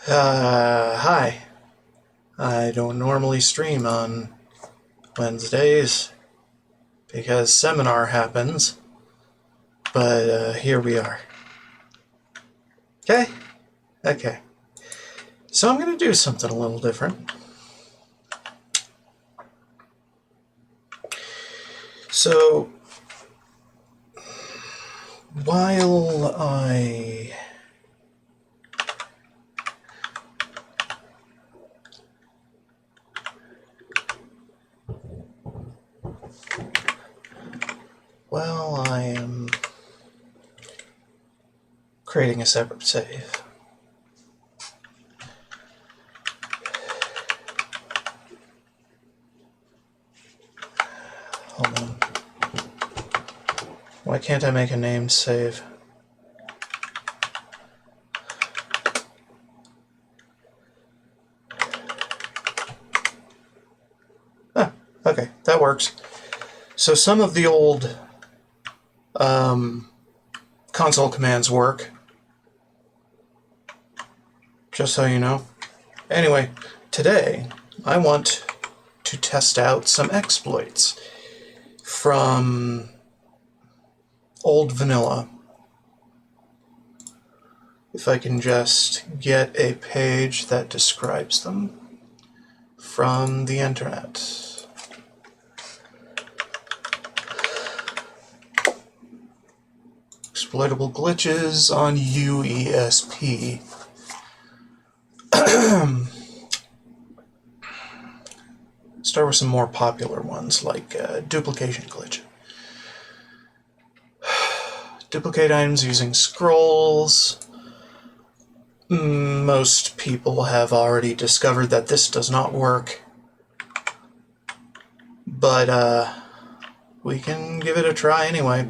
Hi. I don't normally stream on Wednesdays because seminar happens, but here we are. Okay? Okay. So I'm going to do something a little different. So, while I am creating a separate save, hold on. Why can't I make a named save? Ah, okay, that works. So some of the old console commands work, just so you know. Anyway, today I want to test out some exploits from old vanilla. If I can just get a page that describes them from the internet. Exploitable glitches on UESP. Start with some more popular ones like duplication glitch. Duplicate items using scrolls. Most people have already discovered that this does not work, but we can give it a try anyway.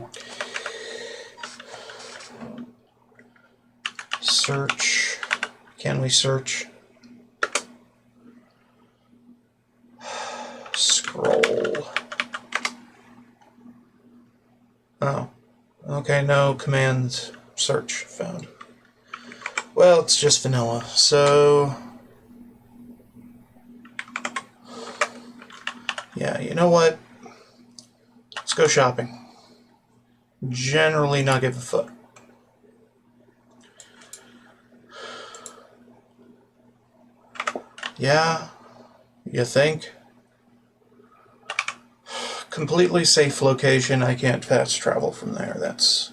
Search. Can we search? Scroll. Oh. Okay, no command search found. Well, it's just vanilla, so... yeah, you know what? Let's go shopping. Generally not give a fuck. Yeah? You think? Completely safe location. I can't fast travel from there. That's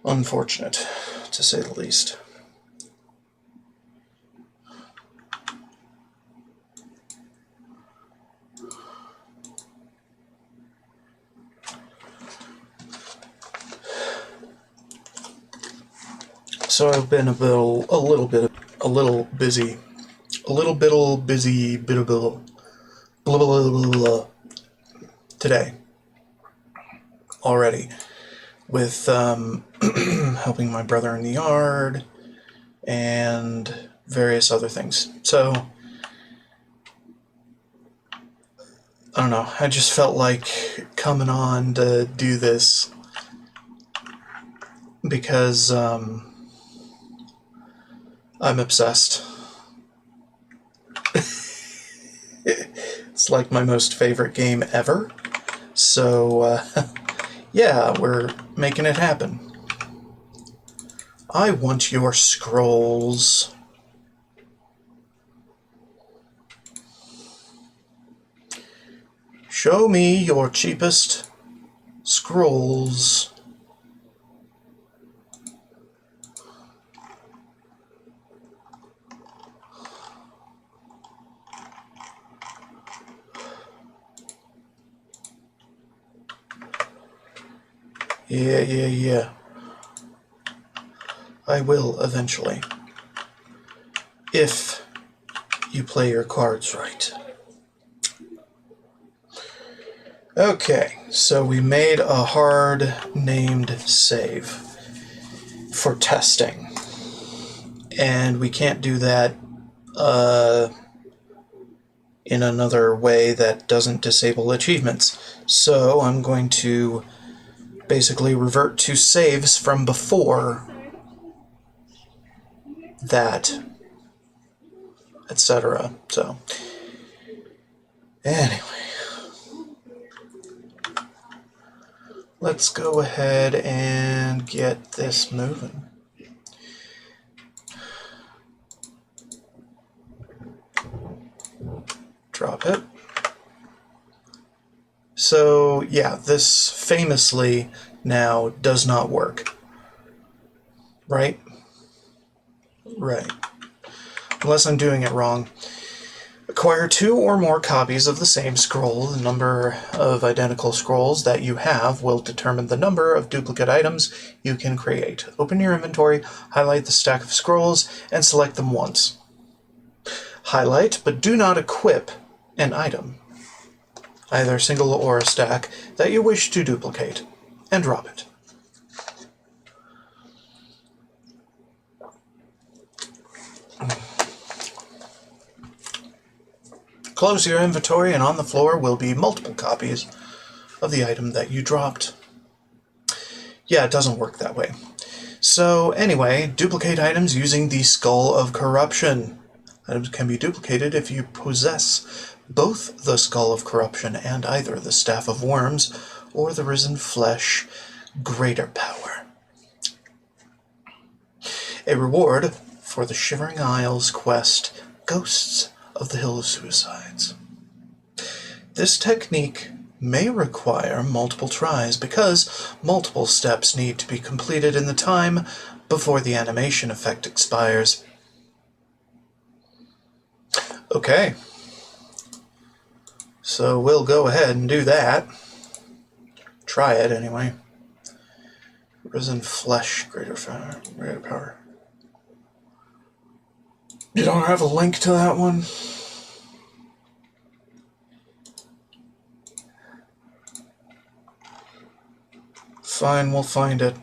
unfortunate, to say the least. So I've been a little busy today already with helping my brother in the yard and various other things. So I don't know, I just felt like coming on to do this because I'm obsessed. It's like my most favorite game ever. So, yeah, we're making it happen. I want your scrolls. Show me your cheapest scrolls. Yeah. I will eventually. If you play your cards right. Okay, so we made a hard named save for testing. And we can't do that in another way that doesn't disable achievements. So I'm going to basically revert to saves from before that etc. So, anyway, let's go ahead and get this moving. Drop it. So, yeah, this famously now does not work. Right? Right. Unless I'm doing it wrong. Acquire 2 or more copies of the same scroll. The number of identical scrolls that you have will determine the number of duplicate items you can create. Open your inventory, highlight the stack of scrolls, and select them once. Highlight, but do not equip, an item, either a single or a stack, that you wish to duplicate, and drop it. Close your inventory, and on the floor will be multiple copies of the item that you dropped. Yeah, it doesn't work that way. So anyway, duplicate items using the Skull of Corruption. Items can be duplicated if you possess both the Skull of Corruption and either the Staff of Worms or the Risen Flesh Greater Power. A reward for the Shivering Isles quest, Ghosts of the Hill of Suicides. This technique may require multiple tries because multiple steps need to be completed in the time before the animation effect expires. Okay, so we'll go ahead and do that. Try it anyway. Risen Flesh, Greater Power. You don't have a link to that one? Fine, we'll find it.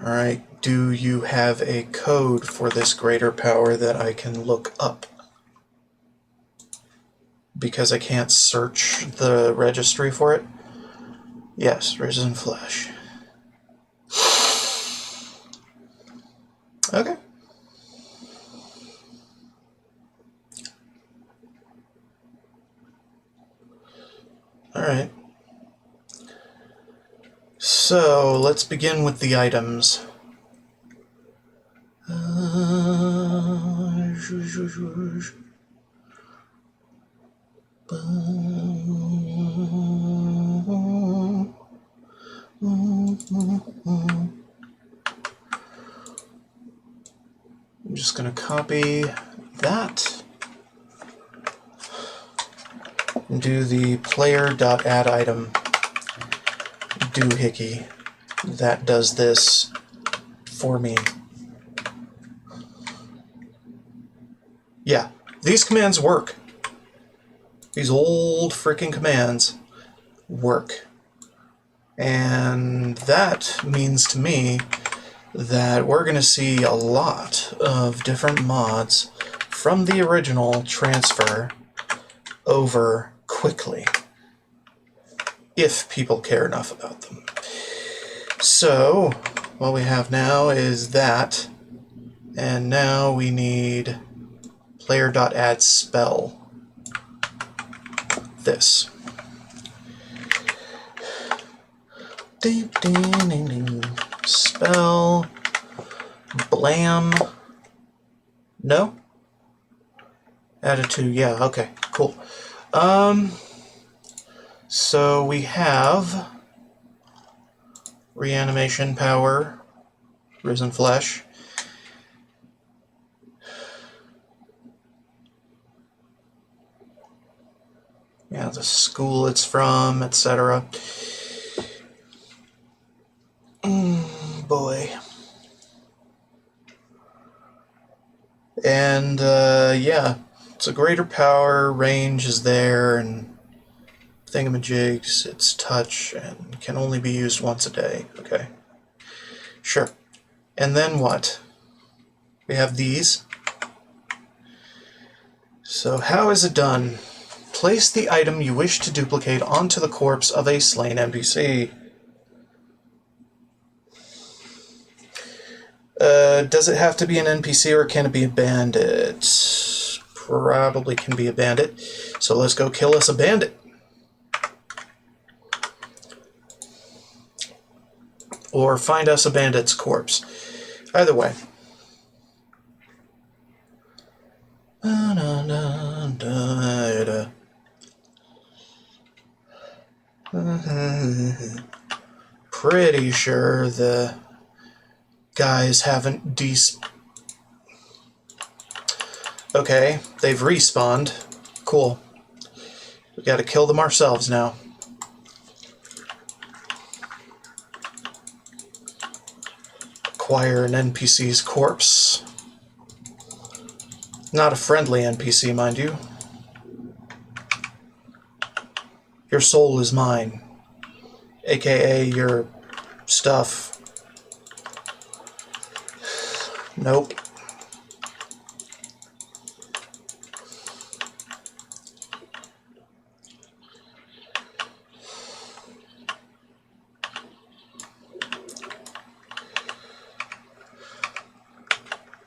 Alright, do you have a code for this greater power that I can look up? Because I can't search the registry for it? Yes, Risen Flesh. Okay. Alright. So, let's begin with the items. I'm just going to copy that and do the player.addItem doohickey that does this for me. Yeah, these commands work. These old freaking commands work. And that means to me that we're going to see a lot of different mods from the original transfer over quickly, if people care enough about them. So, what we have now is that, and now we need player.addSpell. This. Ding, ding, ding, ding. Spell. Blam. No? Added to, yeah, okay, cool. So we have reanimation power, Risen Flesh. Yeah, the school it's from, etc. Boy. And, yeah, it's a greater power, range is there, and thingamajigs, it's touch, and can only be used once a day. Okay. Sure. And then what? We have these. So how is it done? Place the item you wish to duplicate onto the corpse of a slain NPC. Does it have to be an NPC or can it be a bandit? Probably can be a bandit. So let's go kill us a bandit. Or find us a bandit's corpse. Either way. Pretty sure the guys haven't Okay, they've respawned. Cool. We gotta kill them ourselves now. Acquire an NPC's corpse. Not a friendly NPC, mind you. Your soul is mine. AKA your stuff. Nope.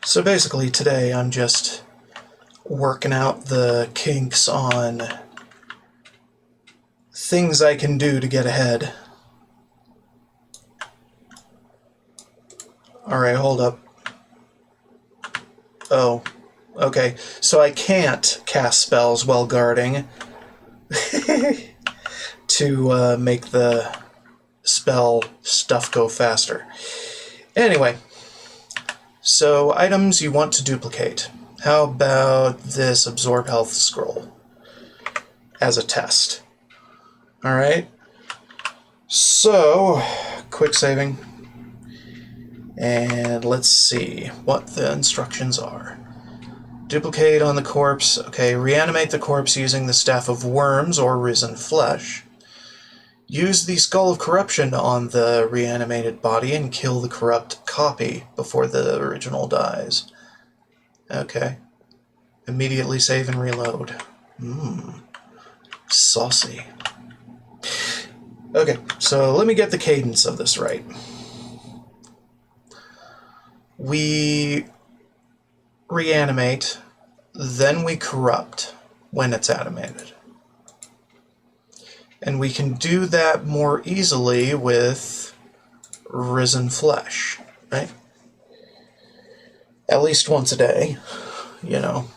So basically today I'm just working out the kinks on things I can do to get ahead. Alright, hold up. Oh, okay. So I can't cast spells while guarding to make the spell stuff go faster. Anyway, so items you want to duplicate. How about this absorb health scroll as a test? Alright, so quick saving. And let's see what the instructions are. Duplicate on the corpse. Okay, reanimate the corpse using the Staff of Worms or Risen Flesh. Use the Skull of Corruption on the reanimated body and kill the corrupt copy before the original dies. Okay. Immediately save and reload. Saucy. Okay, so let me get the cadence of this right. We reanimate, then we corrupt when it's animated. And we can do that more easily with Risen Flesh, right? At least once a day, you know.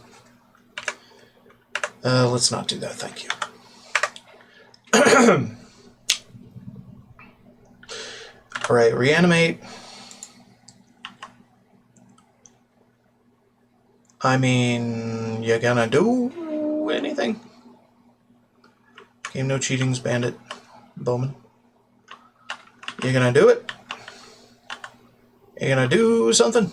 Let's not do that, thank you. Alright, reanimate. I mean, you gonna do anything? Game no cheatings, bandit, bowman. You gonna do it? You gonna do something?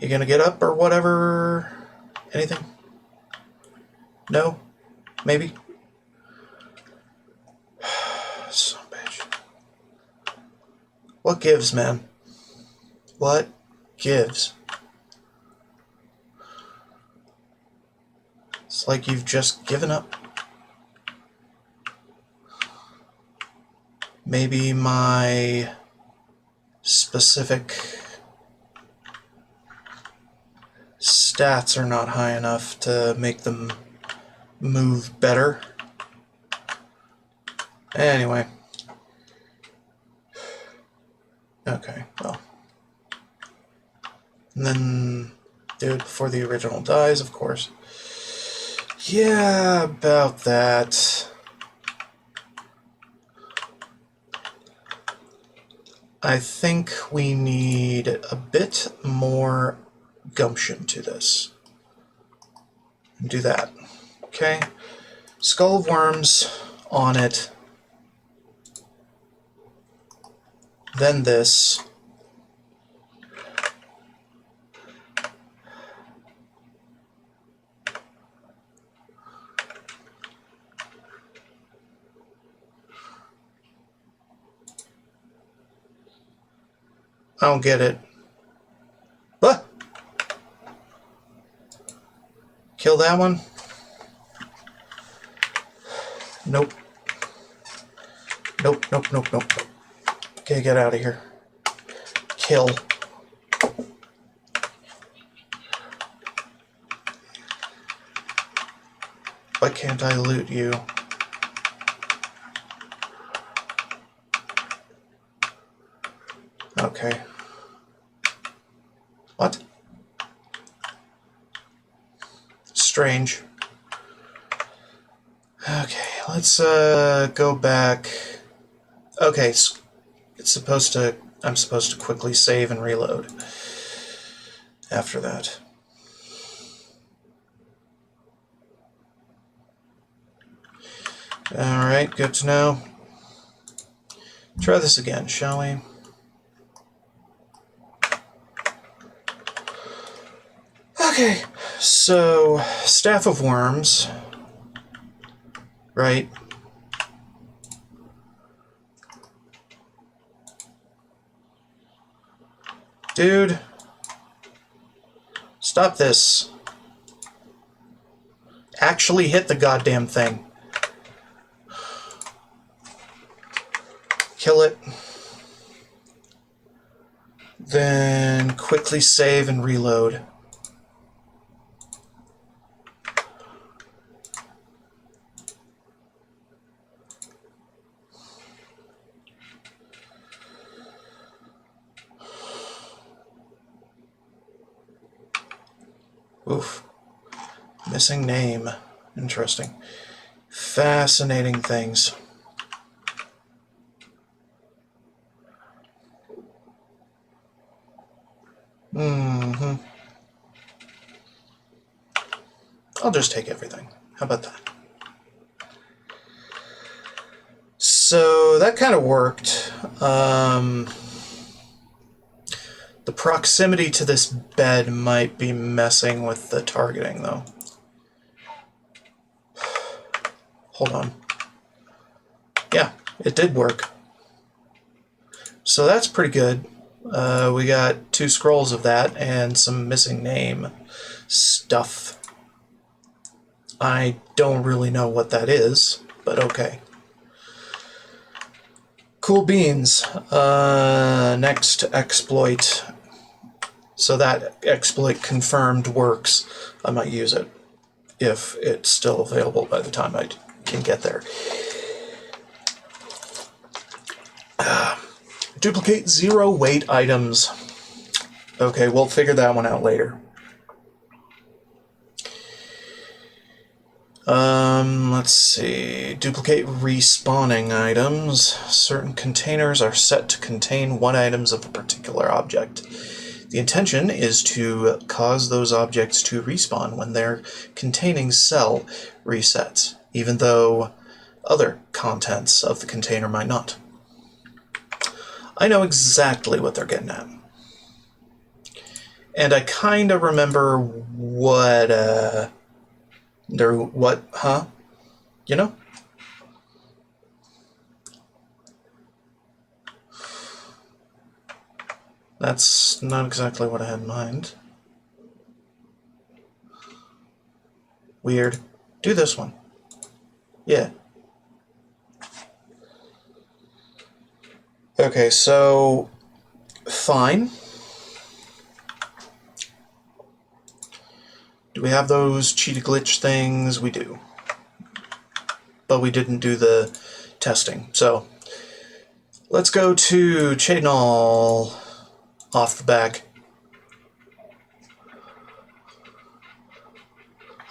You gonna get up or whatever? Anything? No? Maybe? Son of a bitch. What gives, man? What gives? It's like you've just given up. Maybe my specific stats are not high enough to make them move better. Anyway. Okay, well. And then do it before the original dies, of course. Yeah, about that. I think we need a bit more gumption to this. Do that. Okay. Skull of Worms on it. Then this. I don't get it. What? Kill that one. Nope. Nope, nope, nope, nope. Okay, get out of here. Kill. Why can't I loot you? Okay. What? Strange. Okay, let's go back. Okay, it's supposed to. I'm supposed to quickly save and reload after that. Alright, good to know. Try this again, shall we? Okay, so Staff of Worms, right? Dude, stop this. Actually hit the goddamn thing. Kill it. Then quickly save and reload. Oof. Missing name. Interesting. Fascinating things. I'll just take everything. How about that? So that kind of worked. The proximity to this bed might be messing with the targeting, though. Hold on. Yeah, it did work. So that's pretty good. We got 2 scrolls of that and some missing name stuff. I don't really know what that is, but okay. Cool beans. Next exploit. So that exploit confirmed works. I might use it if it's still available by the time I can get there. Duplicate 0 weight items. Okay, we'll figure that one out later. Let's see. Duplicate respawning items. Certain containers are set to contain 1 items of a particular object. The intention is to cause those objects to respawn when their containing cell resets, even though other contents of the container might not. I know exactly what they're getting at. And I kind of remember what, You know? That's not exactly what I had in mind. Weird. Do this one. Yeah. Okay, so fine. Do we have those cheetah glitch things? We do. But we didn't do the testing. So let's go to Chadenol off the back.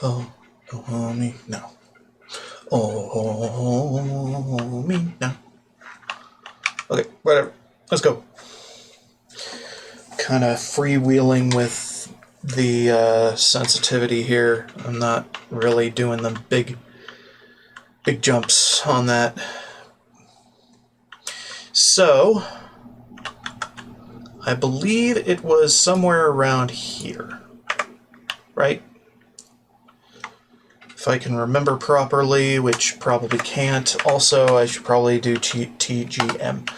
Oh, me, no. Oh, me, no. Okay, whatever. Let's go. Kind of freewheeling with the sensitivity here. I'm not really doing the big jumps on that. So, I believe it was somewhere around here, right? If I can remember properly, which probably can't. Also, I should probably do TGM.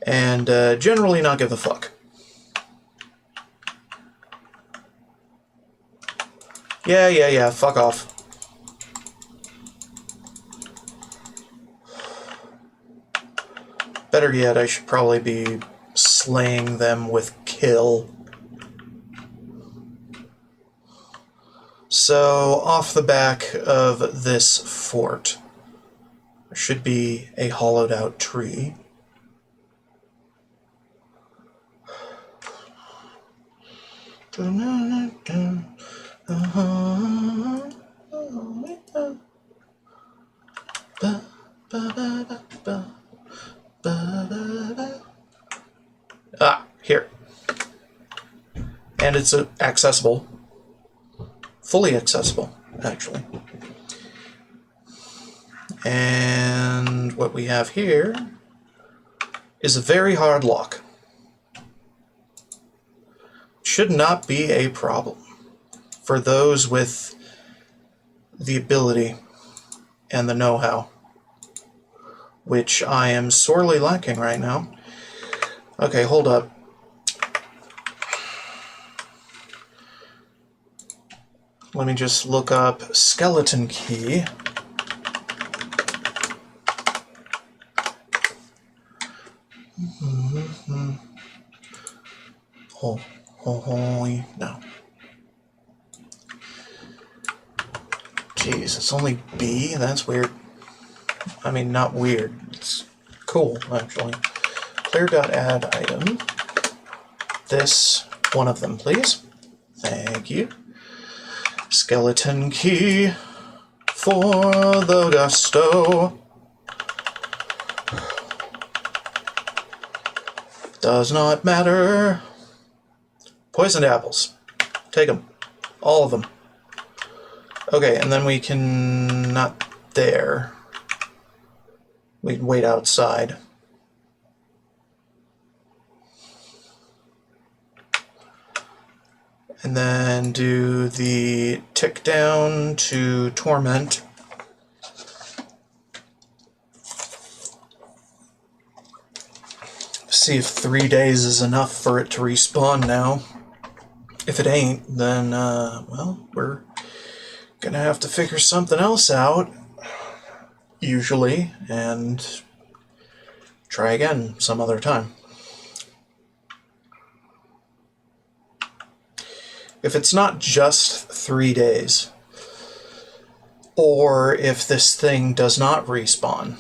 And generally not give a fuck. Yeah, fuck off. Better yet, I should probably be slaying them with kill. So, off the back of this fort, there should be a hollowed out tree. Ah, here. And it's accessible. Fully accessible, actually. And what we have here is a very hard lock. Should not be a problem for those with the ability and the know-how, which I am sorely lacking right now. Okay, hold up. Let me just look up skeleton key. Holy no. Jeez, it's only B? That's weird. I mean, not weird. It's cool, actually. Player.add item. This, one of them, please. Thank you. Skeleton key for the gusto. Does not matter. Poisoned apples. Take them. All of them. Okay, and then we can... not there. We can wait outside. And then do the tick down to torment. See if 3 days is enough for it to respawn now. If it ain't, then, well, we're gonna have to figure something else out, usually, and try again some other time. If it's not just 3 days, or if this thing does not respawn,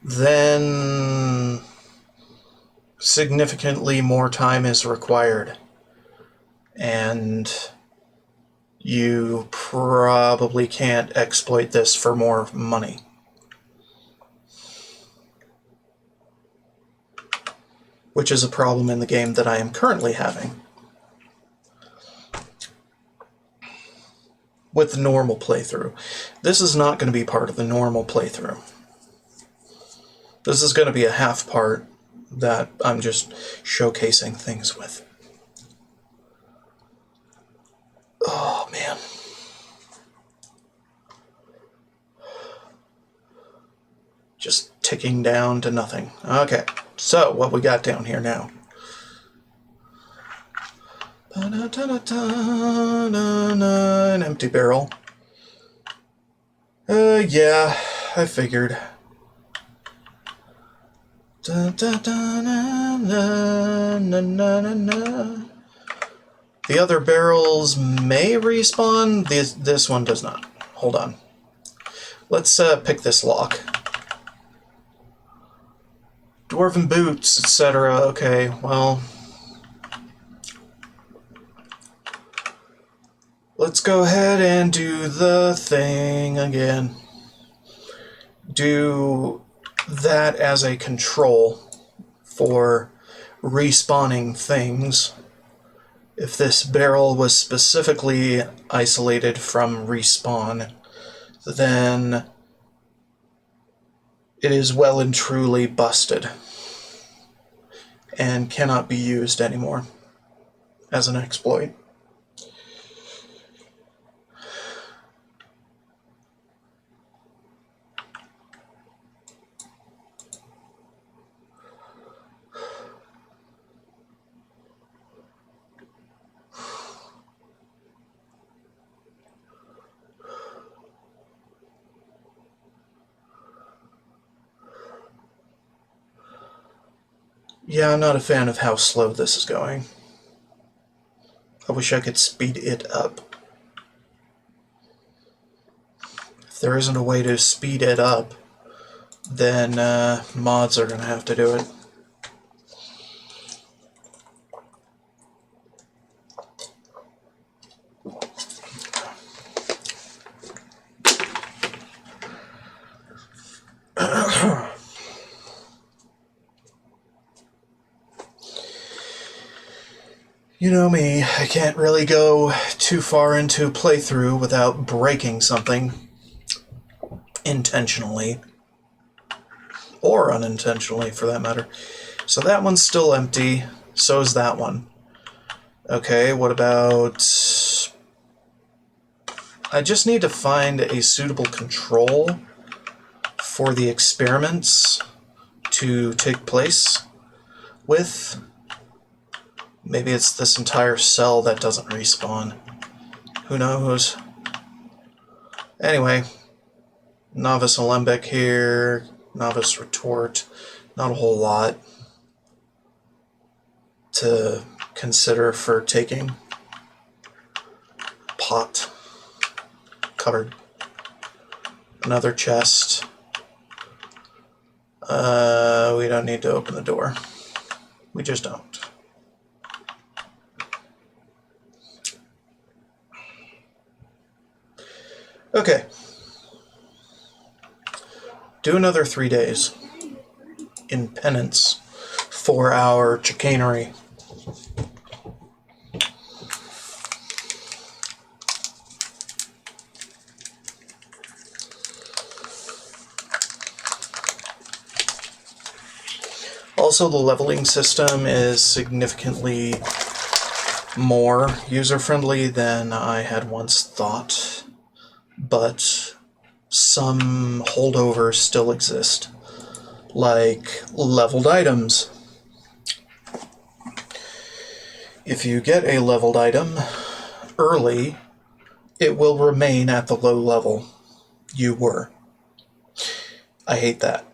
then significantly more time is required. And you probably can't exploit this for more money. Which is a problem in the game that I am currently having. With the normal playthrough. This is not going to be part of the normal playthrough. This is going to be a half part that I'm just showcasing things with. Oh, man. Just ticking down to nothing. Okay, so what we got down here now? An empty barrel. Yeah, I figured. The other barrels may respawn. This one does not. Hold on. Let's pick this lock. Dwarven boots, etc. Okay, well... let's go ahead and do the thing again. Do that as a control for respawning things. If this barrel was specifically isolated from respawn, then it is well and truly busted and cannot be used anymore as an exploit. Yeah, I'm not a fan of how slow this is going. I wish I could speed it up. If there isn't a way to speed it up, then mods are going to have to do it. You know me, I can't really go too far into playthrough without breaking something intentionally. Or unintentionally, for that matter. So that one's still empty. So is that one. Okay, what about... I just need to find a suitable control for the experiments to take place with. Maybe it's this entire cell that doesn't respawn. Who knows? Anyway, Novice Alembic here, Novice Retort, not a whole lot to consider for taking. Pot. Cupboard. Another chest. We don't need to open the door. We just don't. Okay. Do another 3 days in penance for our chicanery. Also, the leveling system is significantly more user-friendly than I had once thought, but some holdovers still exist, like leveled items. If you get a leveled item early, it will remain at the low level you were. I hate that.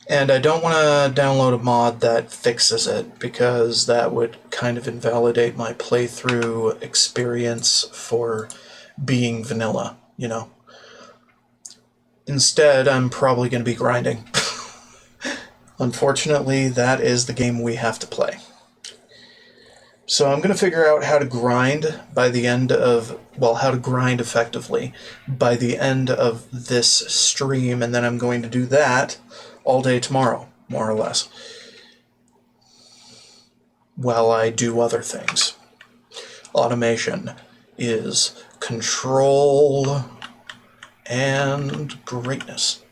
And I don't want to download a mod that fixes it, because that would kind of invalidate my playthrough experience for being vanilla, you know. Instead, I'm probably going to be grinding. Unfortunately, that is the game we have to play. So I'm going to figure out how to grind by the end of, well, how to grind effectively by the end of this stream, and then I'm going to do that all day tomorrow, more or less, while I do other things. Automation is control and greatness.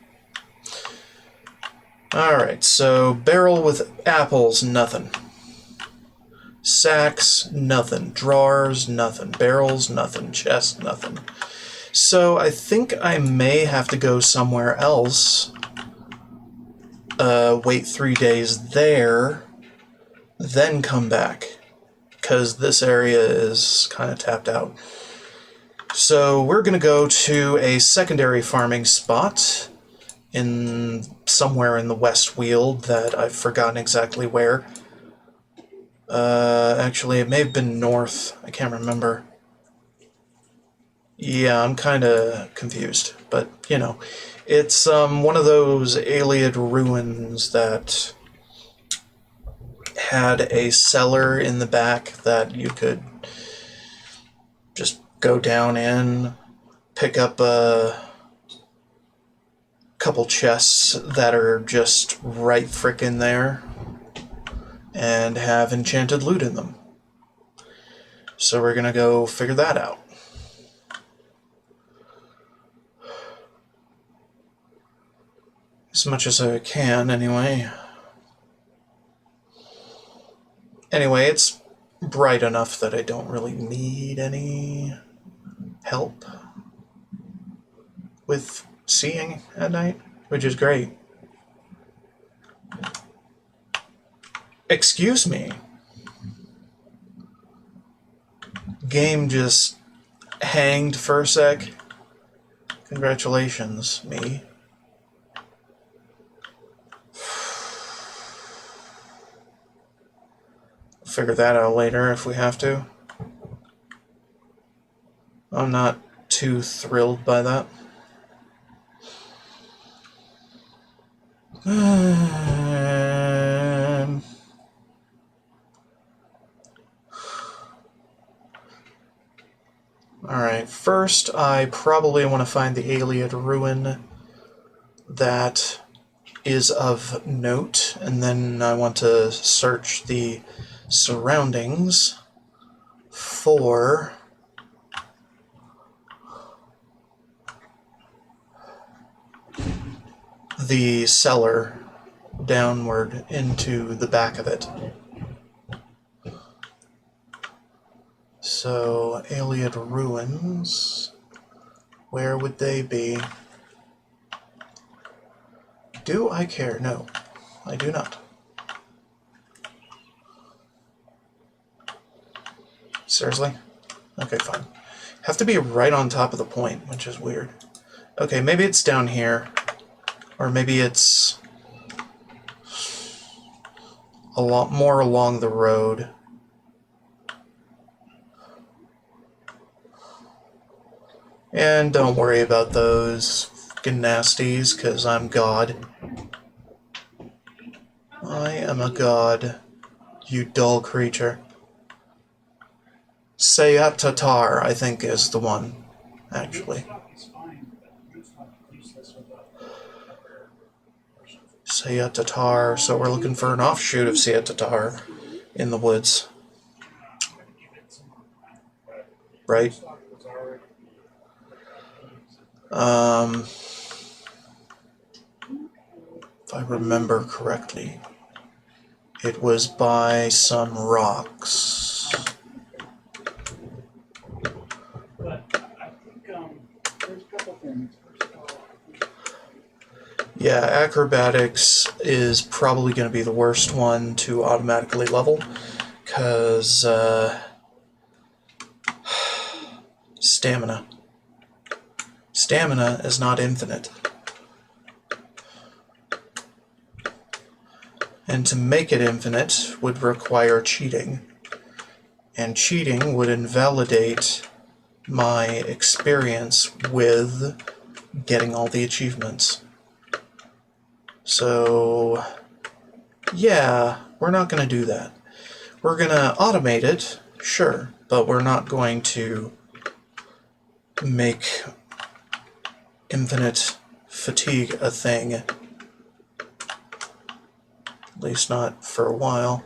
Alright, so barrel with apples, nothing. Sacks, nothing. Drawers, nothing. Barrels, nothing. Chest, nothing. So I think I may have to go somewhere else. Wait 3 days there, then come back, because this area is kind of tapped out. So we're going to go to a secondary farming spot in somewhere in the West Weald that I've forgotten exactly where. Actually, it may have been north. I can't remember. Yeah, I'm kind of confused, but, you know, it's one of those Ayleid ruins that had a cellar in the back that you could just go down in, pick up a couple chests that are just right frickin' there, and have enchanted loot in them. So we're gonna go figure that out. As much as I can, anyway. Anyway, it's bright enough that I don't really need any help with seeing at night, which is great. Excuse me. Game just hanged for a sec. Congratulations, me. figure that out later if we have to. I'm not too thrilled by that. Alright, first I probably want to find the Iliad ruin that is of note, and then I want to search the surroundings for the cellar downward into the back of it. So, Iliad ruins, where would they be? Do I care? No, I do not. Seriously? Okay, fine. Have to be right on top of the point, which is weird. Okay, maybe it's down here. Or maybe it's a lot more along the road. And don't worry about those fucking nasties, because I'm God. I am a god, you dull creature. Sayat Tatar, I think, is the one, actually. Sayat Tatar, so we're looking for an offshoot of Sayat Tatar in the woods. Right? If I remember correctly, it was by some rocks. Yeah, acrobatics is probably going to be the worst one to automatically level, because stamina. Stamina is not infinite. And to make it infinite would require cheating. And cheating would invalidate my experience with getting all the achievements. So, yeah, we're not going to do that. We're going to automate it, sure, but we're not going to make infinite fatigue a thing. At least not for a while.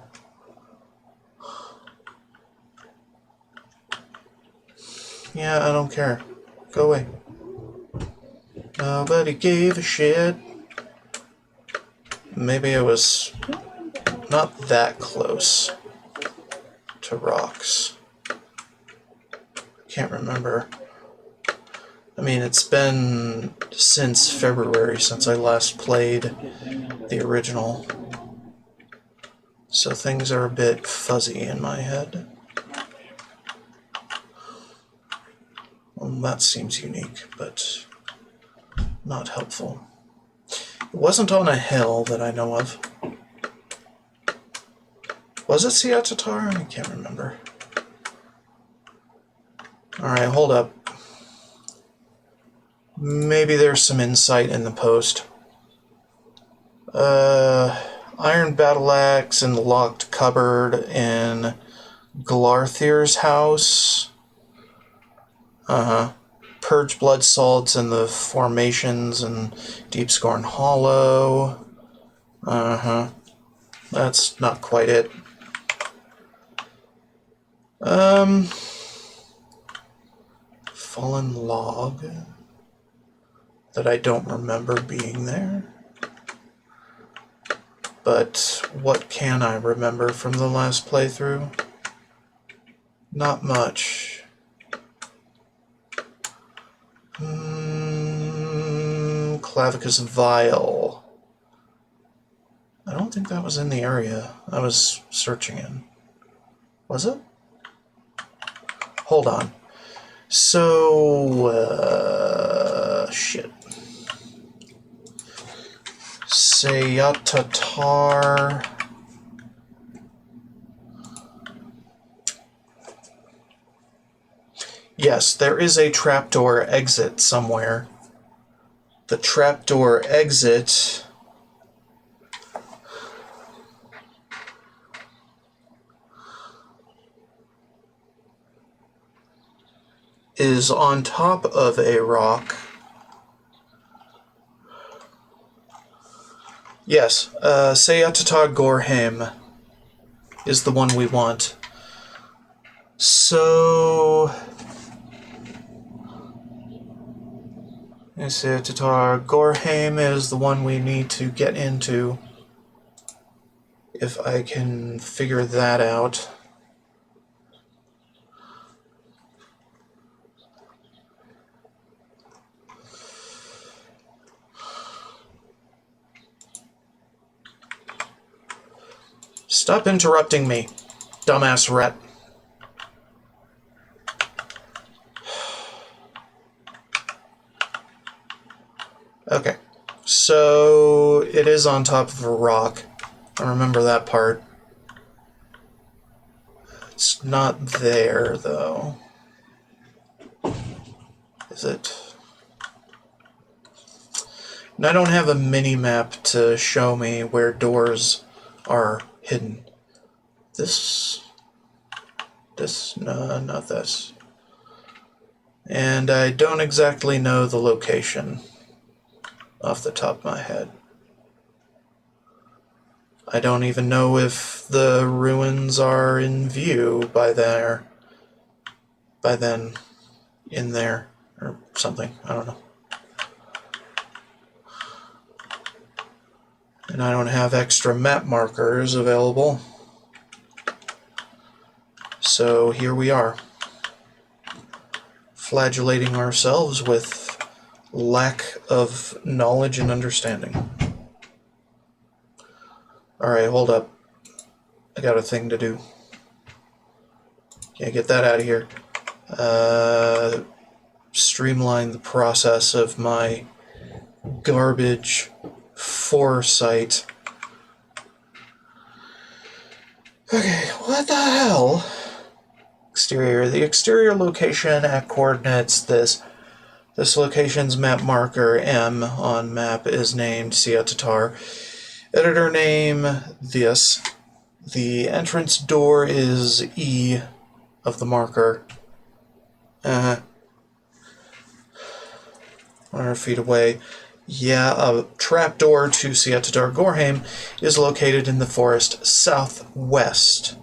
Yeah, I don't care. Go away. Nobody gave a shit. Maybe it was not that close to rocks. Can't remember. I mean, it's been since February since I last played the original. So things are a bit fuzzy in my head. Well, that seems unique, but not helpful. It wasn't on a hill that I know of. Was it Sayat Tatar? I can't remember. Alright, hold up. Maybe there's some insight in the post. Iron battle axe in the locked cupboard in Glarthir's house. Purge blood salts in the formations and Deep Scorn Hollow. That's not quite it. Fallen log that I don't remember being there. But what can I remember from the last playthrough? Not much. Clavicus Vial. I don't think that was in the area I was searching in. Was it? Hold on. So, shit. Sayat Tatar. Yes, there is a trapdoor exit somewhere. The trapdoor exit is on top of a rock. Yes, Seyatatag Gorheim is the one we want. So... Seyatatag Gorheim is the one we need to get into. If I can figure that out. Stop interrupting me, dumbass rat. Okay, so it is on top of a rock. I remember that part. It's not there, though. Is it? And I don't have a mini-map to show me where doors are hidden. No, not this. And I don't exactly know the location off the top of my head. I don't even know if the ruins are in view by then, in there, or something, I don't know. And I don't have extra map markers available. So here we are, flagellating ourselves with lack of knowledge and understanding. Alright, hold up. I got a thing to do. Can't get that out of here. Streamline the process of my garbage foresight. Okay, what the hell? Exterior. The exterior location at coordinates this. This location's map marker M on map is named Seyatatag. Editor name this. The entrance door is E of the marker. 100 feet away. Yeah, a trapdoor to Seyatatag Gorheim is located in the forest southwest.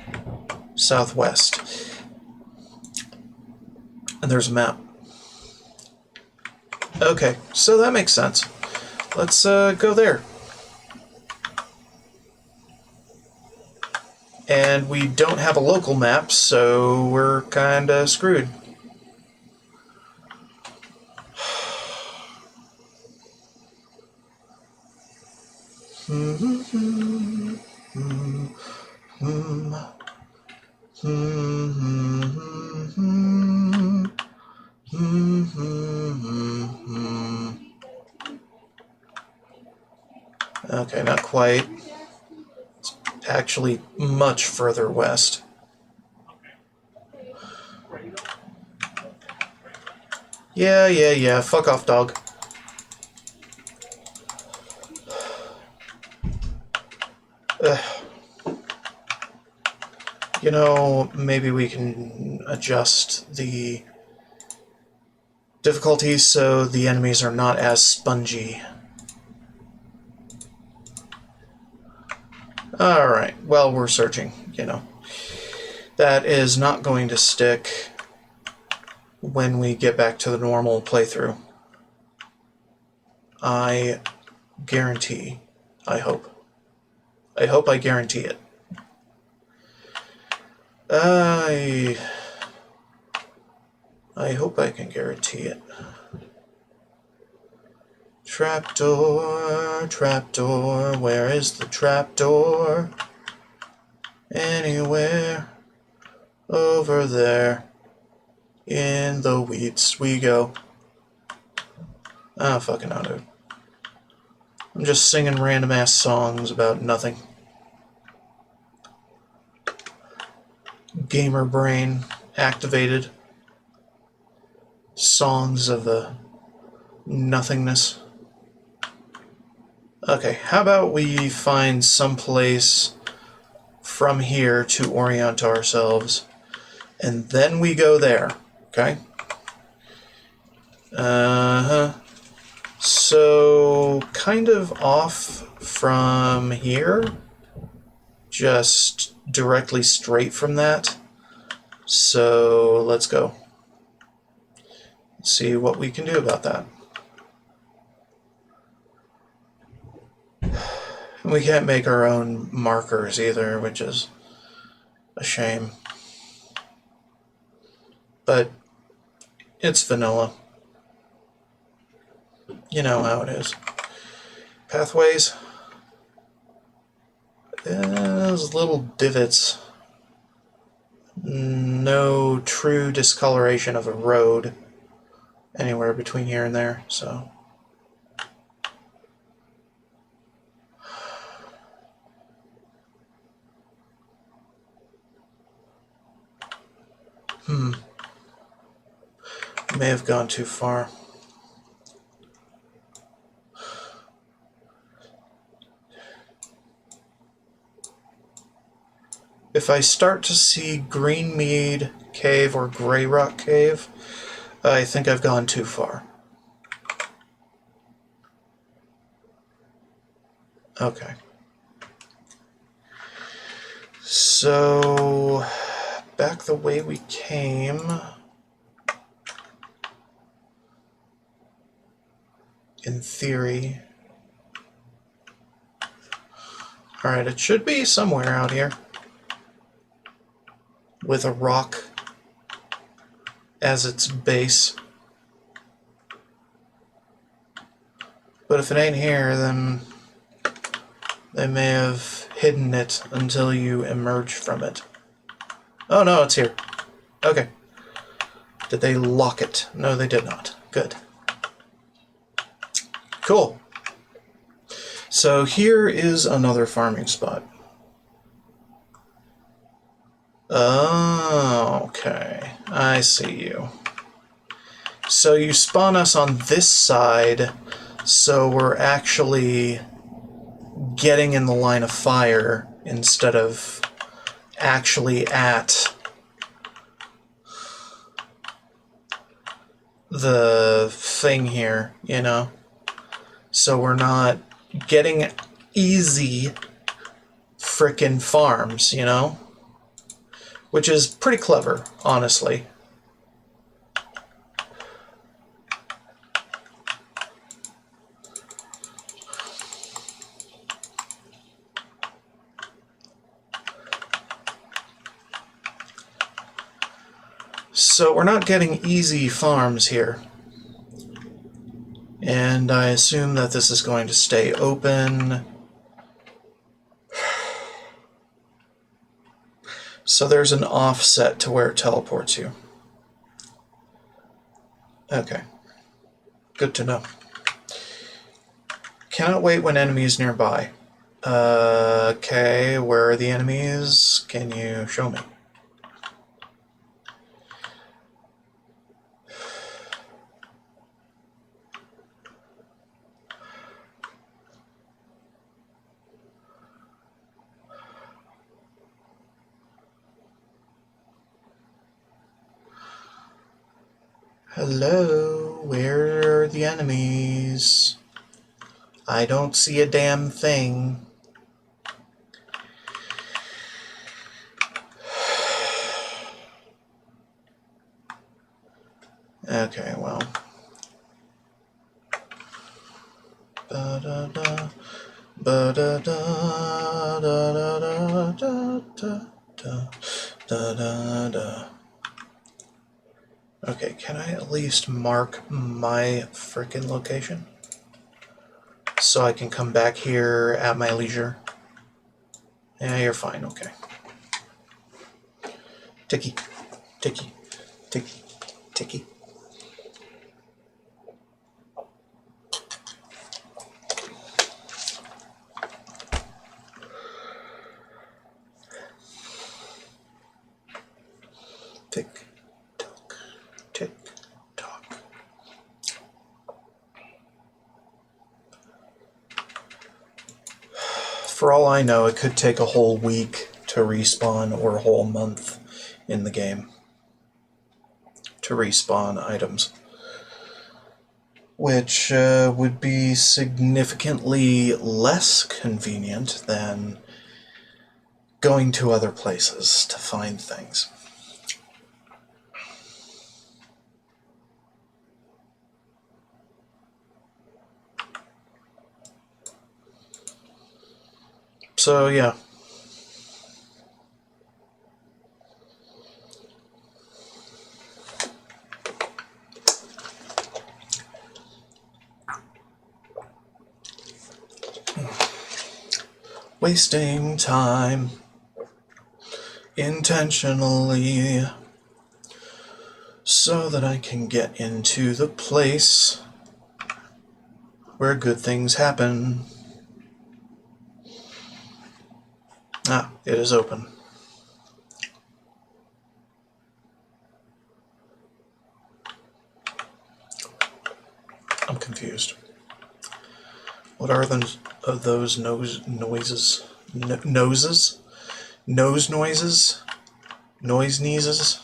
And there's a map. Okay, so that makes sense. Let's go there. And we don't have a local map, so we're kinda screwed. Okay, not quite. It's actually much further west. Yeah, fuck off, dog. You know, maybe we can adjust the difficulty so the enemies are not as spongy. Alright, well, we're searching, you know. That is not going to stick when we get back to the normal playthrough. I guarantee. I hope. I guarantee it. I hope I can guarantee it. Trapdoor, where is the trapdoor? Anywhere. Over there. In the weeds we go. I don't fucking know, dude. I'm just singing random ass songs about nothing. Gamer brain activated. songs of the nothingness. Okay, how about we find some place from here to orient ourselves, and then we go there, okay? So, kind of off from here, just directly straight from that. So, let's go. See what we can do about that. We can't make our own markers either, which is a shame. But it's vanilla. You know how it is. Pathways. Those little divots. No true discoloration of a road anywhere between here and there, so. May have gone too far. If I start to see Greenmead Cave or Grey Rock Cave, I think I've gone too far. Okay. So, back the way we came. In theory. Alright, it should be somewhere out here. With a rock as its base. But if it ain't here, then they may have hidden it until you emerge from it. Oh no, it's here. Okay. Did they lock it? No, they did not. Good. Cool. So here is another farming spot. Oh, okay. I see you. So you spawn us on this side, so we're actually getting in the line of fire instead of actually at the thing here, you know? So we're not getting easy frickin' farms, you know? Which is pretty clever, honestly. So we're not getting easy farms here. And I assume that this is going to stay open. So there's an offset to where it teleports you. Okay. Good to know. Cannot wait when enemies nearby. Okay, where are the enemies? Can you show me? Hello, where are the enemies? I don't see a damn thing. Okay, well. Ba-da-da, ba-da-da, da-da-da-da-da-da, da-da-da. Okay, can I at least mark my frickin' location? So I can come back here at my leisure? Yeah, you're fine, okay. Ticky, ticky, ticky, ticky. Tick, tock, tick, tock. For all I know, it could take a whole week to respawn, or a whole month in the game to respawn items, which would be significantly less convenient than going to other places to find things. So, yeah. Wasting time intentionally so that I can get into the place where good things happen. Ah, it is open. I'm confused. What are those noises? Noses? Nose noises? Noise sneezes?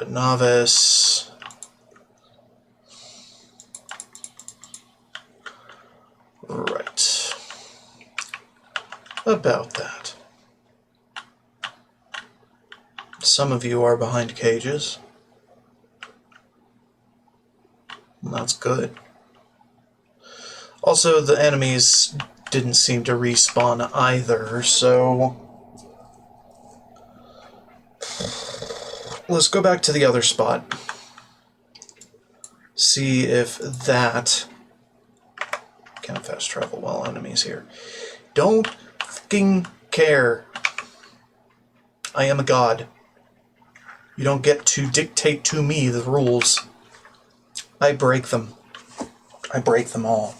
Novice. Right. About that. Some of you are behind cages. That's good. Also, the enemies didn't seem to respawn either, so let's go back to the other spot. See if that can fast travel while enemies here. Don't fucking care. I am a god. You don't get to dictate to me the rules. I break them. I break them all.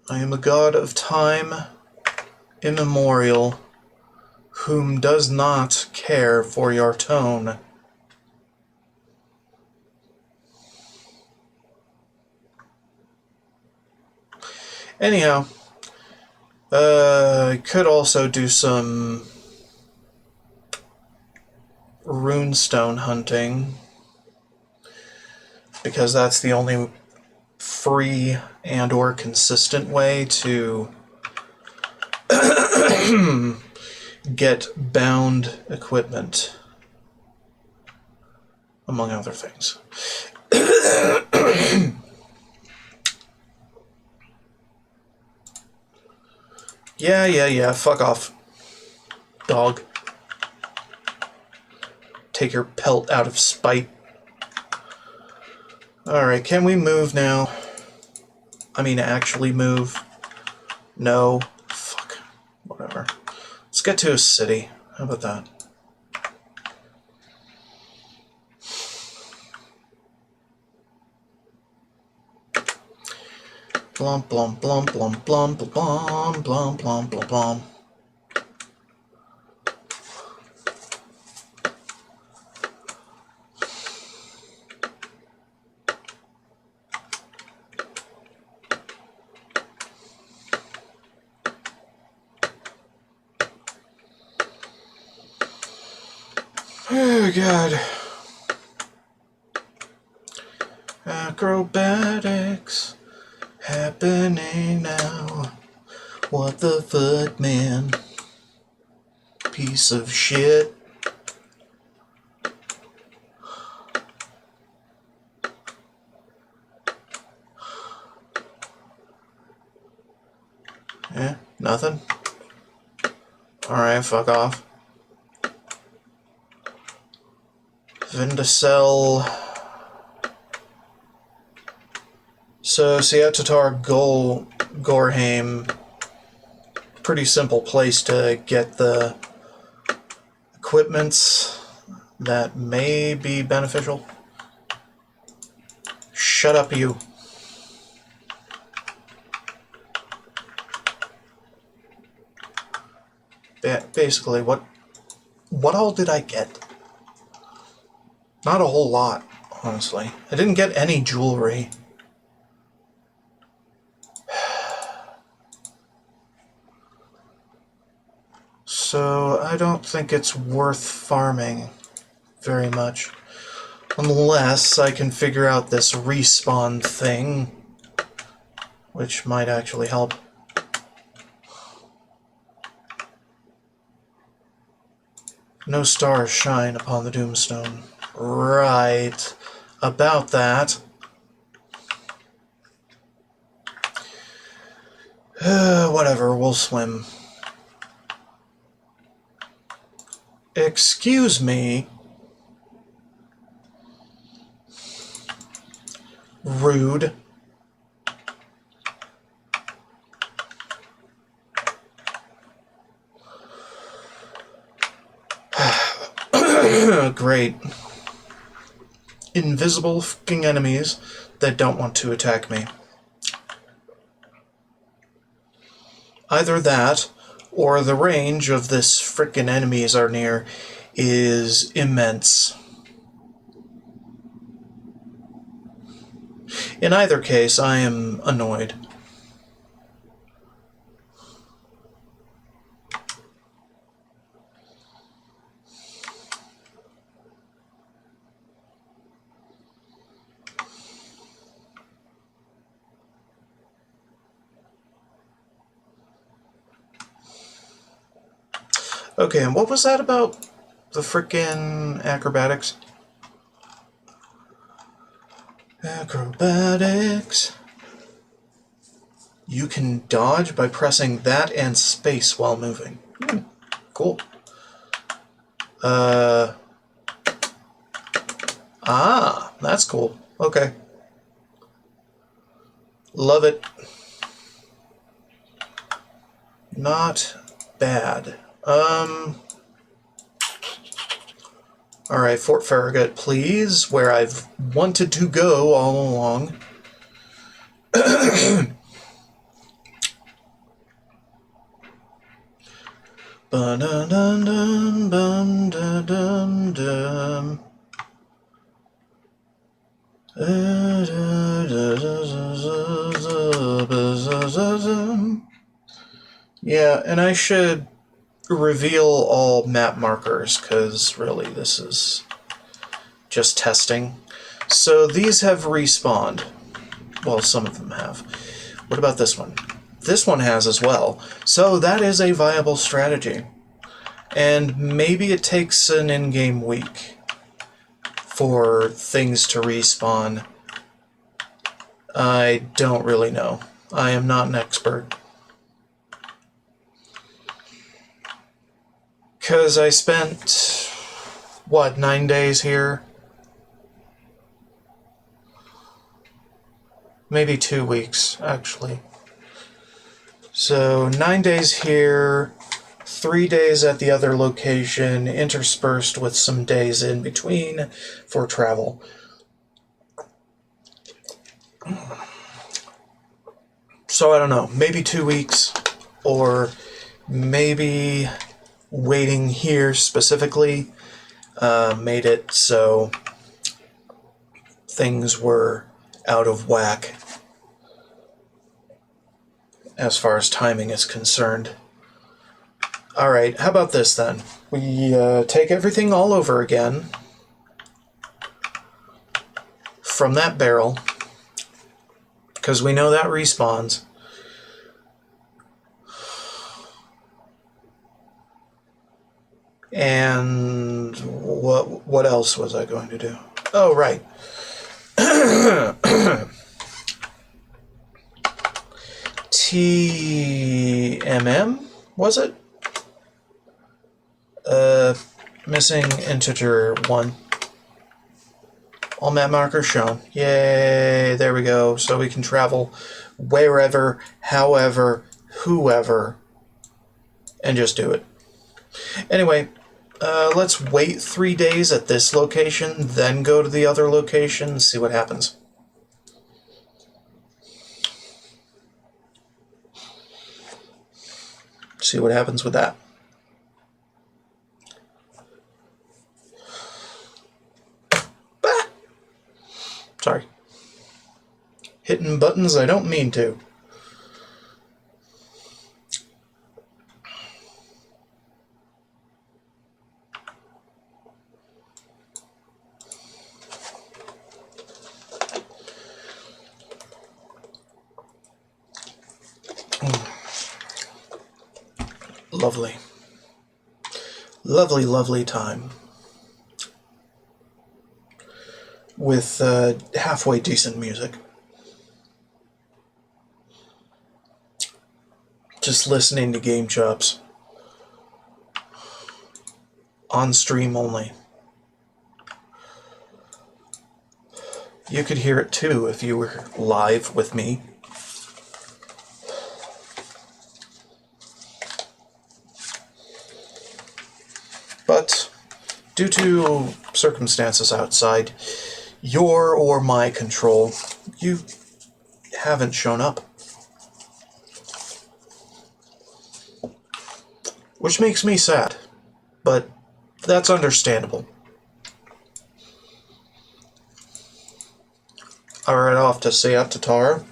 I am a god of time immemorial, whom does not care for your tone. Anyhow, I could also do some runestone hunting, because that's the only free and or consistent way to get bound equipment, among other things. Yeah, fuck off, dog. Take your pelt out of spite. Alright, can we move now? I mean, actually move. No. Fuck. Whatever. Let's get to a city. How about that? Blum, blum, blum, blum, blum, blum, blum, blum, blum, blum. Oh, God. Acrobatics happening now. What the fuck, man? Piece of shit. Nothing? Alright, fuck off. Vindicel. So, Seatatar Gorheim, pretty simple place to get the equipments that may be beneficial. Shut up, you. Basically, what all did I get? Not a whole lot. honestly. I didn't get any jewelry. So I don't think it's worth farming very much. Unless I can figure out this respawn thing, which might actually help. No stars shine upon the Doomstone. Right. About that. Whatever, we'll swim. Excuse me. Rude. Great. Invisible fucking enemies that don't want to attack me. Either that, or the range of this frickin' enemies are near is immense. In either case, I am annoyed. Okay, and what was that about the frickin' acrobatics? Acrobatics. You can dodge by pressing that and space while moving. Cool. That's cool. Okay. Love it. Not bad. Alright, Fort Farragut, please, where I've wanted to go all along. Yeah, and I should reveal all map markers, because really this is just testing. So these have respawned. Well, some of them have. What about this one? This one has as well. So that is a viable strategy. And maybe it takes an in-game week for things to respawn. I don't really know. I am not an expert. Because I spent, what, 9 days here? Maybe 2 weeks, actually. So 9 days here, 3 days at the other location, interspersed with some days in between for travel. So I don't know, maybe 2 weeks, or maybe waiting here specifically made it so things were out of whack as far as timing is concerned. Alright, how about this then? We take everything all over again from that barrel, because we know that respawns. And what else was I going to do? Oh, right. TMM, was it? Missing integer 1. All map markers shown. Yay, there we go. So we can travel wherever, however, whoever, and just do it. Anyway, let's wait 3 days at this location, then go to the other location and see what happens. See what happens with that. Hitting buttons I don't mean to. Lovely. Lovely, lovely time. With halfway decent music. Just listening to Game Chops. On stream only. You could hear it too if you were live with me. But due to circumstances outside your or my control, you haven't shown up. Which makes me sad, but that's understandable. Alright, off to Seat Tatara.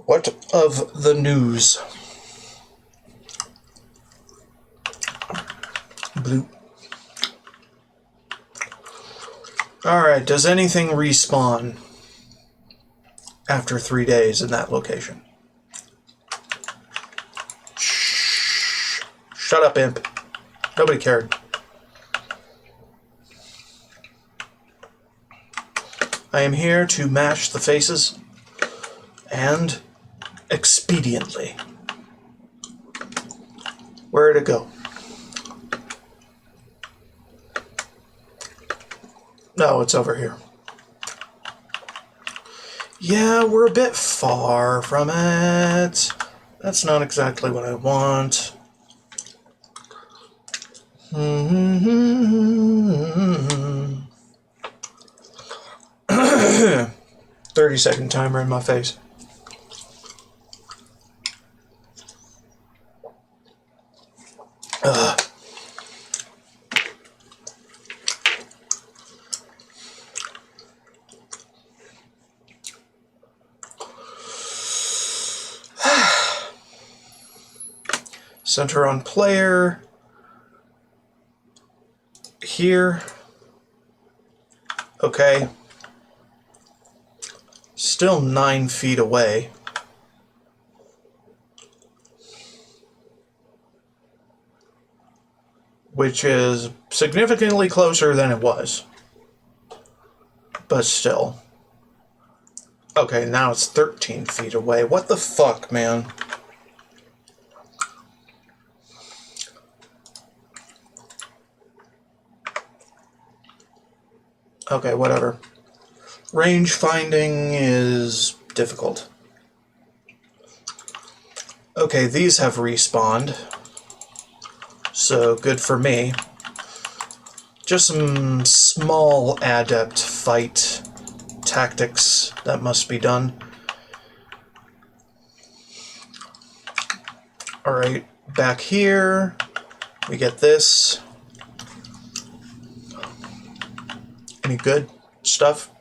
What of the news? Bloop. Alright, does anything respawn after 3 days in that location? Shh. Shut up, imp. Nobody cared. I am here to mash the faces, and expediently. Where'd it go? No, it's over here. Yeah, we're a bit far from it. That's not exactly what I want. 30-second timer in my face. Center on player. Here. Okay. Still 9 feet away. Which is significantly closer than it was. But still. Okay, now it's 13 feet away. What the fuck, man? Okay, whatever. Range finding is difficult. Okay, these have respawned. So, good for me. Just some small adept fight tactics that must be done. Alright, back here, we get this. Any good stuff?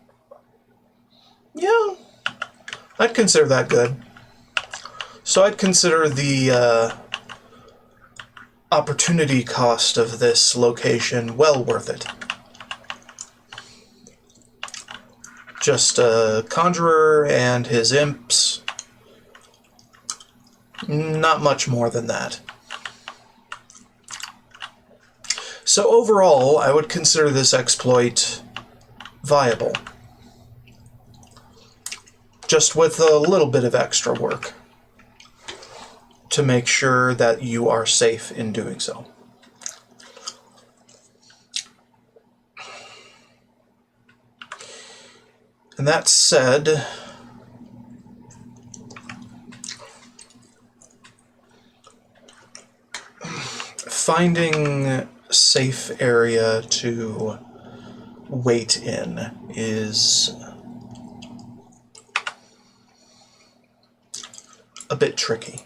Yeah, I'd consider that good. So I'd consider the opportunity cost of this location well worth it. Just a conjurer and his imps. Not much more than that. So overall, I would consider this exploit viable. Just with a little bit of extra work to make sure that you are safe in doing so. And that said, finding safe area to wait in is a bit tricky.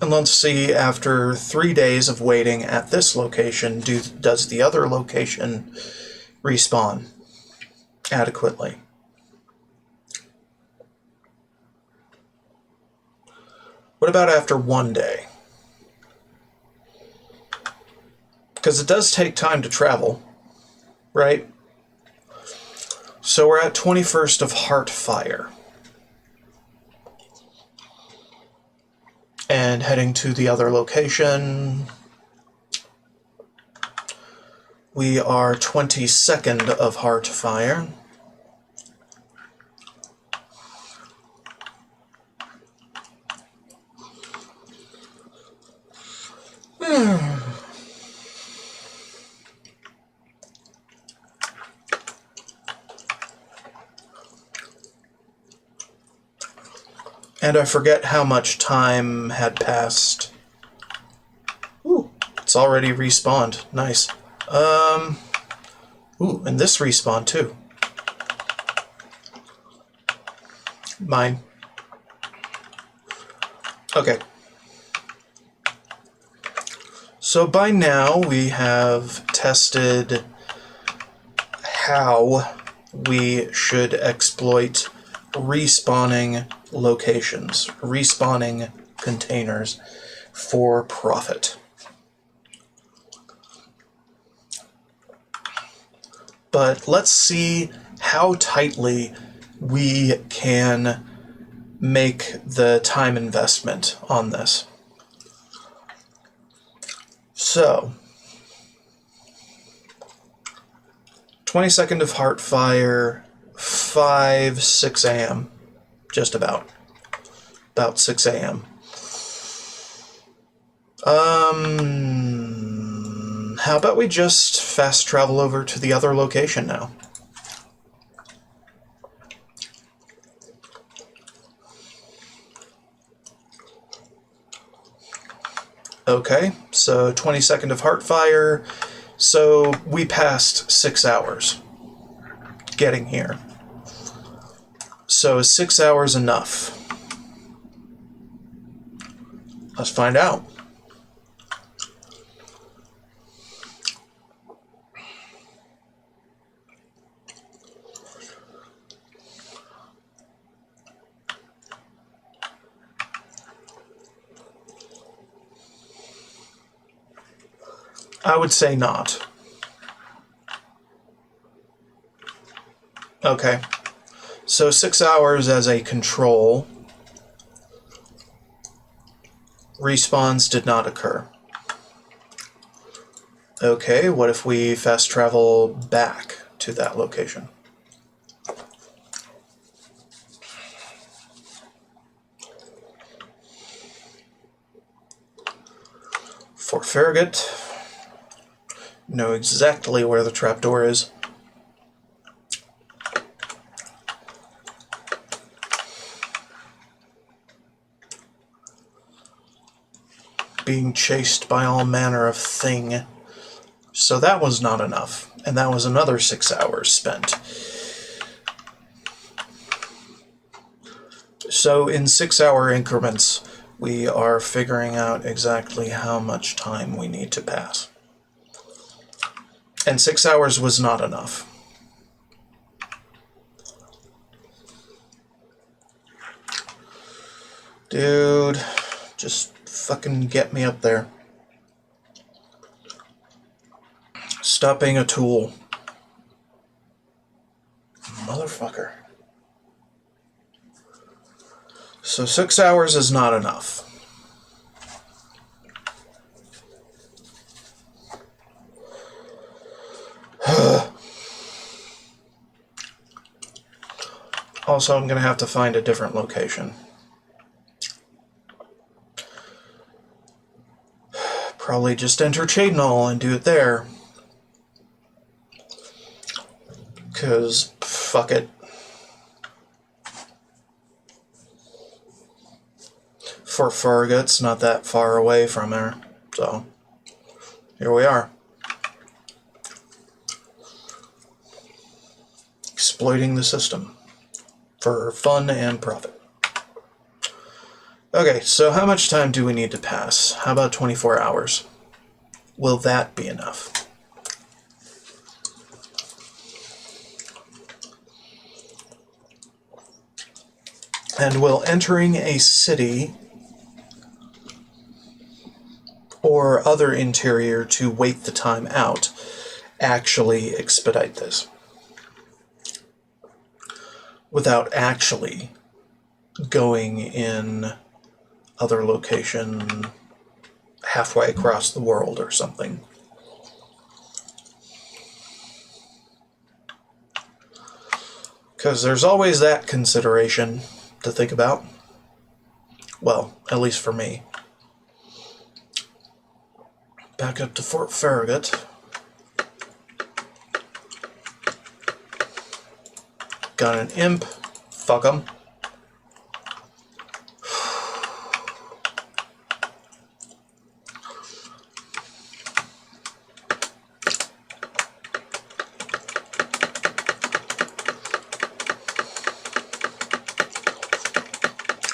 And let's see, after 3 days of waiting at this location, does the other location respawn adequately? What about after 1 day? Because it does take time to travel, right? So we're at 21st of Heartfire. And heading to the other location, we are 22nd of Heartfire. And I forget how much time had passed. Ooh, it's already respawned. Nice. Ooh, and this respawned too. Mine. Okay. So by now we have tested how we should exploit respawning locations, respawning containers for profit. But let's see how tightly we can make the time investment on this. So, 22nd of Heartfire, 6 a.m. Just about 6 a.m. How about we just fast travel over to the other location now? Okay, so 22nd of Heartfire, so we passed 6 hours getting here. So is 6 hours enough? Let's find out. I would say not. Okay. So 6 hours as a control. Respawns did not occur. Okay, what if we fast travel back to that location? For Farragut, know exactly where the trapdoor is. Being chased by all manner of thing. So that was not enough, and that was another 6 hours spent. So in 6 hour increments, we are figuring out exactly how much time we need to pass. And 6 hours was not enough. Dude, just fucking get me up there. Stop being a tool. Motherfucker. So 6 hours is not enough. Also, I'm going to have to find a different location. Probably just enter Chadenall and do it there. Because, fuck it. For Farragut's not that far away from there. So, here we are. Exploiting the system for fun and profit. Okay, so how much time do we need to pass? How about 24 hours? Will that be enough? And will entering a city or other interior to wait the time out actually expedite this? Without actually going in other location halfway across the world or something. Because there's always that consideration to think about. Well, at least for me. Back up to Fort Farragut. Got an imp. Fuck 'em.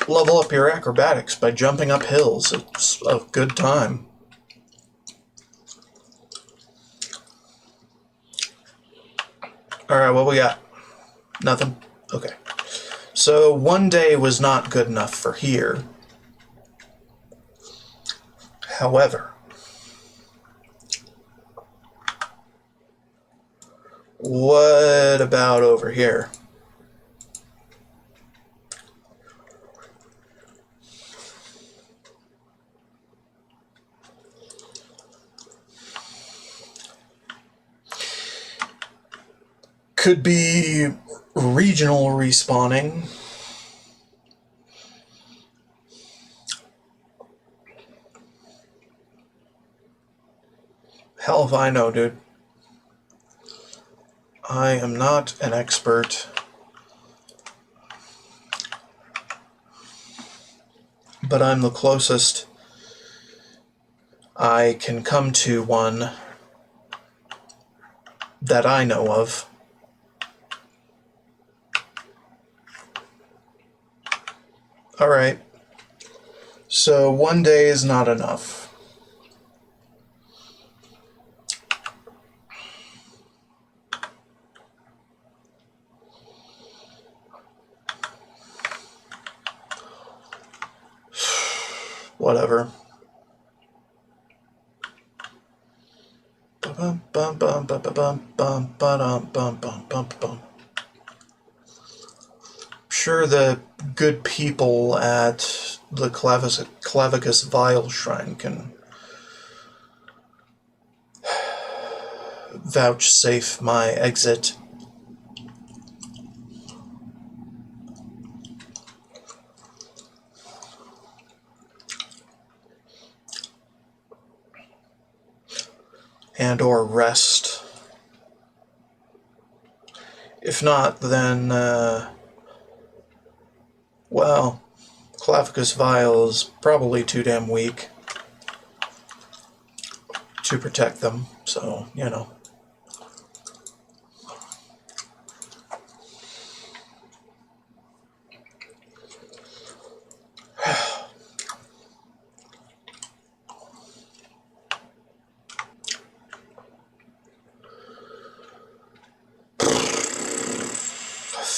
Level up your acrobatics by jumping up hills. It's a good time. Alright, what we got? Nothing? Okay. So 1 day was not good enough for here. However, what about over here? Could be regional respawning. Hell if I know, dude. I am not an expert. But I'm the closest I can come to one that I know of. Alright. So 1 day is not enough. Whatever. Sure, the good people at the Clavicus Vile Shrine can vouchsafe my exit. And or rest. If not, then, well, Clavicus Vile is probably too damn weak to protect them, so, you know.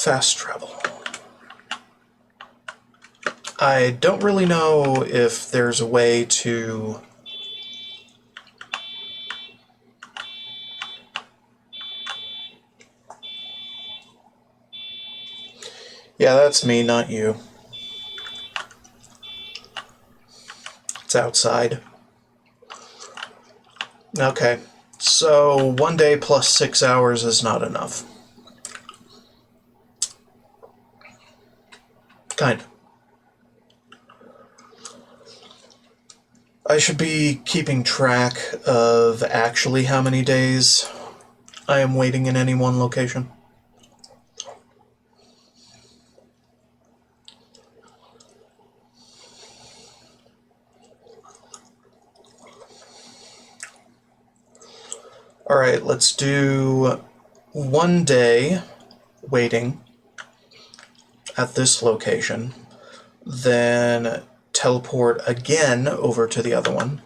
Fast travel. I don't really know if there's a way to yeah, that's me, not you. It's outside. Okay, so 1 day plus 6 hours is not enough. Kind of. I should be keeping track of actually how many days I am waiting in any one location. Alright, let's do 1 day waiting at this location, then teleport again over to the other one.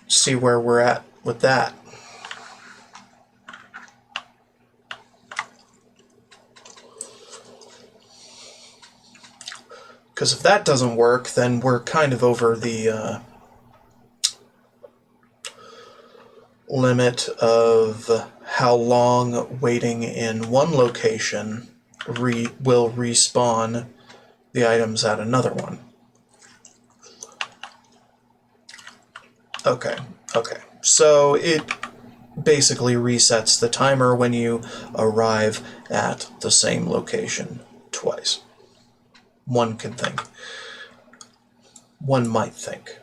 See where we're at with that. Because if that doesn't work, then we're kind of over the limit of how long waiting in one location will respawn the items at another one. Okay. So it basically resets the timer when you arrive at the same location twice. One can think. One might think.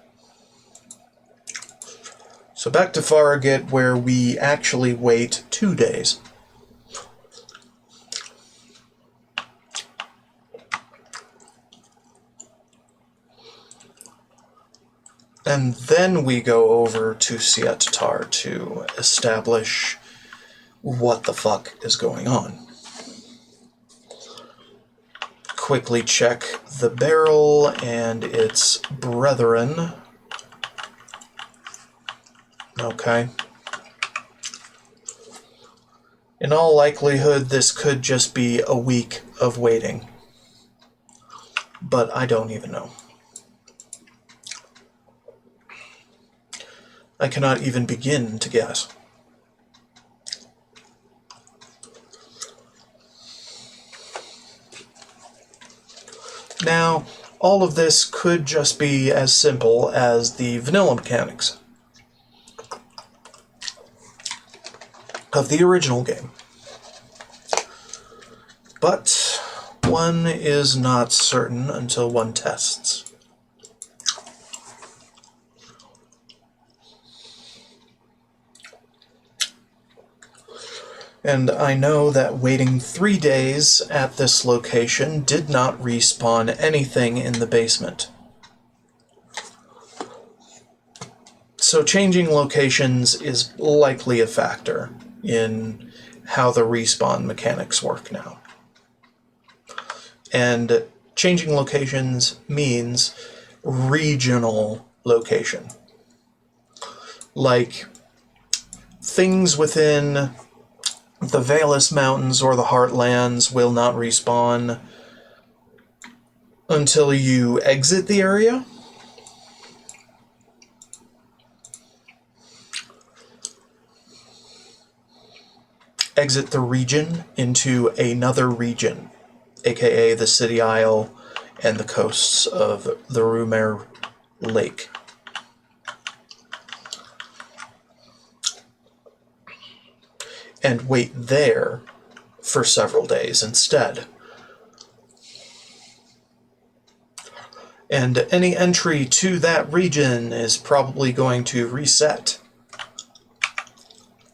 So back to Farragut, where we actually wait 2 days. And then we go over to Sietatar to establish what the fuck is going on. Quickly check the barrel and its brethren. Okay. In all likelihood, this could just be a week of waiting. But I don't even know. I cannot even begin to guess. Now, all of this could just be as simple as the vanilla mechanics of the original game. But one is not certain until one tests. And I know that waiting 3 days at this location did not respawn anything in the basement. So changing locations is likely a factor in how the respawn mechanics work now. And changing locations means regional location. Like things within the Valus Mountains or the Heartlands will not respawn until you exit the area. Exit the region into another region, aka the City Isle and the coasts of the Rumer Lake. And wait there for several days instead. And any entry to that region is probably going to reset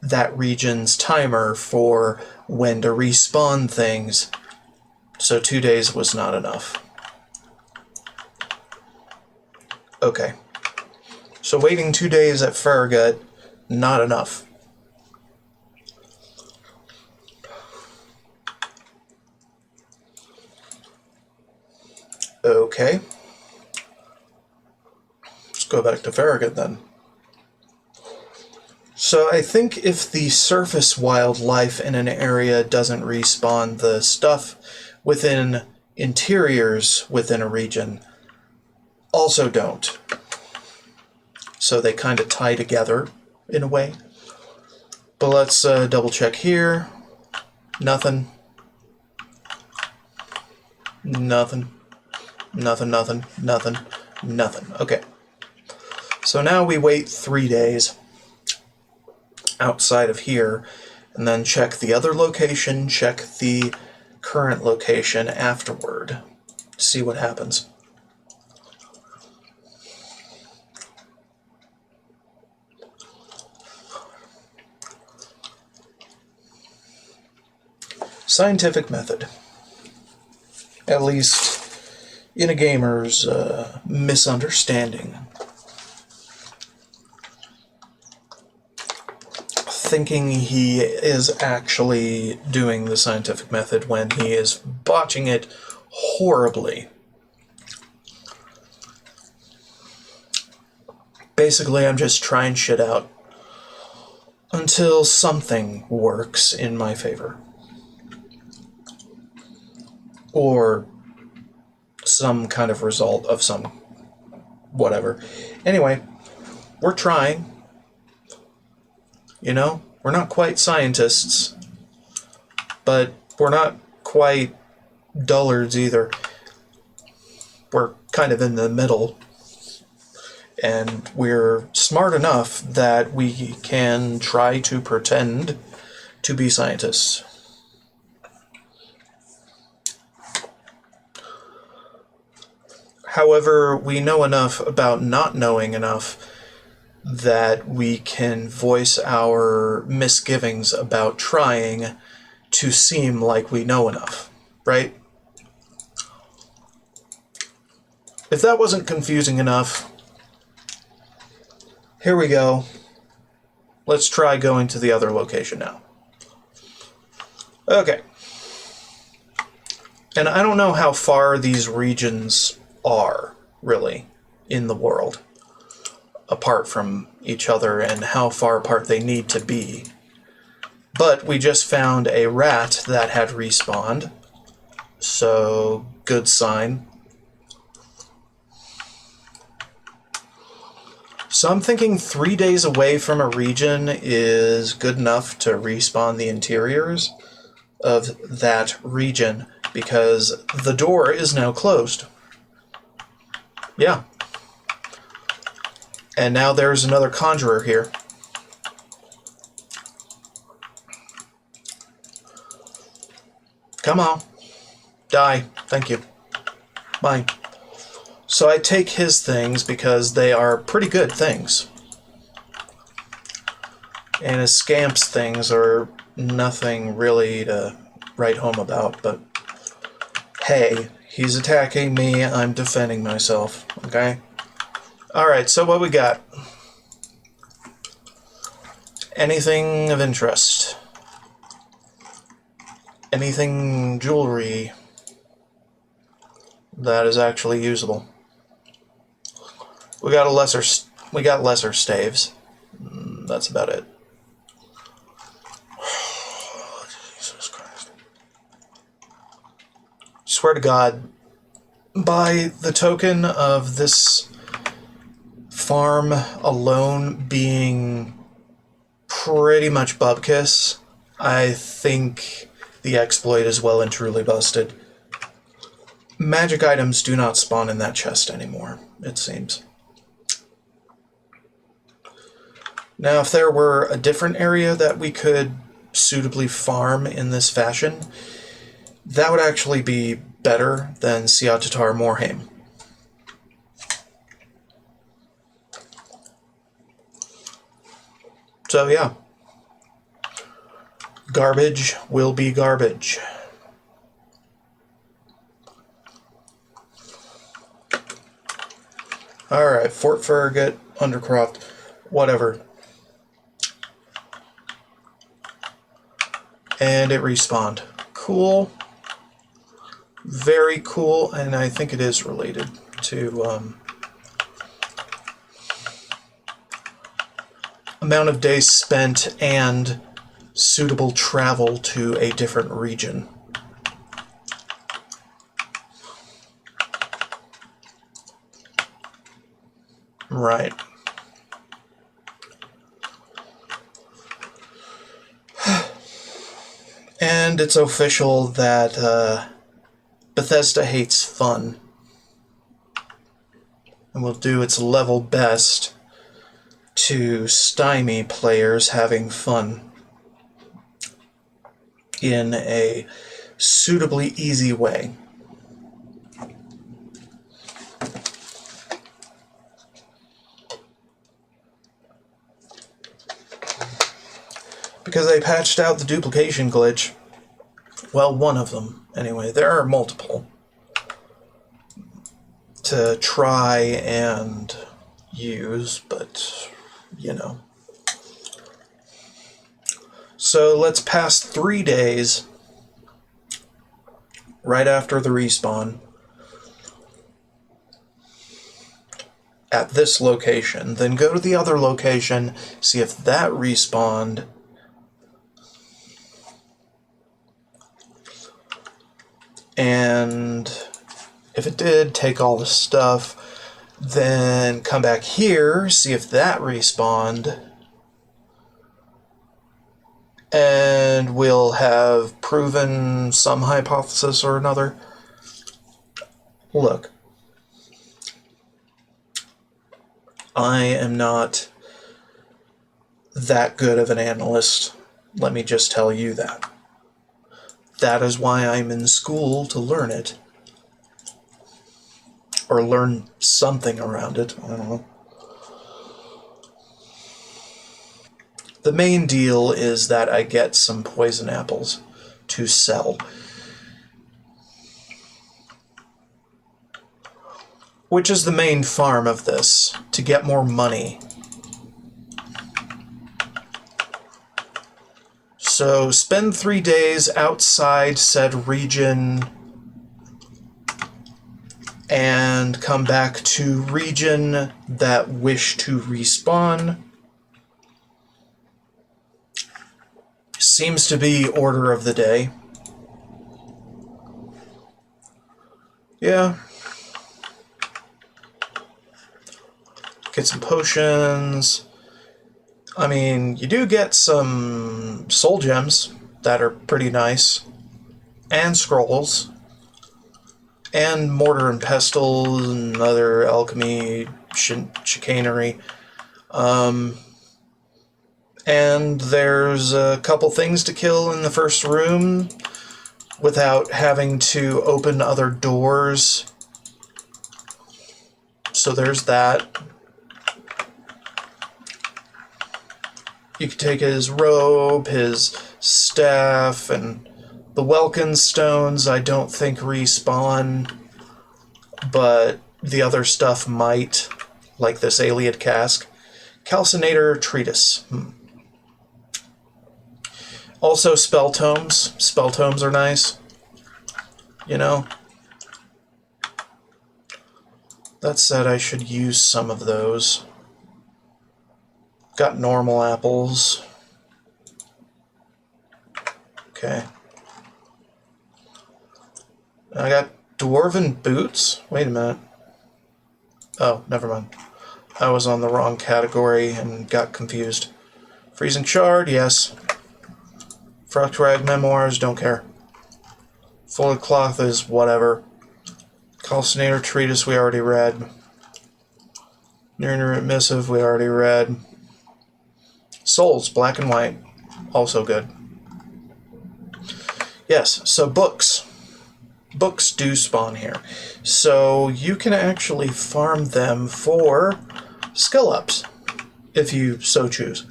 that region's timer for when to respawn things, so 2 days was not enough. Okay. So waiting 2 days at Farragut, not enough. Okay. Let's go back to Farragut then. So I think if the surface wildlife in an area doesn't respawn, the stuff within interiors within a region also don't. So they kind of tie together in a way. But let's double check here. Nothing. Nothing. Nothing, nothing, nothing, nothing. Okay. So now we wait 3 days outside of here, and then check the other location, check the current location afterward. See what happens. Scientific method. At least in a gamer's misunderstanding. thinking he is actually doing the scientific method when he is botching it horribly. Basically, I'm just trying shit out until something works in my favor. Or some kind of result of some whatever. Anyway, we're trying. You know, we're not quite scientists, but we're not quite dullards either. We're kind of in the middle, and we're smart enough that we can try to pretend to be scientists. However, we know enough about not knowing enough that we can voice our misgivings about trying to seem like we know enough, right? If that wasn't confusing enough, here we go. Let's try going to the other location now. Okay. And I don't know how far these regions are, really, in the world, apart from each other, and how far apart they need to be. But we just found a rat that had respawned, so good sign. So I'm thinking 3 days away from a region is good enough to respawn the interiors of that region, because the door is now closed. Yeah. And now there's another conjurer here. Come on. Die. Thank you. Bye. So I take his things because they are pretty good things. And his scamp's things are nothing really to write home about, but hey, he's attacking me, I'm defending myself, okay? Alright, so what we got? Anything of interest? Anything jewelry that is actually usable? We got lesser staves. That's about it. Jesus Christ. Swear to God, by the token of this farm alone being pretty much bubkiss, I think the exploit is well and truly busted. Magic items do not spawn in that chest anymore, it seems. Now, if there were a different area that we could suitably farm in this fashion, that would actually be better than Siat Tatar Morhaime. So yeah, garbage will be garbage. Alright, Fort Farragut, Undercroft, whatever. And it respawned. Cool. Very cool, and I think it is related to amount of days spent and suitable travel to a different region. Right. And it's official that Bethesda hates fun and will do its level best to stymie players having fun in a suitably easy way. Because they patched out the duplication glitch. Well, one of them, anyway. There are multiple to try and use, but, you know. So let's pass 3 days right after the respawn at this location. Then go to the other location, see if that respawned. And if it did, take all the stuff. Then come back here, see if that respawned. And we'll have proven some hypothesis or another. Look, I am not that good of an analyst. Let me just tell you that. That is why I'm in school, to learn it. Or learn something around it. I don't know. The main deal is that I get some poison apples to sell. Which is the main farm of this, to get more money. So spend 3 days outside said region and come back to region that wish to respawn. Seems to be order of the day. Yeah. Get some potions. I mean, you do get some soul gems that are pretty nice. And scrolls. And mortar and pestle and other alchemy chicanery. And there's a couple things to kill in the first room without having to open other doors. So there's that. You can take his robe, his staff, and the Welkin stones I don't think respawn, but the other stuff might, like this Aliad cask. Calcinator treatise. Also spell tomes. Spell tomes are nice. You know? That said, I should use some of those. Got normal apples. Okay. I got dwarven boots? Wait a minute. Oh, never mind. I was on the wrong category and got confused. Freezing Shard, yes. Fructrag Memoirs, don't care. Folded Cloth is whatever. Calcinator Treatise, we already read. Near Missive, we already read. Souls, black and white, also good. Yes, so books. Books do spawn here. So you can actually farm them for skill ups, if you so choose.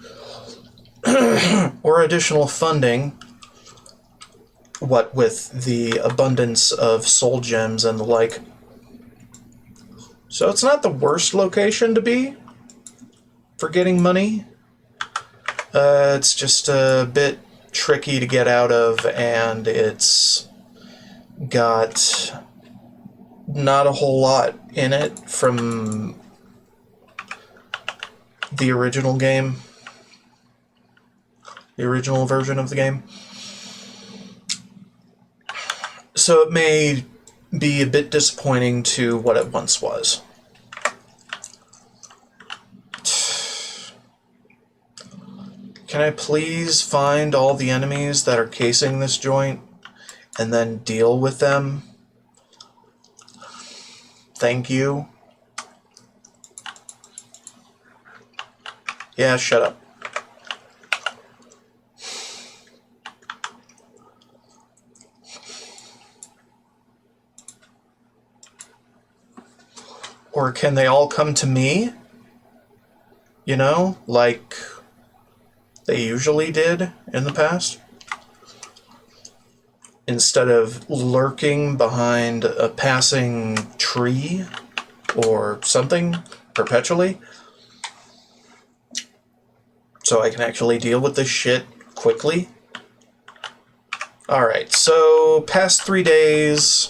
Or additional funding, what with the abundance of soul gems and the like. So it's not the worst location to be for getting money. It's just a bit tricky to get out of, and it's got not a whole lot in it from the original game. The original version of the game. So it may be a bit disappointing to what it once was. Can I please find all the enemies that are casing this joint and then deal with them? Thank you. Yeah, shut up. Or can they all come to me? You know, like they usually did in the past? Instead of lurking behind a passing tree or something perpetually. So I can actually deal with this shit quickly. Alright, so past 3 days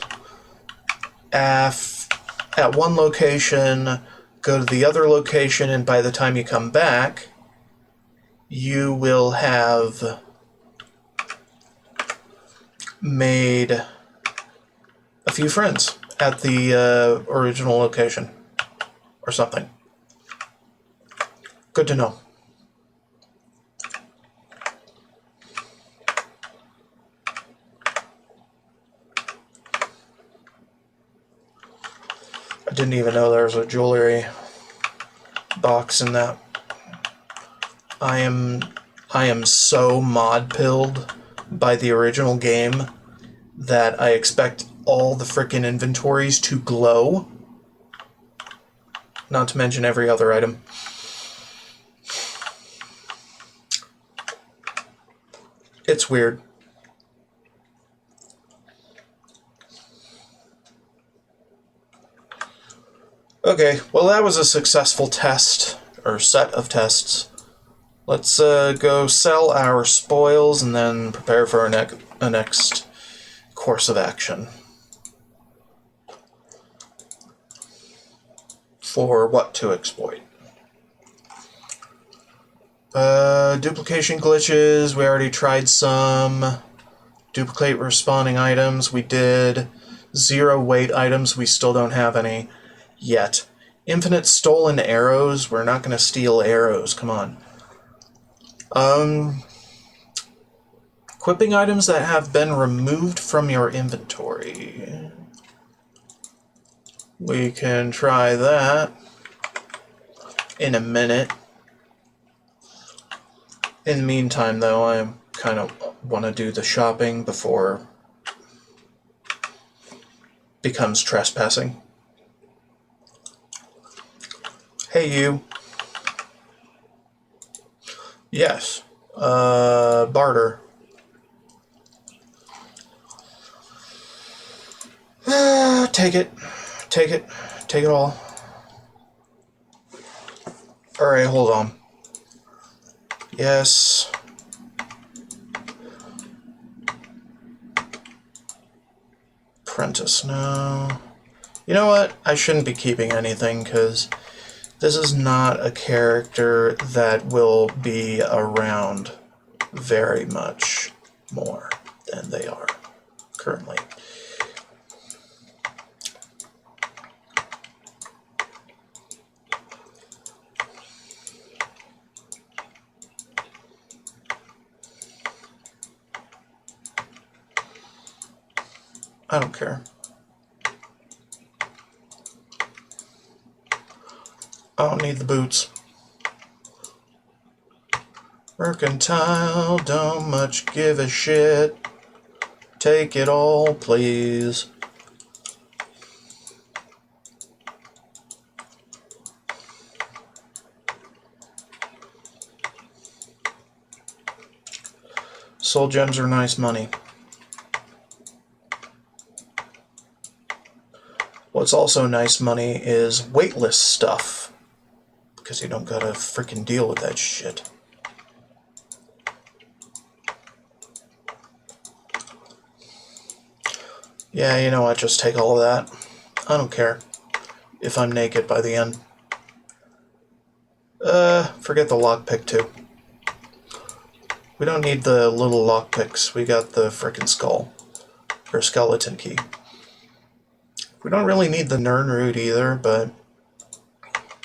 at one location, go to the other location, and by the time you come back, you will have made a few friends at the original location or something. Good to know. I didn't even know there was a jewelry box in that. I am so mod-pilled by the original game that I expect all the frickin' inventories to glow. Not to mention every other item. It's weird. Okay, well that was a successful test, or set of tests. Let's go sell our spoils and then prepare for our next course of action. For what to exploit. Duplication glitches, we already tried some. Duplicate respawning items, we did. 0 weight items, we still don't have any yet. Infinite stolen arrows, we're not going to steal arrows, come on. Equipping items that have been removed from your inventory. We can try that in a minute. In the meantime, though, I kind of want to do the shopping before it becomes trespassing. Hey, you. Yes. Barter. Take it. Take it. Take it all. Alright, hold on. Yes. Apprentice, no. You know what? I shouldn't be keeping anything, because this is not a character that will be around very much more than they are currently. I don't care. I don't need the boots. Mercantile, don't much give a shit. Take it all, please. Soul gems are nice money. What's also nice money is weightless stuff, because you don't gotta freaking deal with that shit. Yeah, you know what, just take all of that. I don't care if I'm naked by the end. Forget the lockpick too. We don't need the little lockpicks, we got the frickin' skull, or skeleton key. We don't really need the Nirnroot either, but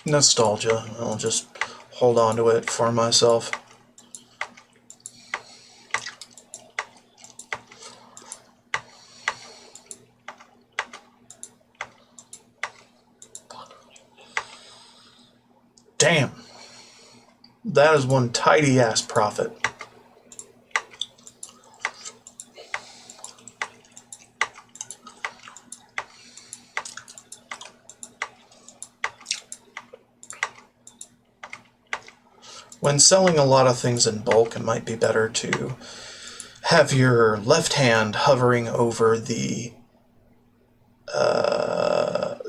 nostalgia. I'll just hold on to it for myself. Damn. That is one tidy ass profit. When selling a lot of things in bulk, it might be better to have your left hand hovering over the...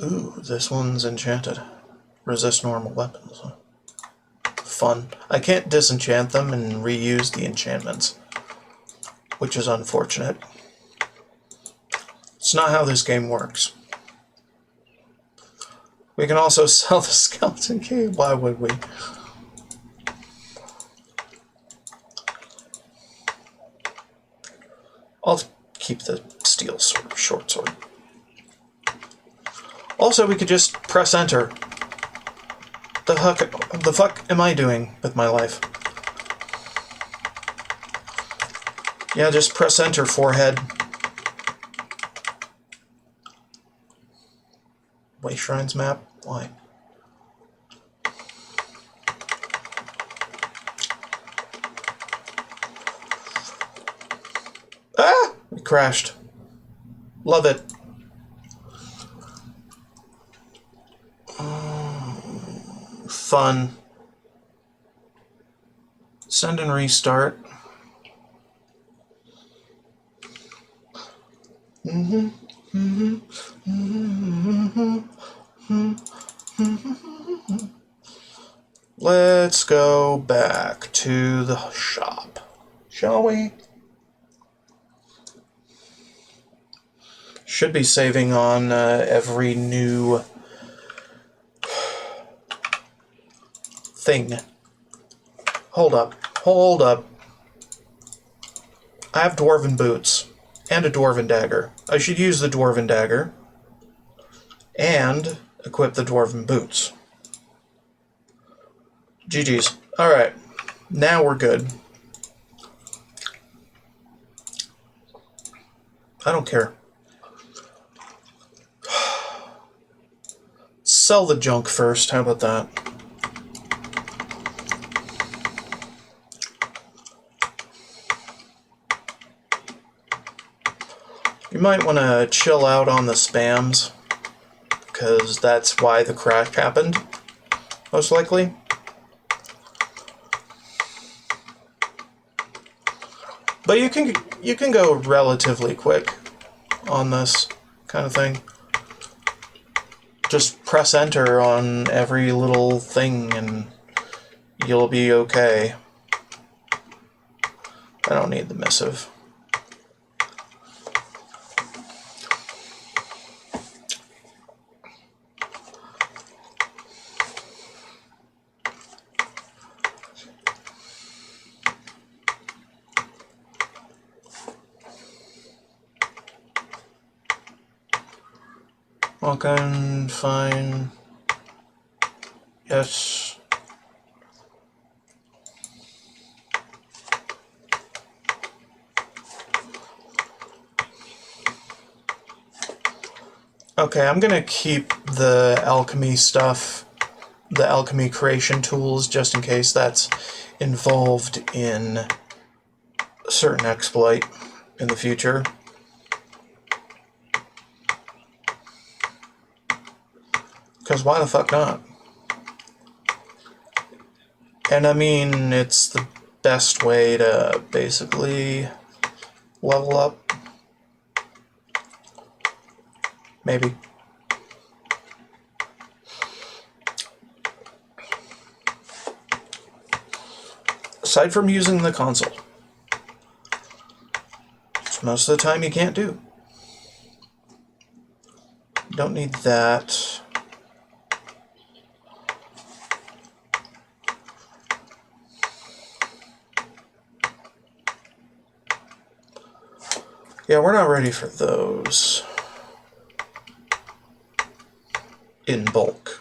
ooh, this one's enchanted. Resist normal weapons. fun. I can't disenchant them and reuse the enchantments, which is unfortunate. It's not how this game works. We can also sell the skeleton key. Why would we? I'll keep the steel sword, short sword. Also, we could just press enter. The fuck am I doing with my life? Yeah, just press enter, forehead. Way Shrines map? Why? Ah! We crashed. Love it. Fun. Send and restart. Let's go back to the shop, shall we? Should be saving on every new thing. Hold up. Hold up. I have dwarven boots and a dwarven dagger. I should use the dwarven dagger and equip the dwarven boots. GG's. Alright. Now we're good. I don't care. Sell the junk first. How about that? You might want to chill out on the spams, because that's why the crash happened, most likely. But you can go relatively quick on this kind of thing. Just press enter on every little thing and you'll be okay. I don't need the missive. Okay, fine. Yes. Okay, I'm gonna keep the alchemy stuff, the alchemy creation tools, just in case that's involved in a certain exploit in the future. Because why the fuck not? And I mean, it's the best way to basically level up. Maybe. Aside from using the console. Which most of the time you can't do. Don't need that. Yeah, we're not ready for those in bulk.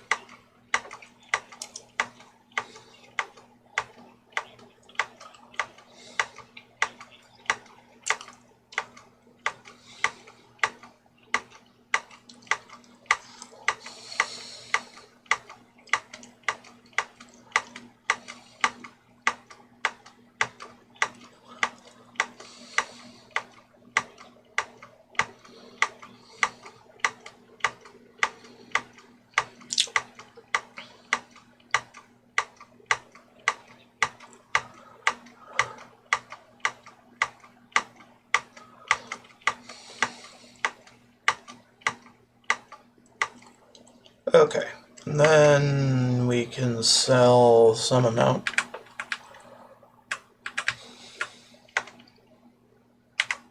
Okay, and then we can sell some amount.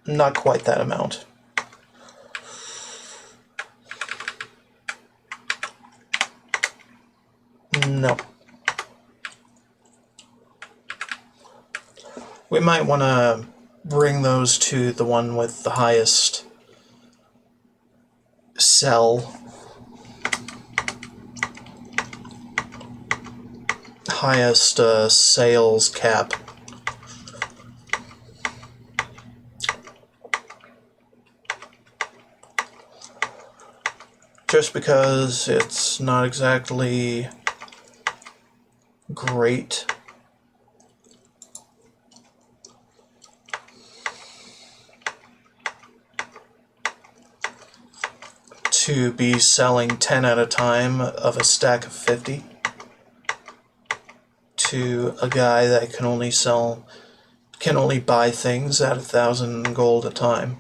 Not quite that amount. No. We might want to bring those to the one with the highest sell. Highest sales cap. Just because it's not exactly great to be selling 10 at a time of a stack of 50 to a guy that can only buy things at 1,000 gold a time.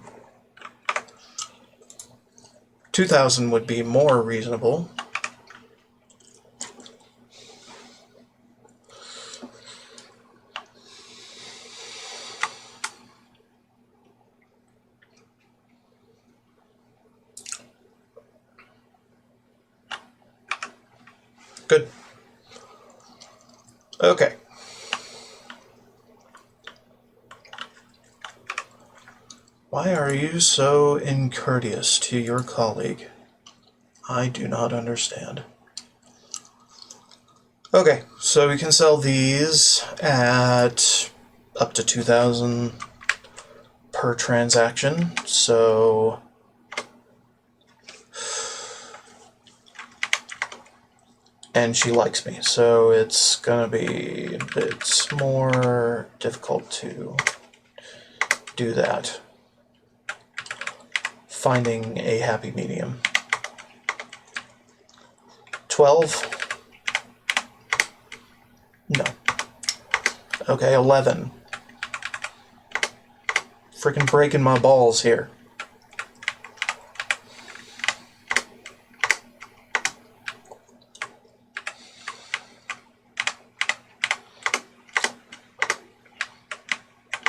2,000 would be more reasonable. Good. Okay. Why are you so uncourteous to your colleague? I do not understand. Okay, so we can sell these at up to 2,000 per transaction, so and she likes me, so it's gonna be a bit more difficult to do that. Finding a happy medium. 12? No. Okay, 11. Freaking breaking my balls here.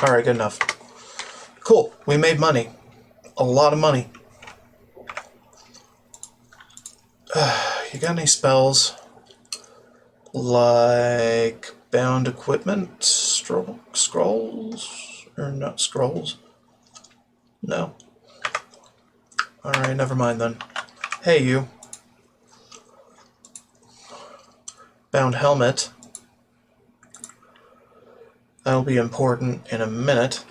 Alright, good enough. Cool, we made money. A lot of money. You got any spells? Like bound equipment? Scrolls? Or not scrolls? No. Alright, never mind then. Hey, you. Bound helmet. That'll be important in a minute.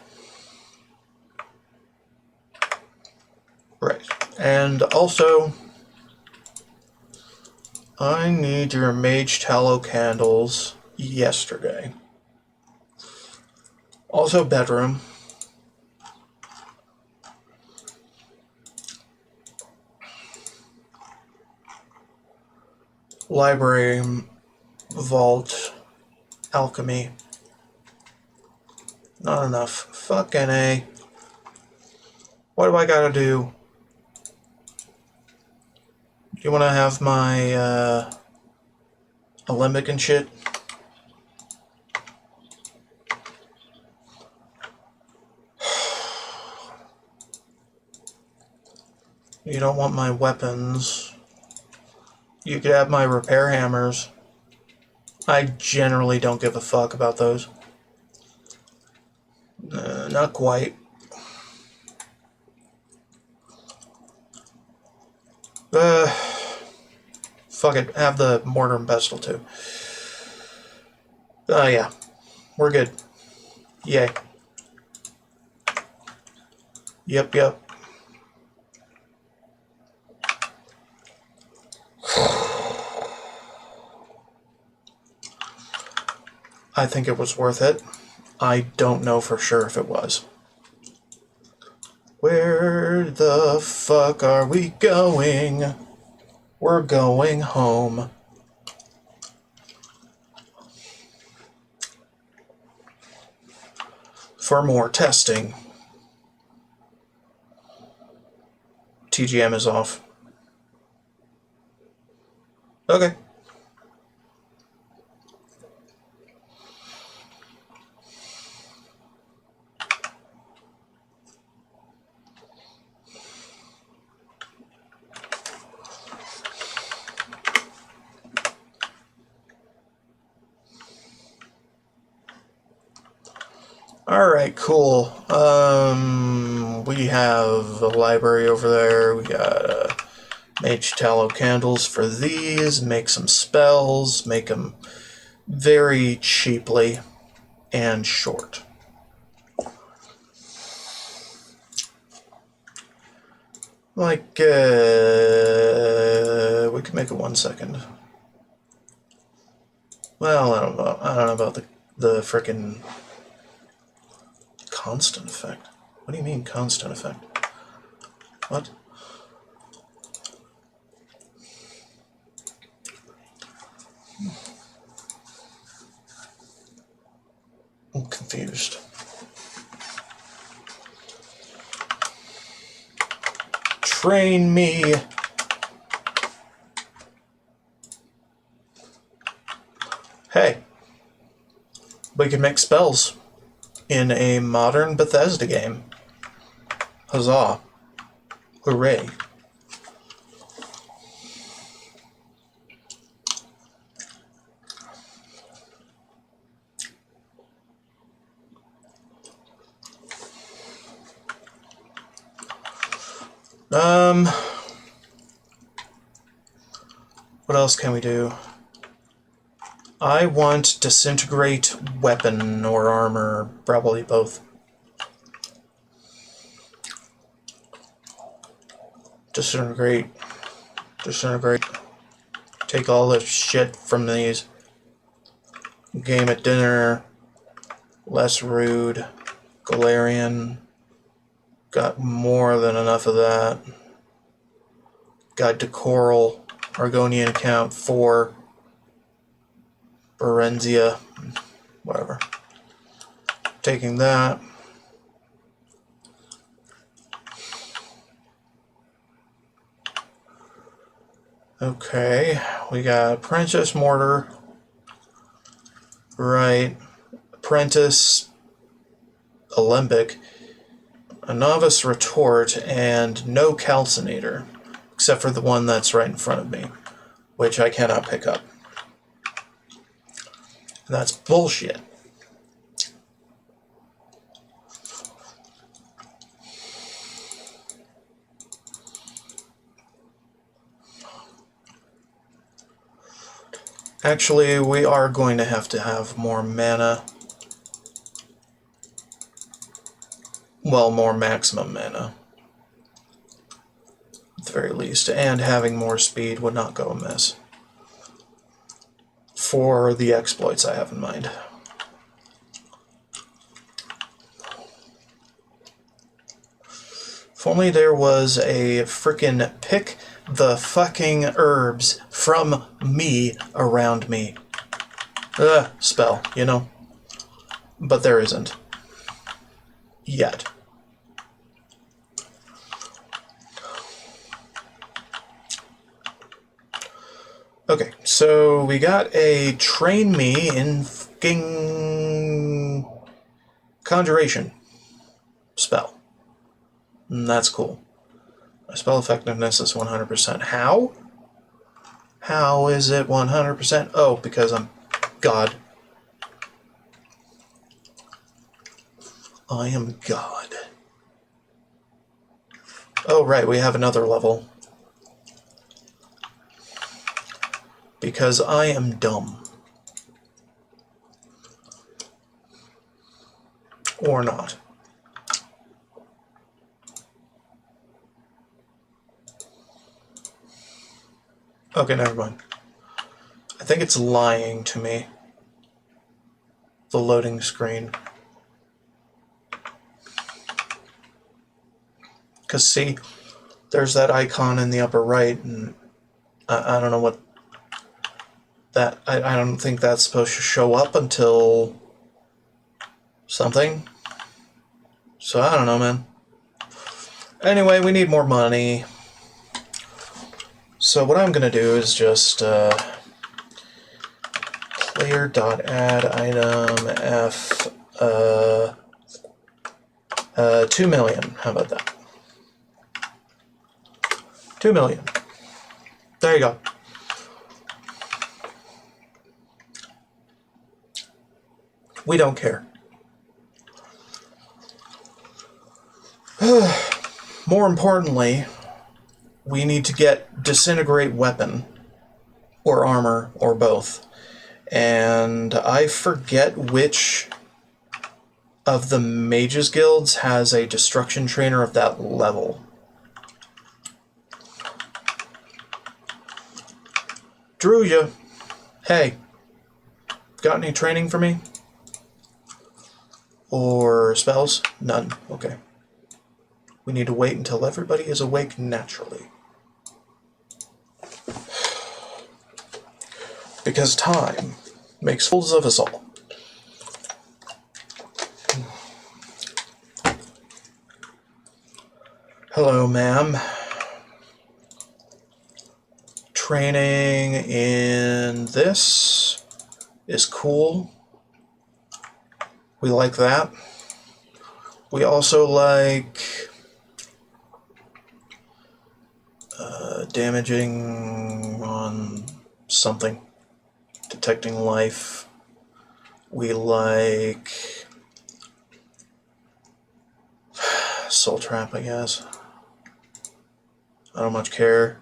Right. And also, I need your mage tallow candles yesterday. Also, bedroom. Library, vault, alchemy. Not enough. Fucking A. What do I gotta do? Do you want to have my alembic and shit? You don't want my weapons. You could have my repair hammers. I generally don't give a fuck about those. Not quite. Fuck it. Have the mortar and pestle too. Yeah. We're good. Yay. Yep. I think it was worth it. I don't know for sure if it was. Where the fuck are we going? We're going home. For more testing. TGM is off. Okay. Alright, cool. We have a library over there. We got mage tallow candles for these. Make some spells. Make them very cheaply and short. Like, we could make it 1 second. Well, I don't know about the frickin' constant effect. What do you mean constant effect? What? I'm confused. Train me. Hey, we can make spells in a modern Bethesda game. Huzzah. Hooray. What else can we do? I want disintegrate weapon or armor, probably both. Disintegrate. Take all the shit from these. Game at dinner. Less rude. Galarian. Got more than enough of that. Guide to Coral. Argonian account 4. Berenzia. Whatever. Taking that. Okay, we got Apprentice Mortar. Right. Apprentice Alembic. A Novice Retort, and no Calcinator. Except for the one that's right in front of me, which I cannot pick up. And that's bullshit. Actually, we are going to have more mana. Well, more maximum mana. At the very least. And having more speed would not go amiss. For the exploits I have in mind. If only there was a frickin' pick the fucking herbs from me around me. Spell, you know? But there isn't. Yet. Okay, so we got a train me in fucking conjuration spell. And that's cool. My spell effectiveness is 100%. How? How is it 100%? Oh, because I'm God. I am God. Oh, right, we have another level. Because I am dumb. Or not. Okay, never mind. I think it's lying to me. The loading screen. Because, see, there's that icon in the upper right, and I don't know what that... I don't think that's supposed to show up until something. So, I don't know, man. Anyway, we need more money. So what I'm going to do is just player.add item f 2 million. How about that? 2 million. There you go. We don't care. More importantly, we need to get disintegrate weapon, or armor, or both. And I forget which of the mages guilds has a destruction trainer of that level. Druja, hey, got any training for me? Or spells? None. Okay. We need to wait until everybody is awake naturally. Because time makes fools of us all. Hello, ma'am. Training in this is cool. We like that. We also like damaging on something, detecting life. We like soul trap, I guess. I don't much care.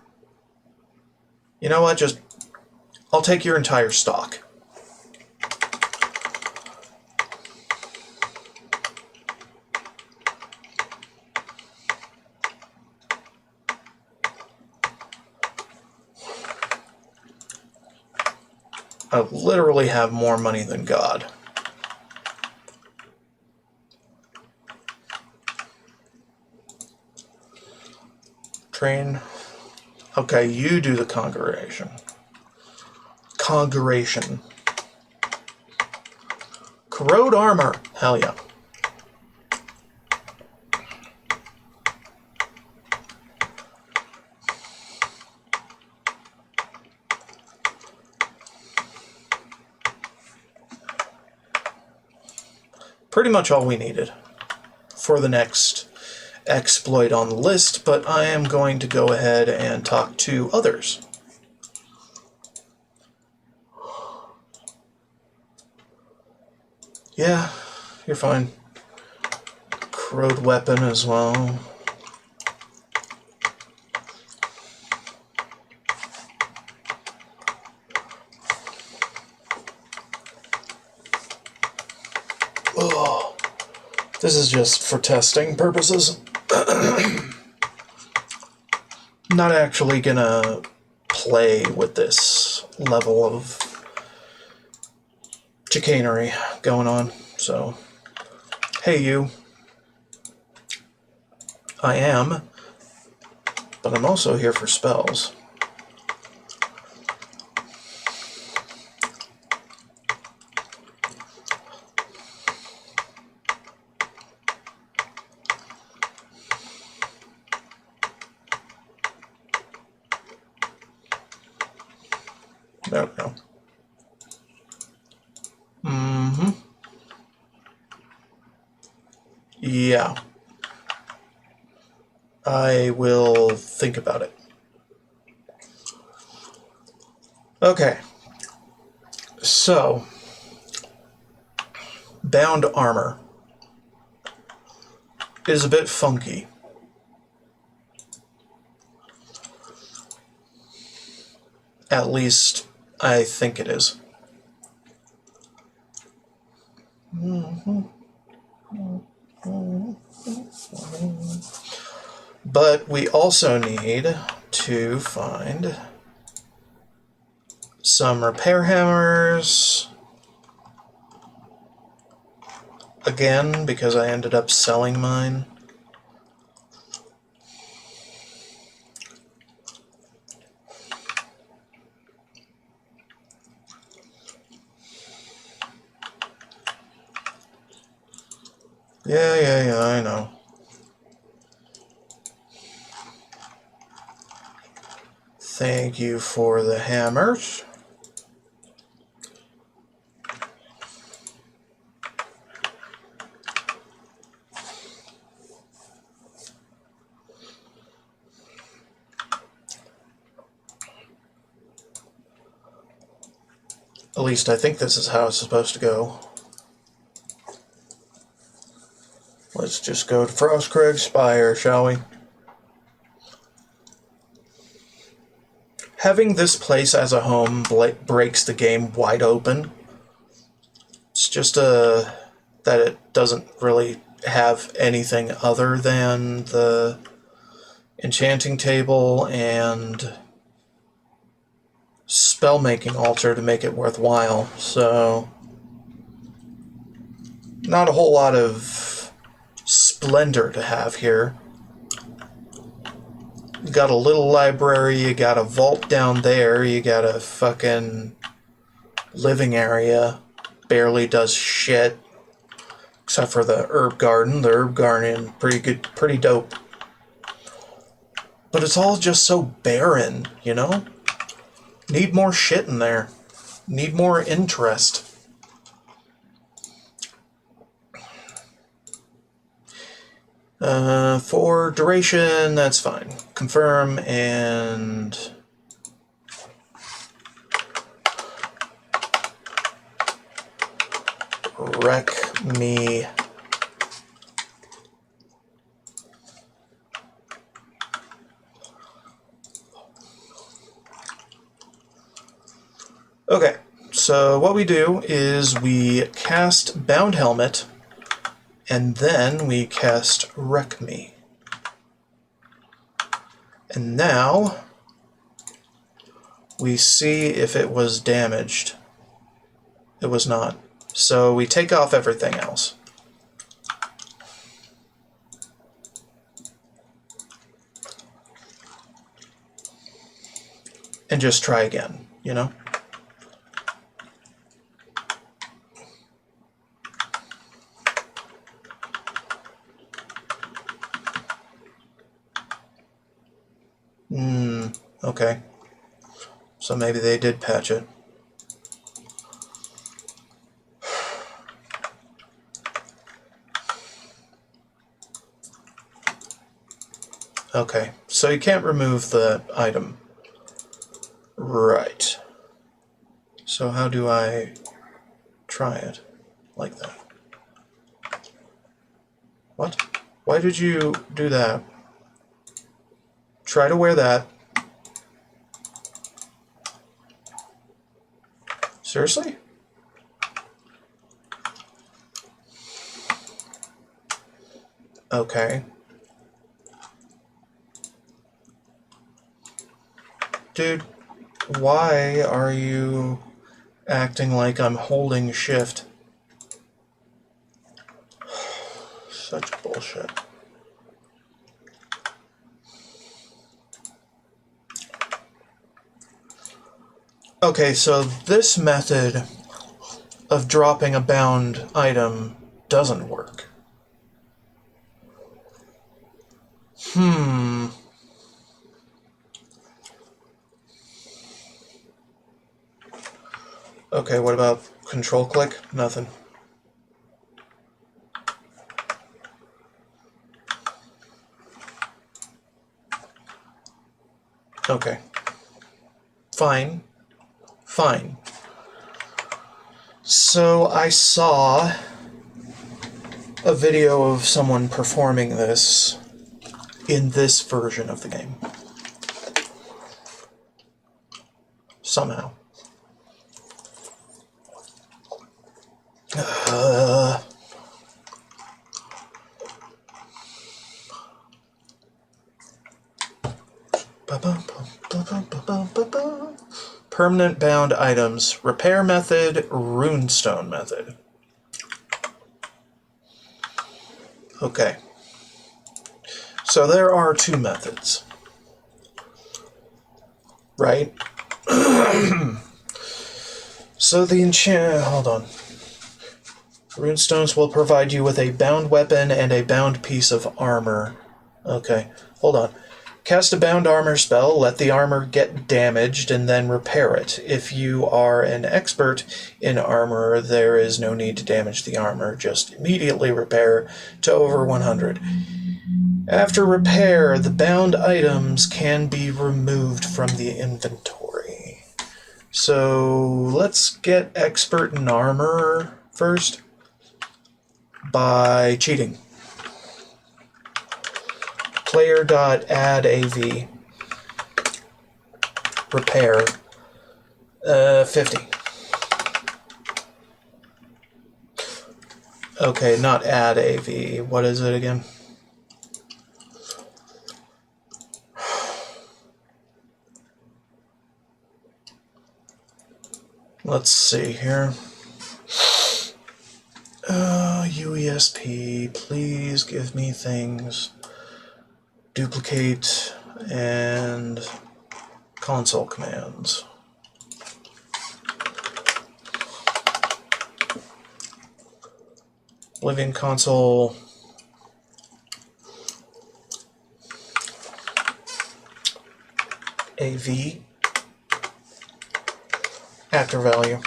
You know what? Just I'll take your entire stock. I literally have more money than God. Train. Okay, you do the congregation. Congregation. Corrode armor. Hell yeah. Pretty much all we needed for the next exploit on the list, but I am going to go ahead and talk to others. Yeah, you're fine. Corrode weapon as well. Oh, this is just for testing purposes. Not actually gonna play with this level of chicanery going on, so hey you. I am, but I'm also here for spells. No. Yeah. I will think about it. Okay. So, bound armor is a bit funky. At least, I think it is. But we also need to find some repair hammers. Again, because I ended up selling mine. Yeah, I know. Thank you for the hammers. At least I think this is how it's supposed to go. Let's just go to Frostcrag Spire, shall we? Having this place as a home breaks the game wide open. It's just that it doesn't really have anything other than the enchanting table and spell-making altar to make it worthwhile, so not a whole lot of splendor to have here. You got a little library, you got a vault down there, you got a fucking living area, barely does shit, except for the herb garden. The herb garden, pretty good, pretty dope. But it's all just so barren, you know? Need more shit in there. Need more interest. For duration, that's fine. Confirm and... wreck me. Okay, so what we do is we cast Bound Helmet, and then we cast Wreck Me. And now we see if it was damaged. It was not. So we take off everything else. And just try again, you know? Okay. So maybe they did patch it. Okay, so you can't remove the item. Right. So how do I try it? Like that. What? Why did you do that? Try to wear that. Seriously? Okay. Dude, why are you acting like I'm holding shift? Such bullshit. Okay, so this method of dropping a bound item doesn't work. Okay, what about control click? Nothing. Okay. Fine. Fine. So I saw a video of someone performing this in this version of the game. Somehow. Permanent bound items. Repair method, runestone method. Okay. So there are two methods. Right? So the hold on. Runestones will provide you with a bound weapon and a bound piece of armor. Okay, hold on. Cast a bound armor spell, let the armor get damaged, and then repair it. If you are an expert in armor, there is no need to damage the armor. Just immediately repair to over 100. After repair, the bound items can be removed from the inventory. So let's get expert in armor first by cheating. player.addAV repair 50. Okay, not add AV. What is it again? Let's see here. UESP, please give me things. Duplicate and console commands. Oblivion console. AV. Actor value.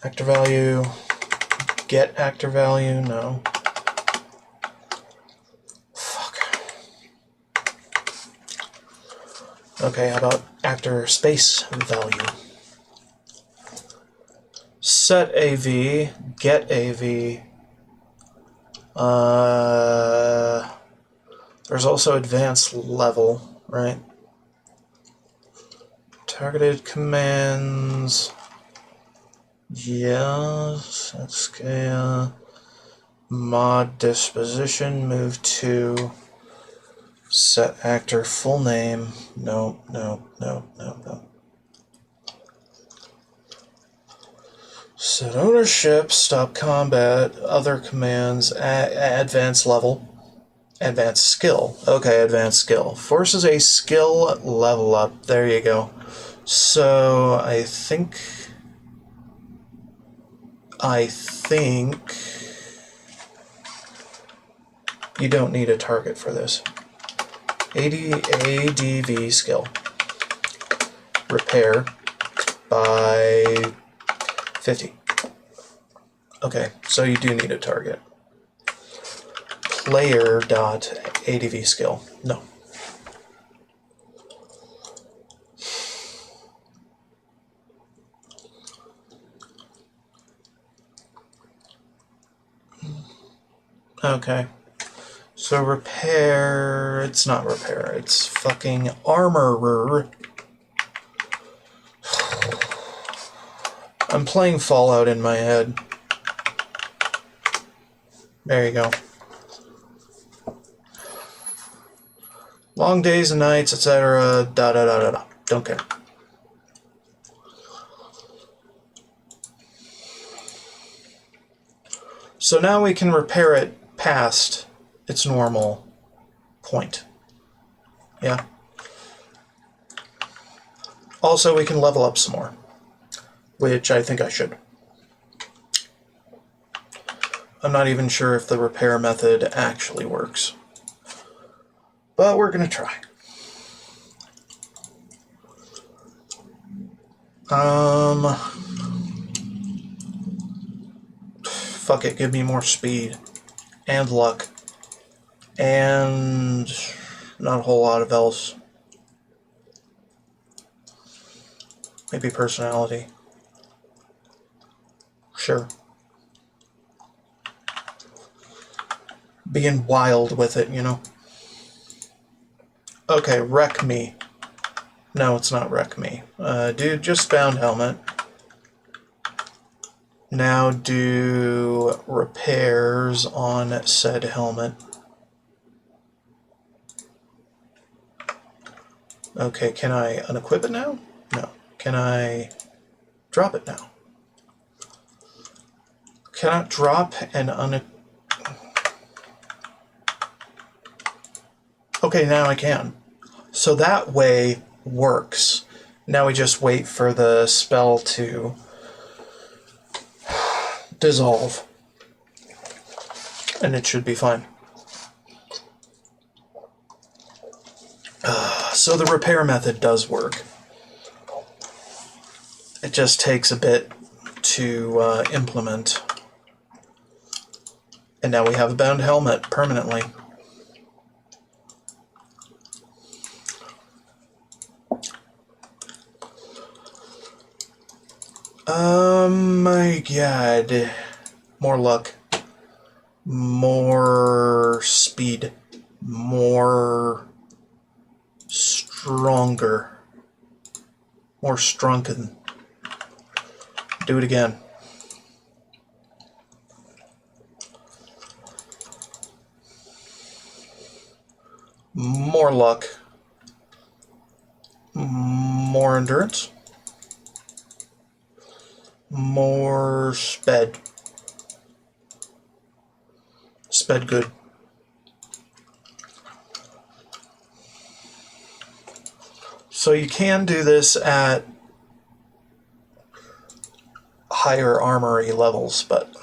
Actor value. Get actor value. No. Fuck. Okay, how about actor space value? Set AV. Get AV. There's also advanced level, right? Targeted commands. Yes. Scale. Mod disposition. Move to. Set actor full name. No. Set ownership. Stop combat. Other commands. Advanced level. Advanced skill. Okay, advanced skill. Forces a skill level up. There you go. So, I think you don't need a target for this. ADV skill. Repair by 50. Okay, so you do need a target. Player.ADV skill. No. Okay. So repair, it's not repair, it's fucking armorer. I'm playing Fallout in my head. There you go. Long days and nights, etc. Don't care. So now we can repair it past its normal point. Yeah. Also, we can level up some more, which I think I should. I'm not even sure if the repair method actually works, but we're going to try. Fuck it, give me more speed and luck and not a whole lot of else. Maybe personality. Sure. Being wild with it, you know. Okay, wreck me. No, it's not wreck me. Dude, just found helmet. Now do repairs on said helmet. Okay, can I unequip it now? No. Can I drop it now? Cannot drop and unequip. Okay, now I can. So that way works. Now we just wait for the spell to dissolve. And it should be fine. So the repair method does work. It just takes a bit to implement. And now we have a bound helmet permanently. My god. More luck. more speed, more stronger, more strunken. Do it again. More luck, more endurance, more sped. Sped good. So you can do this at higher armory levels, but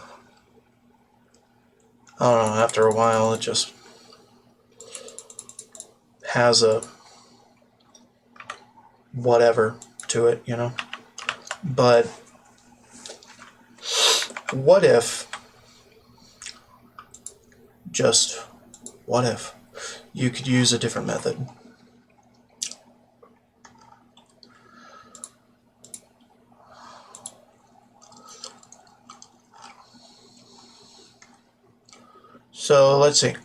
I don't know, after a while it just has a whatever to it, you know? But what if, just what if, you could use a different method? So let's see.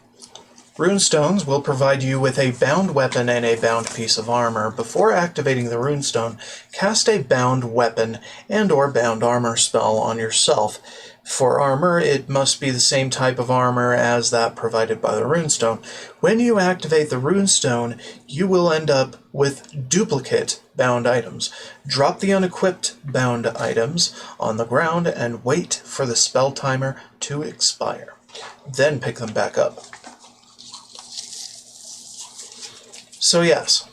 Runestones will provide you with a bound weapon and a bound piece of armor. Before activating the runestone, cast a bound weapon and or bound armor spell on yourself. For armor, it must be the same type of armor as that provided by the runestone. When you activate the runestone, you will end up with duplicate bound items. Drop the unequipped bound items on the ground and wait for the spell timer to expire. Then pick them back up. So yes,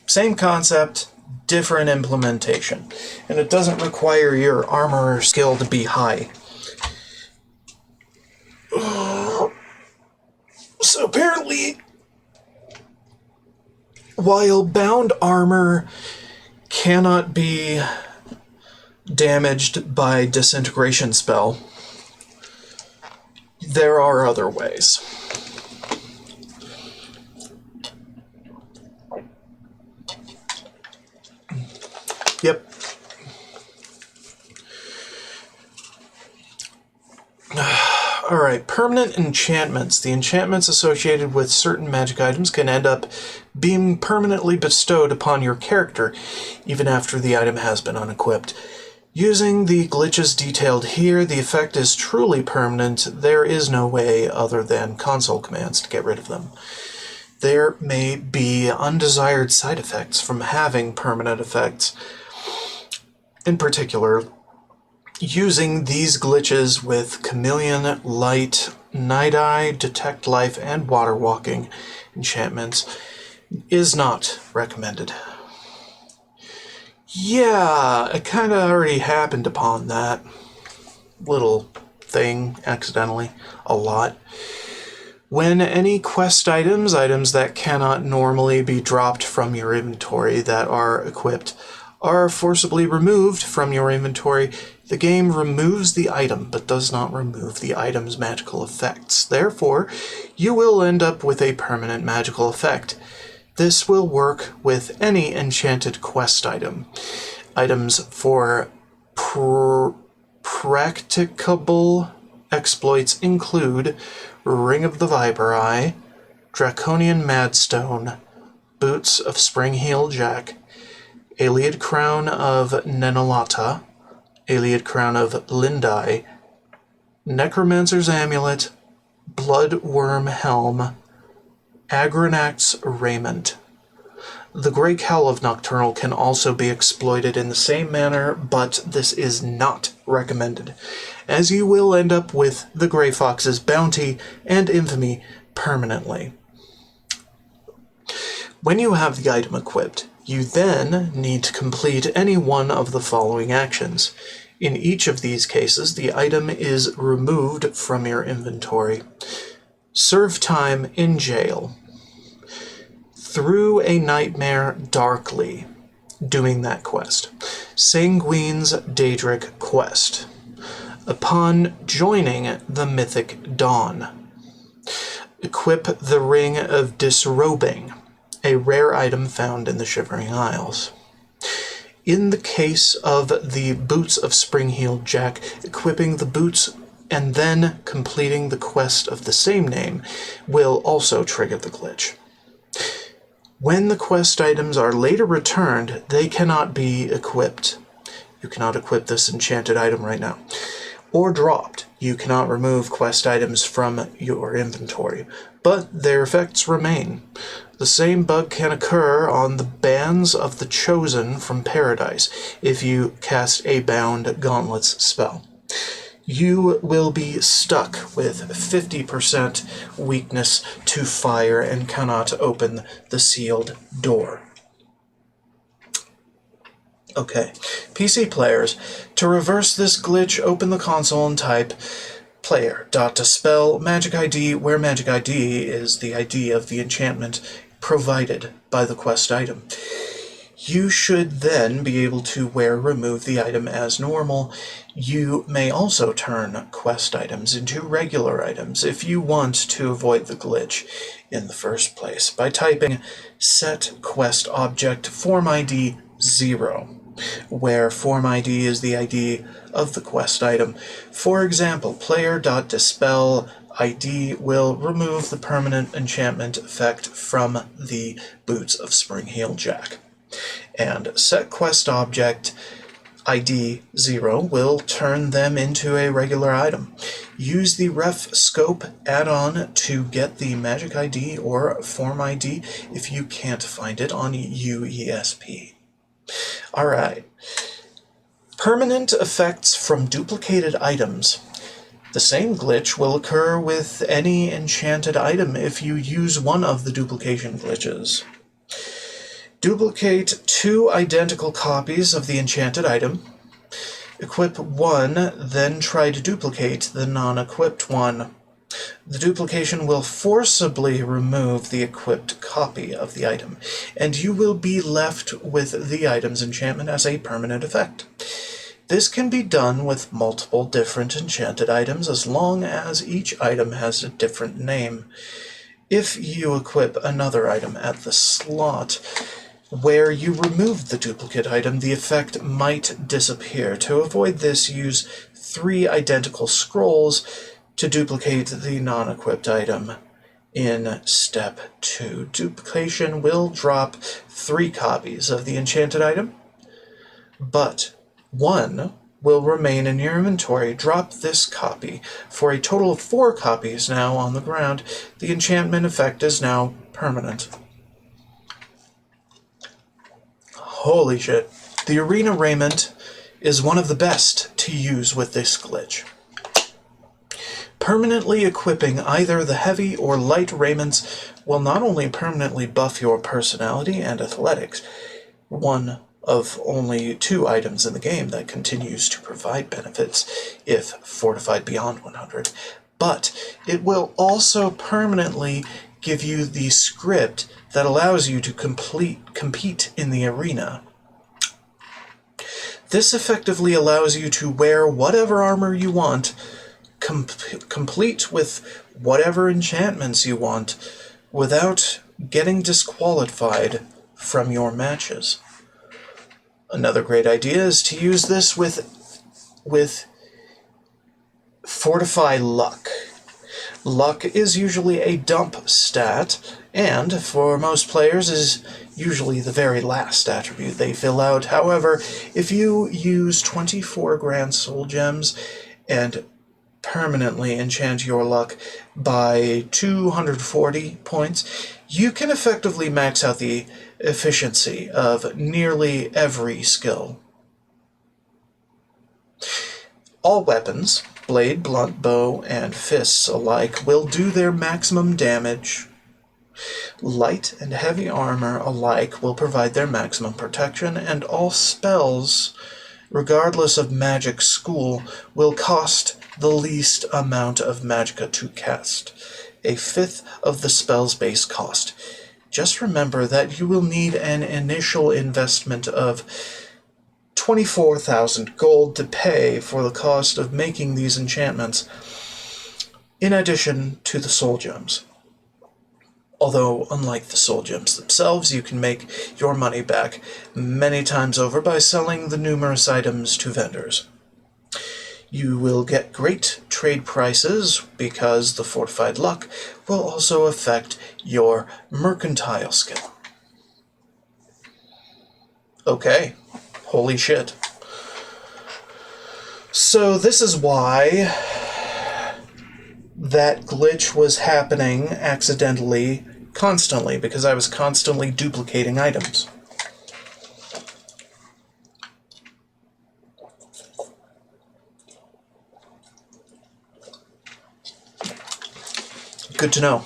same concept, different implementation. And it doesn't require your armor skill to be high. So apparently, while bound armor cannot be damaged by disintegration spell, there are other ways. Yep. Alright, permanent enchantments. The enchantments associated with certain magic items can end up being permanently bestowed upon your character, even after the item has been unequipped. Using the glitches detailed here, the effect is truly permanent. There is no way other than console commands to get rid of them. There may be undesired side effects from having permanent effects. In particular, using these glitches with Chameleon, Light, Night Eye, Detect Life, and Water Walking enchantments is not recommended. Yeah, I kind of already happened upon that little thing accidentally a lot. When any quest items that cannot normally be dropped from your inventory that are equipped, are forcibly removed from your inventory, the game removes the item but does not remove the item's magical effects. Therefore, you will end up with a permanent magical effect. This will work with any enchanted quest item. Items for practicable exploits include Ring of the Viper Eye, Draconian Madstone, Boots of Spring-Heel Jack, Ayleid Crown of Nenalata, Ayleid Crown of Lindai, Necromancer's Amulet, Bloodworm Helm, Agronact's Raiment. The Grey Cowl of Nocturnal can also be exploited in the same manner, but this is not recommended, as you will end up with the Grey Fox's bounty and infamy permanently. When you have the item equipped, you then need to complete any one of the following actions. In each of these cases, the item is removed from your inventory. Serve time in jail. Through a Nightmare Darkly, doing that quest. Sanguine's Daedric quest. Upon joining the Mythic Dawn. Equip the Ring of Disrobing, a rare item found in the Shivering Isles. In the case of the Boots of Spring-Heel Jack, equipping the boots and then completing the quest of the same name will also trigger the glitch. When the quest items are later returned, they cannot be equipped. You cannot equip this enchanted item right now. Or dropped. You cannot remove quest items from your inventory, but their effects remain. The same bug can occur on the Bands of the Chosen from Paradise if you cast a Bound Gauntlets spell. You will be stuck with 50% weakness to fire and cannot open the sealed door. Okay, PC players, to reverse this glitch, open the console and type player.dispel magic ID, where magic ID is the ID of the enchantment provided by the quest item. You should then be able to remove the item as normal. You may also turn quest items into regular items if you want to avoid the glitch in the first place by typing set quest object form ID 0, where form ID is the ID of the quest item. For example, player.dispel ID will remove the permanent enchantment effect from the Boots of Spring-Heeled Jack. And set quest object ID 0 will turn them into a regular item. Use the ref scope add-on to get the magic ID or form ID if you can't find it on UESP. Alright. Permanent effects from duplicated items. The same glitch will occur with any enchanted item if you use one of the duplication glitches. Duplicate 2 identical copies of the enchanted item. Equip one, then try to duplicate the non-equipped one. The duplication will forcibly remove the equipped copy of the item, and you will be left with the item's enchantment as a permanent effect. This can be done with multiple different enchanted items as long as each item has a different name. If you equip another item at the slot where you removed the duplicate item, the effect might disappear. To avoid this, use 3 identical scrolls to duplicate the non-equipped item. In step 2, duplication will drop 3 copies of the enchanted item, but 1 will remain in your inventory. Drop this copy for a total of 4 copies now on the ground. The enchantment effect is now permanent. Holy shit. The arena raiment is one of the best to use with this glitch. Permanently equipping either the heavy or light raiments will not only permanently buff your personality and athletics, one of only 2 items in the game that continues to provide benefits if fortified beyond 100, but it will also permanently give you the script that allows you to compete in the arena. This effectively allows you to wear whatever armor you want, complete with whatever enchantments you want, without getting disqualified from your matches. Another great idea is to use this with Fortify Luck. Luck is usually a dump stat, and for most players is usually the very last attribute they fill out. However, if you use 24 Grand Soul Gems and permanently enchant your luck by 240 points, you can effectively max out the efficiency of nearly every skill. All weapons, blade, blunt, bow, and fists alike, will do their maximum damage. Light and heavy armor alike will provide their maximum protection, and all spells, regardless of magic school, will cost the least amount of magicka to cast, 1/5 of the spell's base cost. Just remember that you will need an initial investment of 24,000 gold to pay for the cost of making these enchantments, in addition to the soul gems. Although, unlike the soul gems themselves, you can make your money back many times over by selling the numerous items to vendors. You will get great trade prices because the fortified luck will also affect your mercantile skill. Okay, holy shit. So this is why that glitch was happening accidentally constantly, because I was constantly duplicating items. Good to know.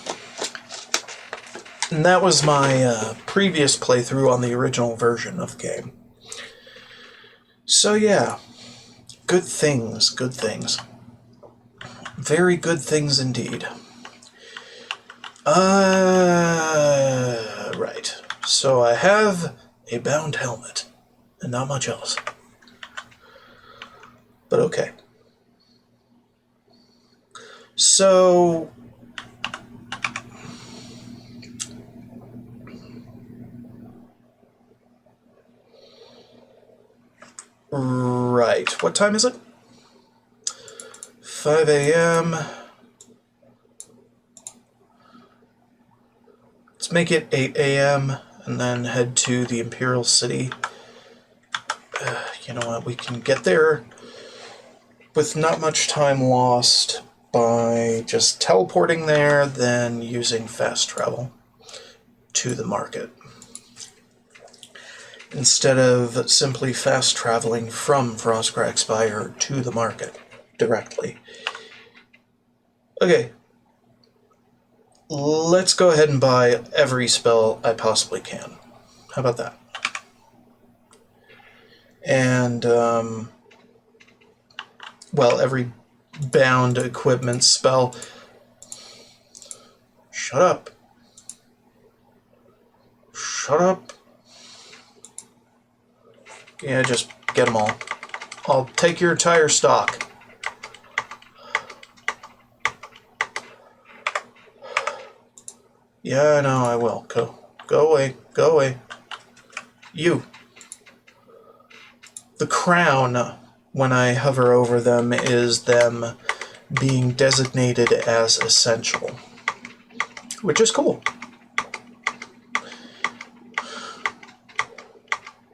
And that was my previous playthrough on the original version of the game. So yeah, good things, good things. Very good things indeed. Right. So I have a bound helmet, and not much else. But okay. So... Right. What time is it? 5 a.m. Let's make it 8 a.m. and then head to the Imperial City. You know what? We can get there with not much time lost by just teleporting there, then using fast travel to the market, instead of simply fast traveling from Frostcrack Spire to the market directly. Okay, let's go ahead and buy every spell I possibly can. How about that? And, well, every bound equipment spell. Shut up. Shut up. Yeah, just get them all. I'll take your entire stock. Yeah, I know, I will. Go away. Go away. You. The crown, when I hover over them, is them being designated as essential, which is cool.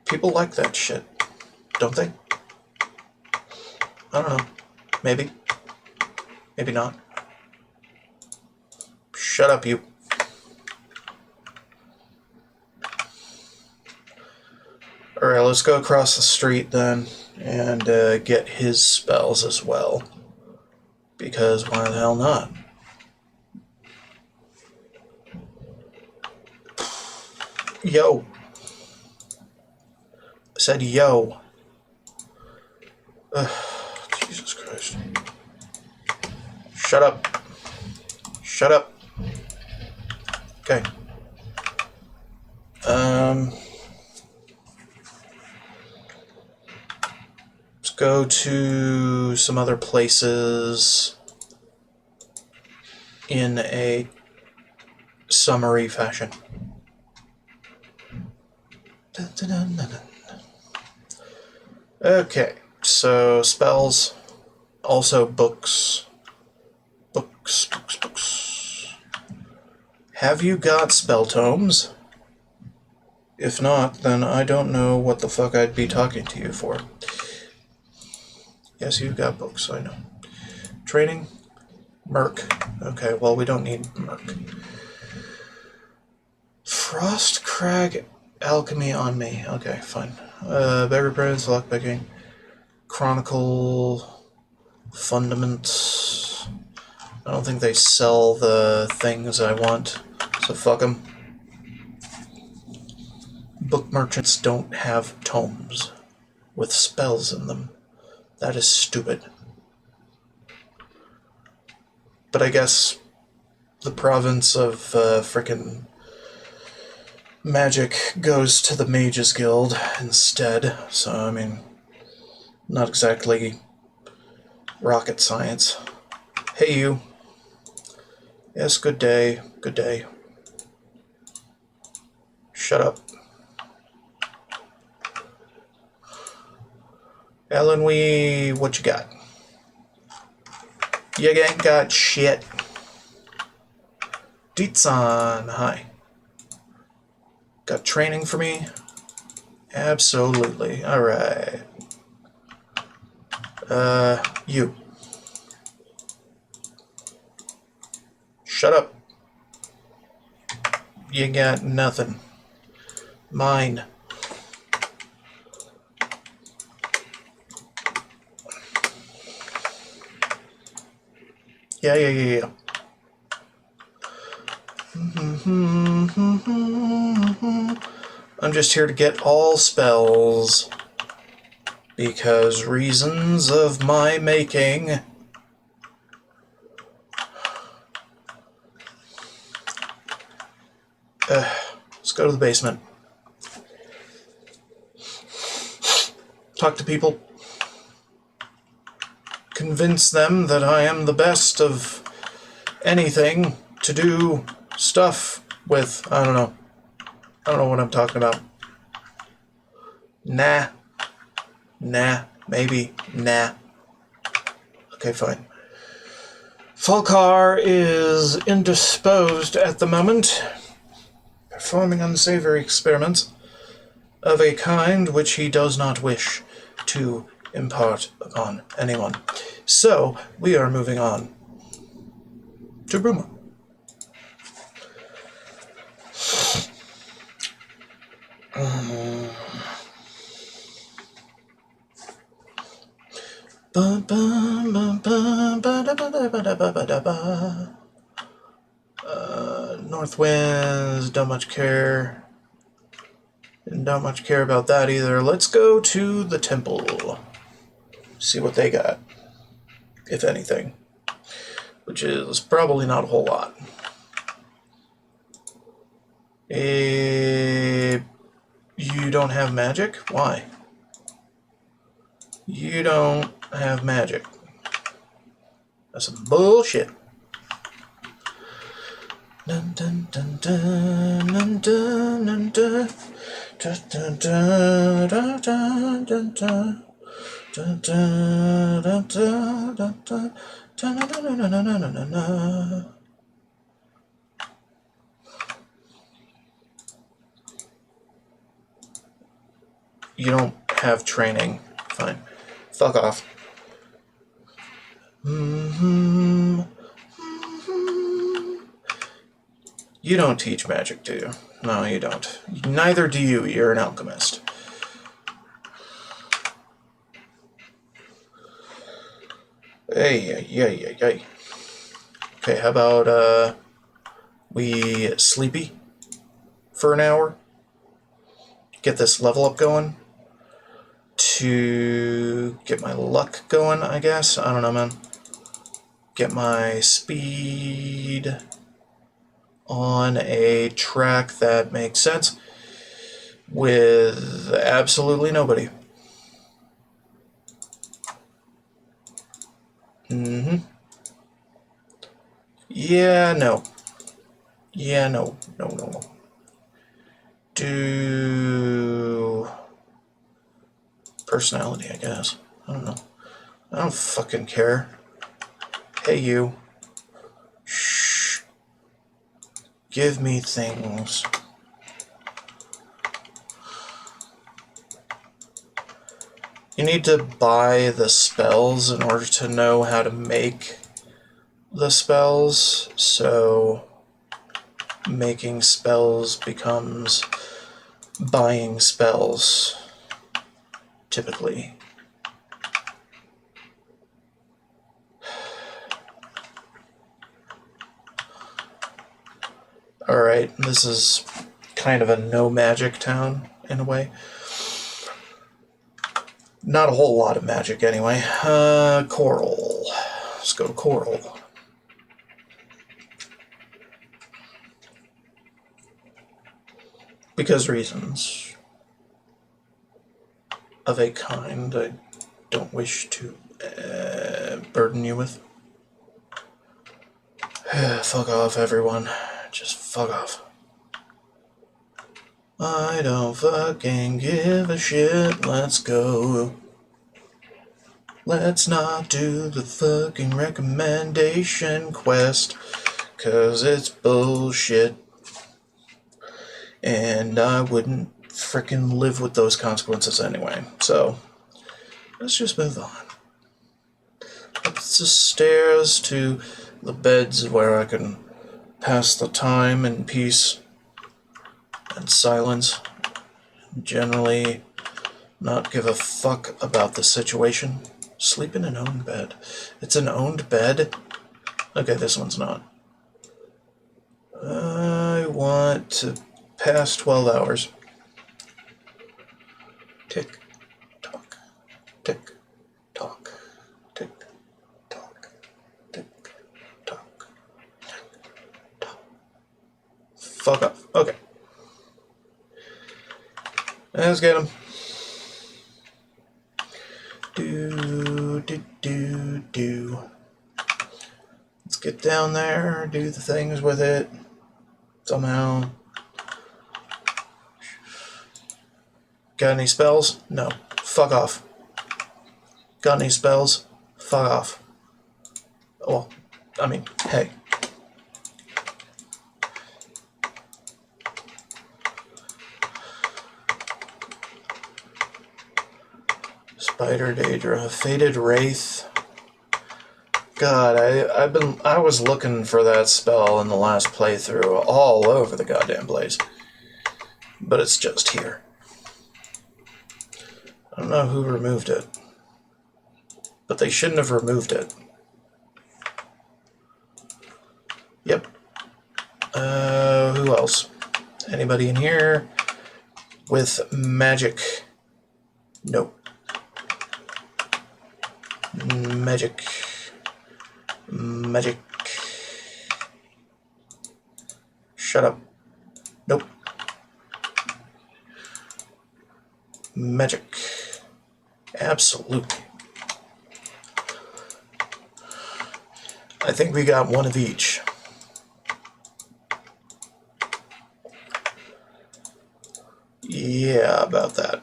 People like that shit, don't they? I don't know. Maybe. Maybe not. Shut up, you. Alright, let's go across the street then and get his spells as well. Because why the hell not? Yo. I said yo. Jesus Christ. Shut up. Shut up. Okay. Let's go to some other places in a summary fashion. Okay, so spells, also books. Books. Have you got spell tomes? If not, then I don't know what the fuck I'd be talking to you for. Yes, you've got books, I know. Training? Merc. Okay, well, we don't need Merc. Frostcrag Alchemy on me. Okay, fine. Beggar Prince, Lockpicking. Chronicle. Fundaments. I don't think they sell the things I want, so fuck them. Book merchants don't have tomes with spells in them. That is stupid. But I guess the province of frickin' magic goes to the Mages Guild instead, so I mean, not exactly rocket science. Hey, you. Yes, good day. Good day. Shut up. Alan, what you got? You ain't got shit. Deetsan, hi. Got training for me? Absolutely. Alright. You. Shut up. You got nothing. Mine. Yeah. I'm just here to get all spells. Because reasons of my making. Let's go to the basement. Talk to people. Convince them that I am the best of anything to do stuff with. I don't know what I'm talking about. Nah. Maybe. Nah. Okay, fine. Fulcar is indisposed at the moment, performing unsavory experiments of a kind which he does not wish to impart upon anyone. So, we are moving on to Bruma. North winds, don't much care. And don't much care about that either. Let's go to the temple. See what they got, if anything. Which is probably not a whole lot. You don't have magic? Why? You don't have magic. That's some bullshit. Dun dun dun dun dun dun dun dun dun dun dun dun dun dun. Dun, dun, dun, dun, dun, dun, dun, dun, dun, dun, dun, dun, dun, dun. You don't have training. Fine. Fuck off. You don't teach magic, do you? No, you don't. Neither do you. You're an alchemist. Hey. Okay, how about, we sleepy for an hour? Get this level up going? To get my luck going, I guess? I don't know, man. Get my speed on a track that makes sense with absolutely nobody. Yeah, no. Do personality, I guess. I don't know. I don't fucking care. Hey, you. Shh. Give me things. You need to buy the spells in order to know how to make the spells, so making spells becomes buying spells, typically. Alright, this is kind of a no magic town, in a way. Not a whole lot of magic, anyway. Coral. Let's go to Coral. Because reasons of a kind I don't wish to burden you with. Fuck off, everyone. Just fuck off. I don't fucking give a shit. Let's go. Let's not do the fucking recommendation quest, 'cause it's bullshit. And I wouldn't frickin' live with those consequences anyway. So, let's just move on. Up the stairs to the beds where I can pass the time in peace and silence. Generally, not give a fuck about the situation. Sleep in an owned bed. It's an owned bed? Okay, this one's not. I want to pass 12 hours. Tick, tock, tick, tock, tick, tock, tick, tock, tick, tock. Fuck off. Okay. Let's get him. Do. Let's get down there, do the things with it. Somehow. Got any spells? No. Fuck off. Got any spells? Fuck off. Well, I mean, hey. Spider Daedra, Faded Wraith. God, I was looking for that spell in the last playthrough all over the goddamn place. But it's just here. I don't know who removed it. But they shouldn't have removed it. Yep. Who else? Anybody in here with magic? Nope. Magic. Shut up. Nope. Magic. Absolutely. I think we got one of each. Yeah, about that.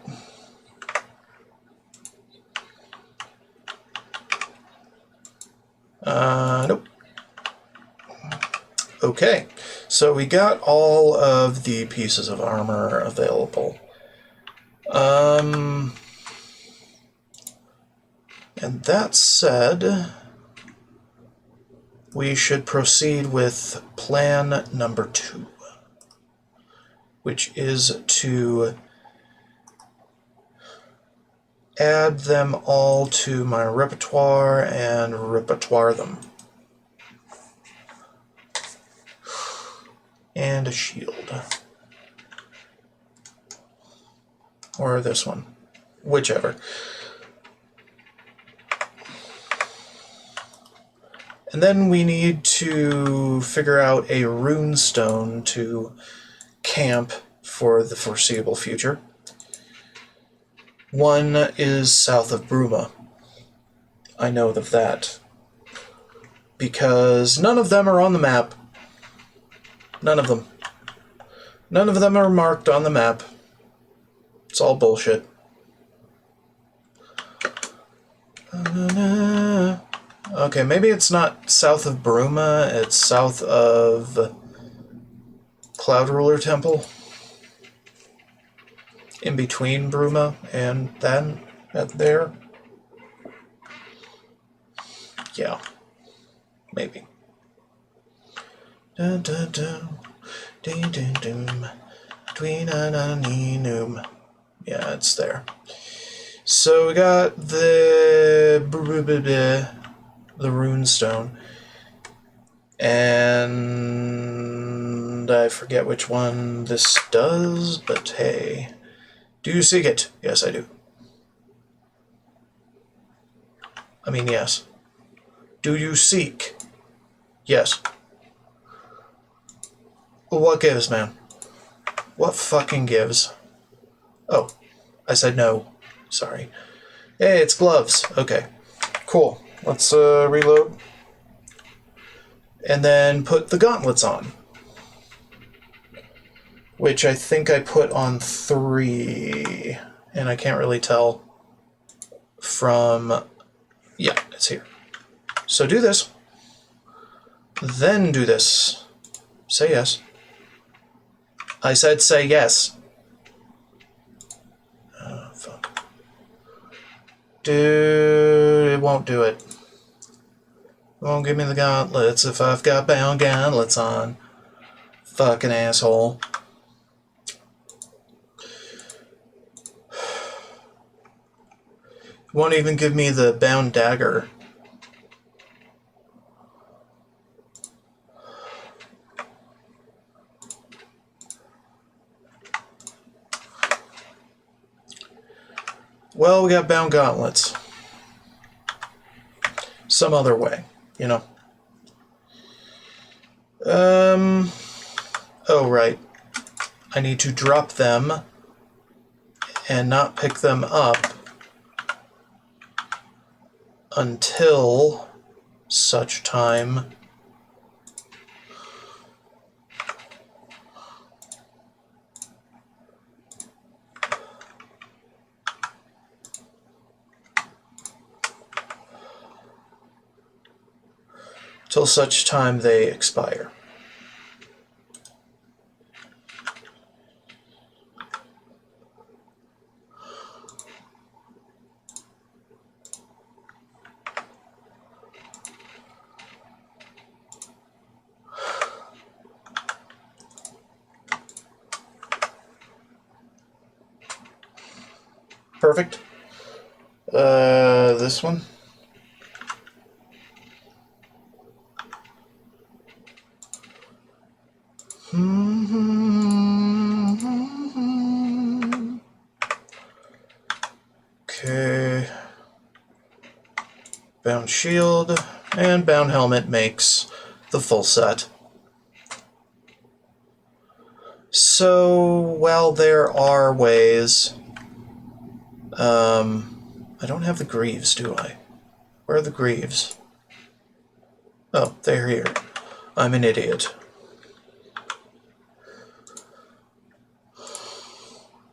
Nope. Okay, so we got all of the pieces of armor available. And that said, we should proceed with plan number 2, which is to add them all to my repertoire and repertoire them. And a shield. Or this one. Whichever. And then we need to figure out a rune stone to camp for the foreseeable future. One is south of Bruma. I know of that. Because none of them are on the map. None of them. None of them are marked on the map. It's all bullshit. Okay, maybe it's not south of Bruma, it's south of Cloud Ruler Temple. In between Bruma and then at there. Yeah. Maybe. Dun dun dun. Dun dun dun. Tween-a-na-nee-noom. Yeah, it's there. So we got the rune stone. And I forget which one this does, but hey. Do you seek it? Yes, I do. I mean, yes. Do you seek? Yes. What gives, man? What fucking gives? Oh, I said no. Sorry. Hey, it's gloves. Okay. Cool. Let's reload. And then put the gauntlets on. Which I think I put on 3. And I can't really tell from Yeah, it's here. So do this. Then do this. Say yes. I said say yes. Oh, fuck. Dude, it won't do it. It won't give me the gauntlets if I've got bound gauntlets on. Fucking asshole. Won't even give me the bound dagger. Well, we got bound gauntlets. Some other way, you know. Oh, right. I need to drop them and not pick them up until such time they expire. Perfect. This one. Okay. Bound shield and bound helmet makes the full set. So, well, there are ways. I don't have the greaves, do I? Where are the greaves? Oh, they're here. I'm an idiot.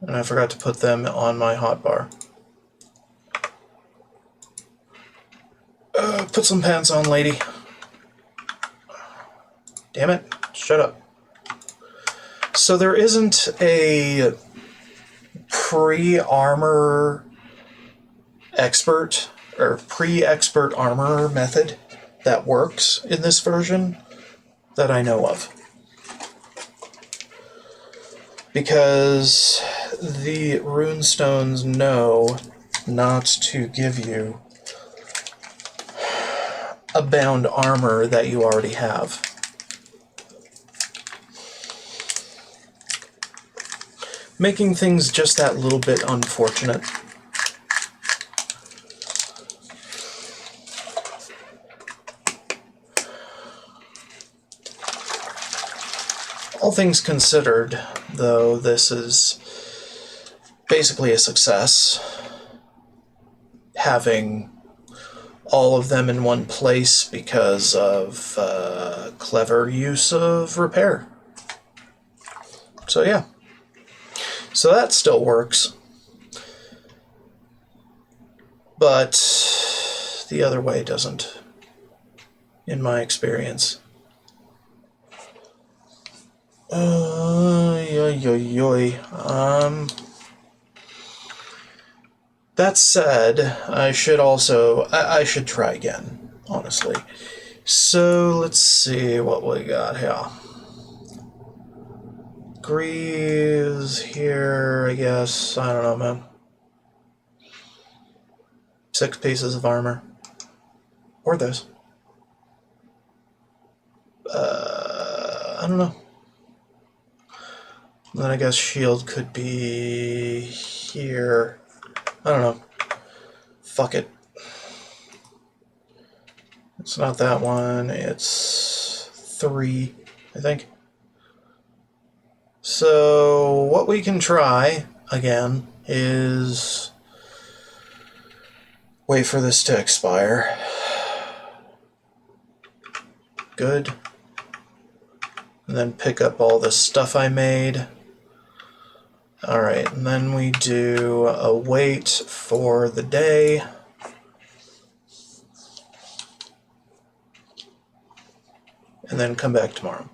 And I forgot to put them on my hotbar. Put some pants on, lady. Damn it. Shut up. So there isn't a pre-armor expert or pre-expert armor method that works in this version that I know of. Because the runestones know not to give you a bound armor that you already have. Making things just that little bit unfortunate. All things considered, though, this is basically a success. Having all of them in one place because of clever use of repair. So yeah. So that still works. But the other way doesn't, in my experience. That said, I should try again, honestly. So, let's see what we got here. Greaves here, I guess. I don't know, man. 6 pieces of armor. Or this. I don't know. Then I guess shield could be here. I don't know. Fuck it. It's not that one. It's 3, I think. So what we can try, again, is wait for this to expire. Good. And then pick up all the stuff I made. Alright, and then we do a wait for the day. and then come back tomorrow.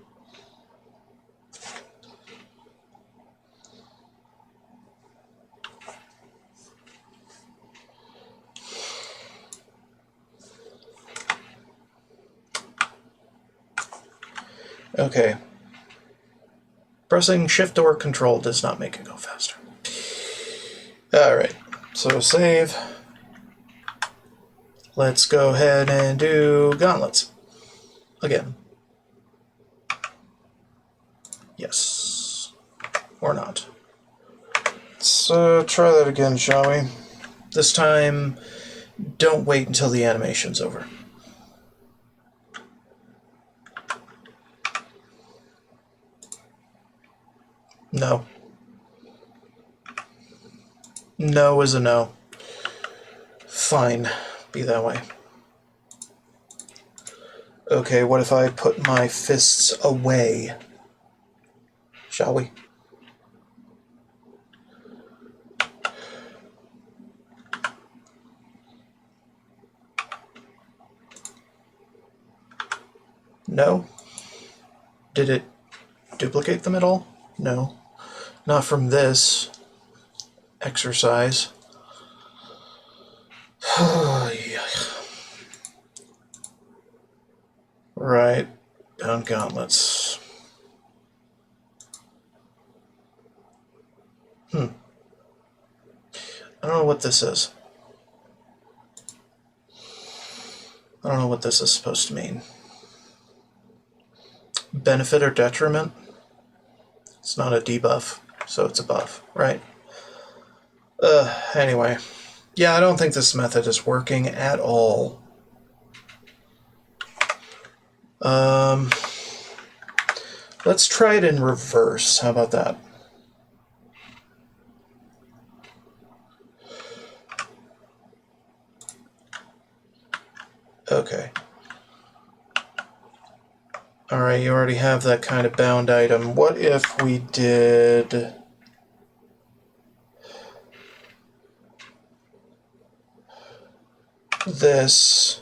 Okay. Pressing Shift or Control does not make it go faster. Alright, so save. Let's go ahead and do gauntlets. Again. Yes. Or not. Let's try that again, shall we? This time, don't wait until the animation's over. No. No is a no. Fine. Be that way. Okay, what if I put my fists away? Shall we? No? Did it duplicate them at all? No. Not from this exercise. Right. Bound gauntlets. I don't know what this is. I don't know what this is supposed to mean. Benefit or detriment? It's not a debuff, so it's a buff, right? Anyway. Yeah, I don't think this method is working at all. Let's try it in reverse. How about that? Okay. Alright, you already have that kind of bound item. What if we did... this,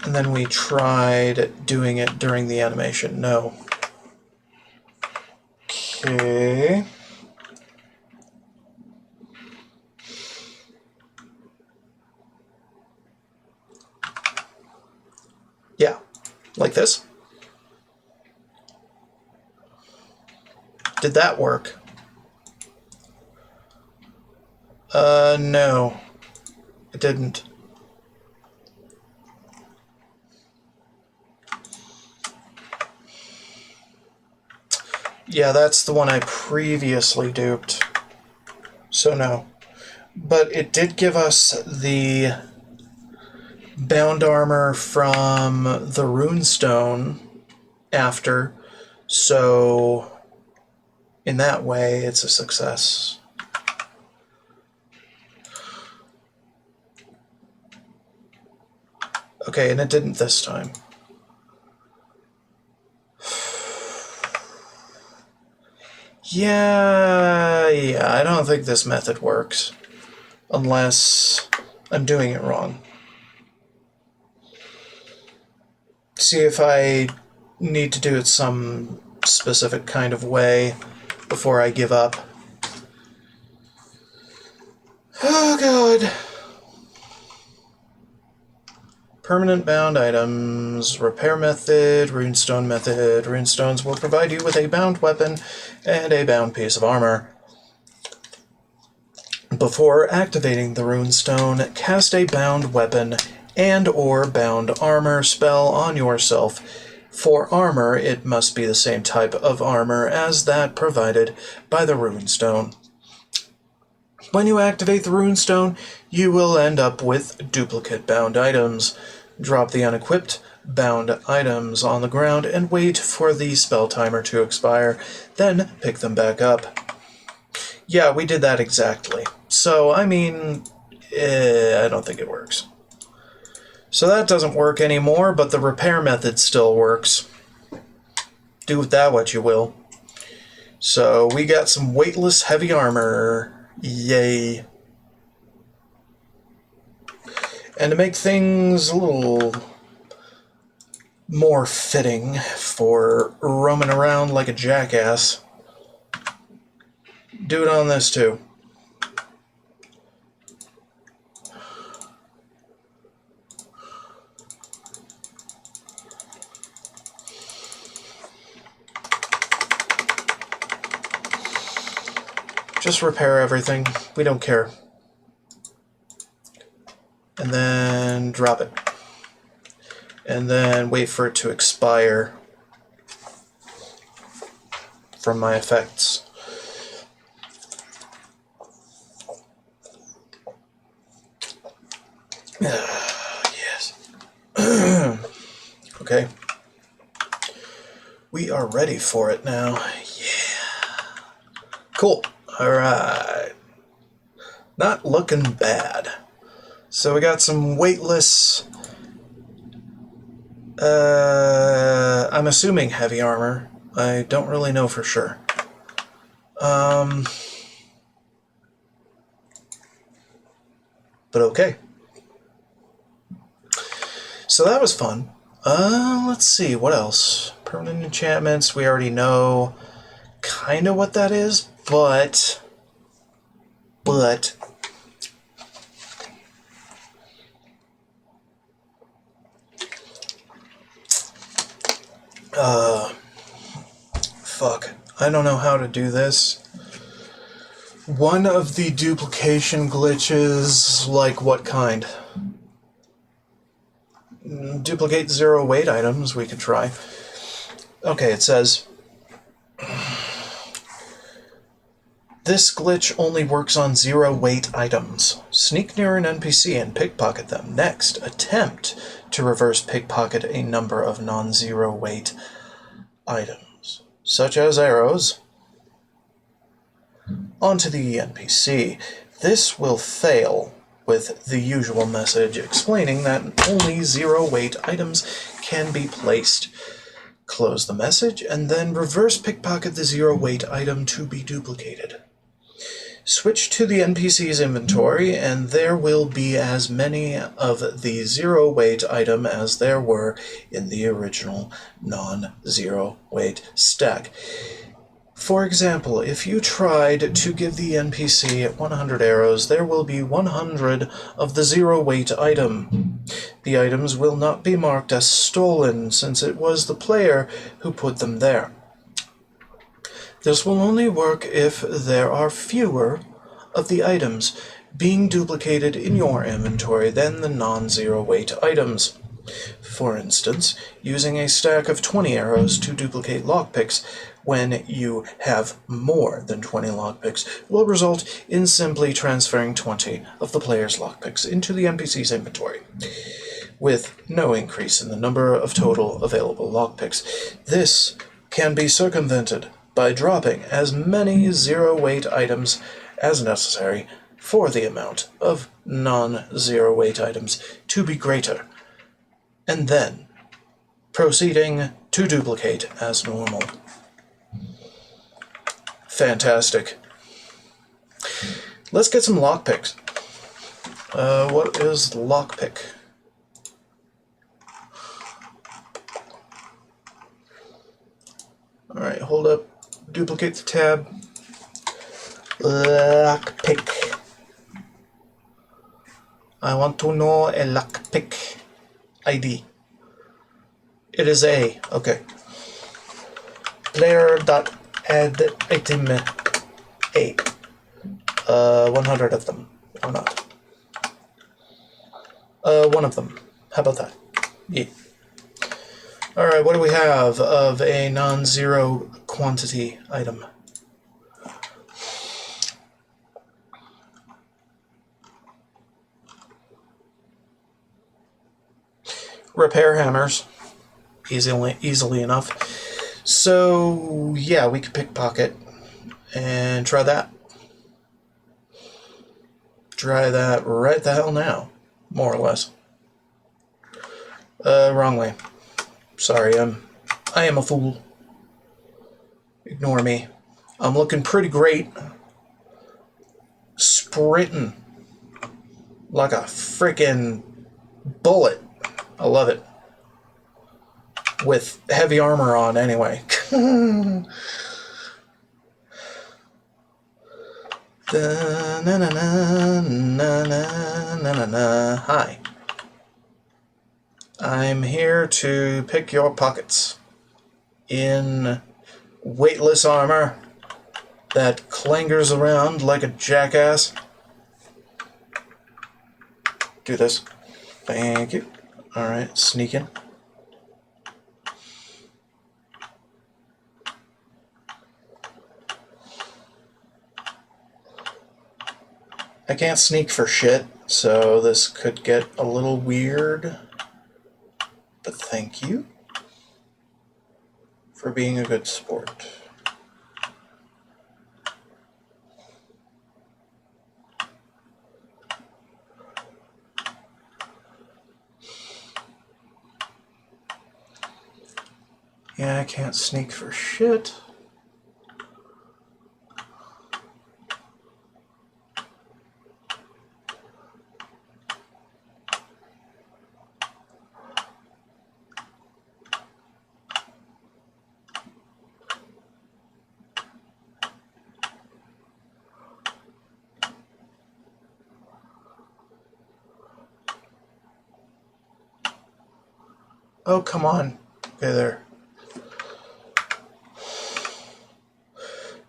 and then we tried doing it during the animation? No. Okay. Yeah, like this. Did that work? No. It didn't. Yeah, that's the one I previously duped. So no. But it did give us the bound armor from the runestone after, so in that way it's a success. Okay, and it didn't this time. Yeah, I don't think this method works. Unless I'm doing it wrong. See if I need to do it some specific kind of way before I give up. Oh, God. Permanent bound items, repair method, runestone method. Runestones will provide you with a bound weapon and a bound piece of armor. Before activating the runestone, cast a bound weapon and or bound armor spell on yourself. For armor, it must be the same type of armor as that provided by the runestone. When you activate the runestone, you will end up with duplicate bound items. Drop the unequipped bound items on the ground and wait for the spell timer to expire, then pick them back up. Yeah, we did that exactly. So, I mean, I don't think it works. So that doesn't work anymore, but the repair method still works. Do with that what you will. So we got some weightless heavy armor. Yay. And to make things a little more fitting for roaming around like a jackass. Do it on this too. Just repair everything. We don't care. And then drop it. And then wait for it to expire from my effects. Yes. Okay. We are ready for it now. Yeah. Cool. Alright. Not looking bad. So we got some weightless... I'm assuming heavy armor. I don't really know for sure. But okay. So that was fun. Let's see, what else? Permanent enchantments, we already know kind of what that is, but... Fuck. I don't know how to do this. One of the duplication glitches, like what kind? Duplicate zero weight items, we could try. Okay, it says... This glitch only works on zero weight items. Sneak near an NPC and pickpocket them. Next, attempt to reverse pickpocket a number of non-zero weight items, such as arrows, onto the NPC. This will fail with the usual message explaining that only zero weight items can be placed. Close the message and then reverse pickpocket the zero weight item to be duplicated. Switch to the NPC's inventory and there will be as many of the zero weight item as there were in the original non-zero weight stack. For example, if you tried to give the NPC 100 arrows, there will be 100 of the zero weight item. The items will not be marked as stolen since it was the player who put them there. This will only work if there are fewer of the items being duplicated in your inventory than the non-zero weight items. For instance, using a stack of 20 arrows to duplicate lockpicks when you have more than 20 lockpicks will result in simply transferring 20 of the player's lockpicks into the NPC's inventory, with no increase in the number of total available lockpicks. This can be circumvented by dropping as many zero-weight items as necessary for the amount of non-zero weight items to be greater, and then proceeding to duplicate as normal. Fantastic. Let's get some lockpicks. What is lockpick? Alright, hold up. Duplicate the tab. Lockpick. I want to know a lockpick ID. It is A. Okay. Player.add item A. 100 of them. Or not. One of them. How about that? Yeah. Alright, what do we have of a non-zero quantity item? Repair hammers. Easily enough. So, yeah, we could pickpocket and try that. Try that right the hell now, more or less. Wrong way. Sorry, I am a fool. Ignore me. I'm looking pretty great. Sprinting like a freaking bullet. I love it. with heavy armor on anyway. Hi. I'm here to pick your pockets in weightless armor that clangers around like a jackass. Do this. Thank you. Alright, sneak in. I can't sneak for shit, so this could get a little weird. But thank you for being a good sport. Yeah, I can't sneak for shit. Oh, come on. Okay, there.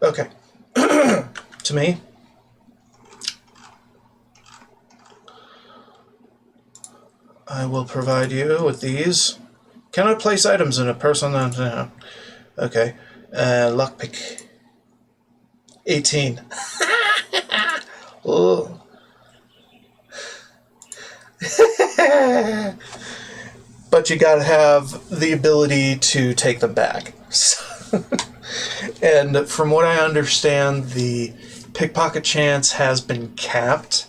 Okay. To me, I will provide you with these. Cannot place items in a person. Okay. Lockpick. 18. Oh. But you gotta have the ability to take them back. And from what I understand, the pickpocket chance has been capped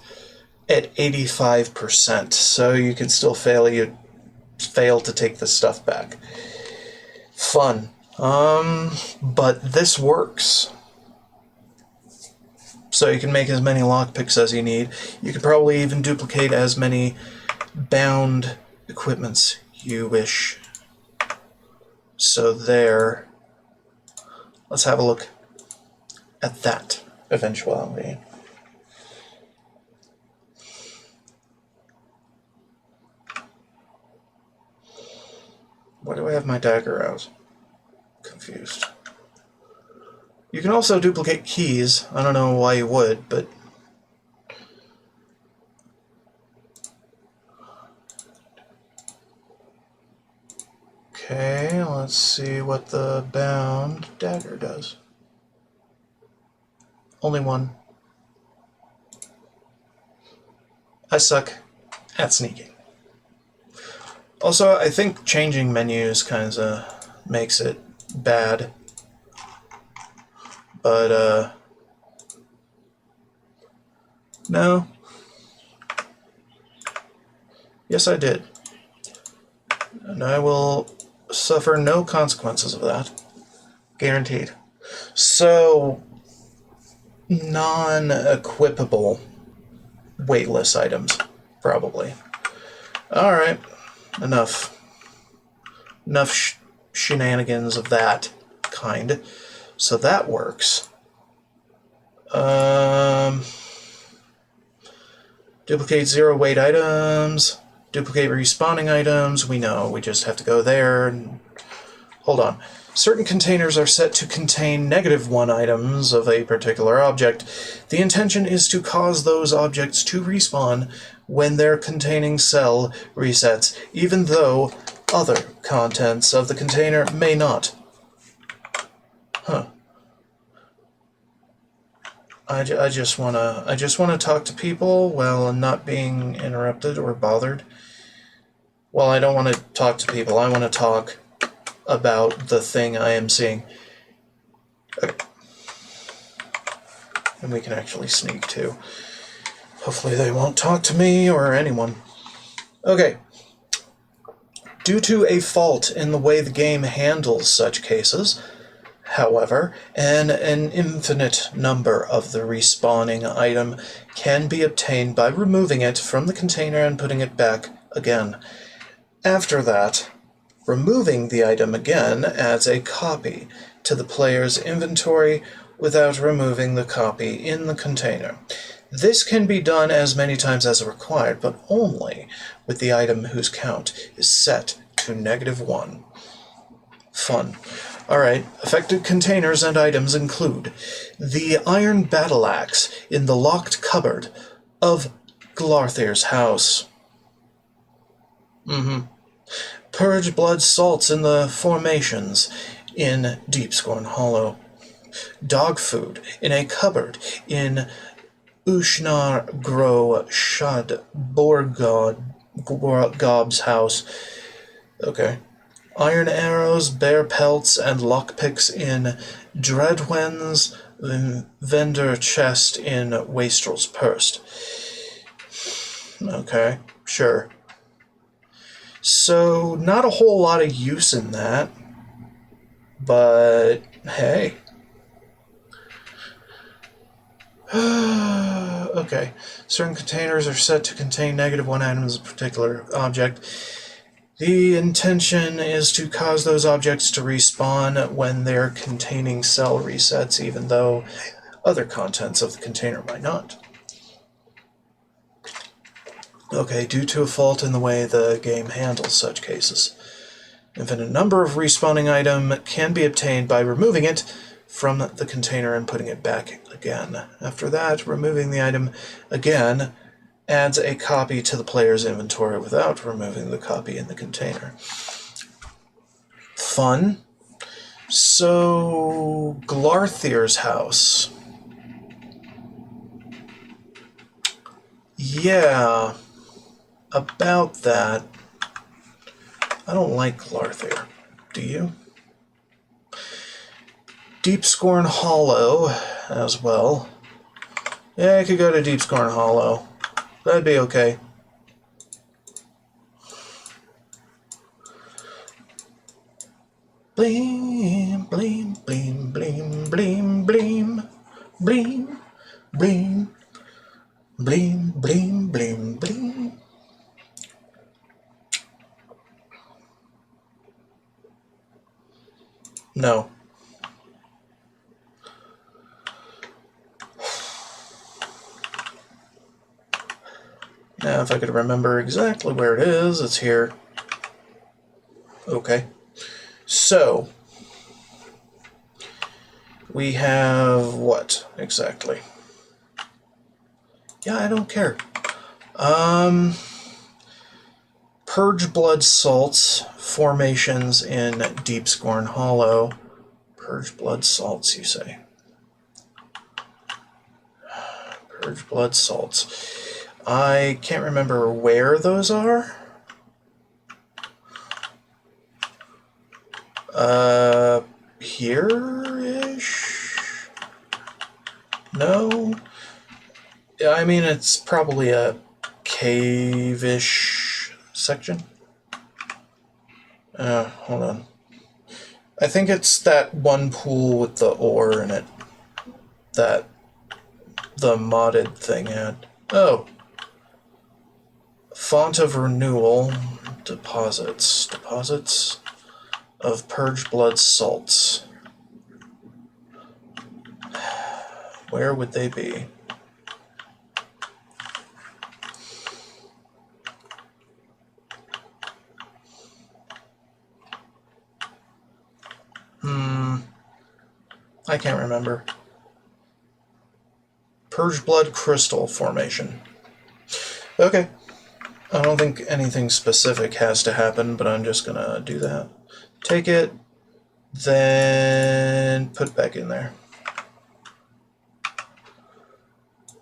at 85%, so you can still fail to take the stuff back. Fun. But this works. So you can make as many lockpicks as you need. You could probably even duplicate as many bound equipments you wish. So there. Let's have a look at that eventuality. Why do I have my dagger out? Confused. You can also duplicate keys. I don't know why you would, but... Okay, let's see what the bound dagger does. Only one. I suck at sneaking. Also, I think changing menus kind of makes it bad. But, no. Yes, I did. And I will suffer no consequences of that. Guaranteed. So, non-equipable weightless items, probably. Alright. Enough shenanigans of that kind. So that works. Duplicate zero weight items. Duplicate respawning items. We know. We just have to go there. And hold on. Certain containers are set to contain -1 items of a particular object. The intention is to cause those objects to respawn when their containing cell resets, even though other contents of the container may not. Huh. I just wanna talk to people while not being interrupted or bothered. Well, I don't want to talk to people. I want to talk about the thing I am seeing. Okay. And we can actually sneak too. Hopefully they won't talk to me or anyone. Okay. Due to a fault in the way the game handles such cases, however, an infinite number of the respawning item can be obtained by removing it from the container and putting it back again. After that, Removing the item again adds a copy to the player's inventory without removing the copy in the container. This can be done as many times as required, but only with the item whose count is set to -1. Fun. Alright, affected containers and items include the iron battle axe in the locked cupboard of Glarthir's house. Purge blood salts in the formations in Deepscorn Hollow. Dog food in a cupboard in Ushnar Gro Shad Borgob's house. Okay. Iron arrows, bear pelts, and lockpicks in Dreadwen's vendor chest in Wastrel's purse. Okay, sure. So, not a whole lot of use in that. But, hey. Okay. Certain containers are set to contain -1 items of a particular object. The intention is to cause those objects to respawn when their containing cell resets, even though other contents of the container might not. Okay, due to a fault in the way the game handles such cases. Infinite number of respawning item can be obtained by removing it from the container and putting it back again. After that, removing the item again adds a copy to the player's inventory without removing the copy in the container. Fun. So, Glarthir's house. Yeah, about that. I don't like Glarthir. Do you? Deepscorn Hollow as well. Yeah, I could go to Deepscorn Hollow. That'd be okay. Bleem, bleem, bleem, bleem, bleem, bleem, bleem, bleem, bleem, bleem, bleem, bleem. No. Now, if I could remember exactly where it is, it's here. Okay. So, we have what exactly? Yeah, I don't care. Purge blood salts formations in Deepscorn Hollow. Purge blood salts, you say? Purge blood salts. I can't remember where those are. Here-ish? No? I mean, it's probably a cave-ish section. Hold on. I think it's that one pool with the ore in it that the modded thing had. Oh. Font of Renewal. Deposits. Deposits of Purge Blood Salts. Where would they be? I can't remember. Purge Blood Crystal Formation. Okay. I don't think anything specific has to happen, but I'm just gonna do that. Take it, then put it back in there.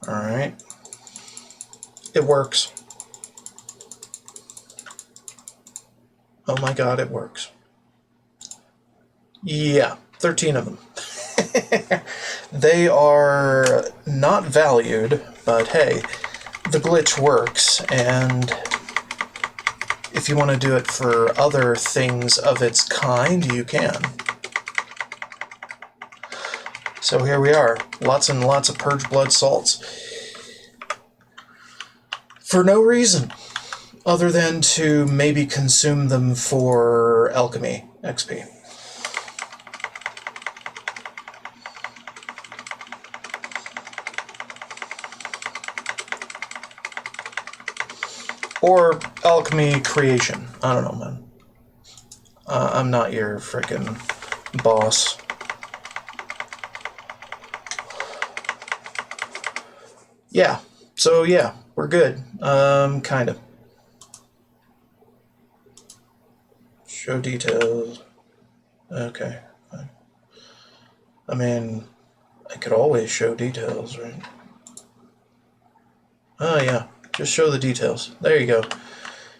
Alright. It works. Oh my god, it works. Yeah, 13 of them. They are not valued, but hey, the glitch works, and if you want to do it for other things of its kind, you can. So here we are, lots and lots of Purge Blood Salts. For no reason, other than to maybe consume them for or alchemy XP. Or alchemy creation. I don't know, man. I'm not your frickin' boss. Yeah. So yeah, we're good. Kind of. Show details. Okay. Fine. I mean, I could always show details, right? Oh yeah, just show the details. There you go.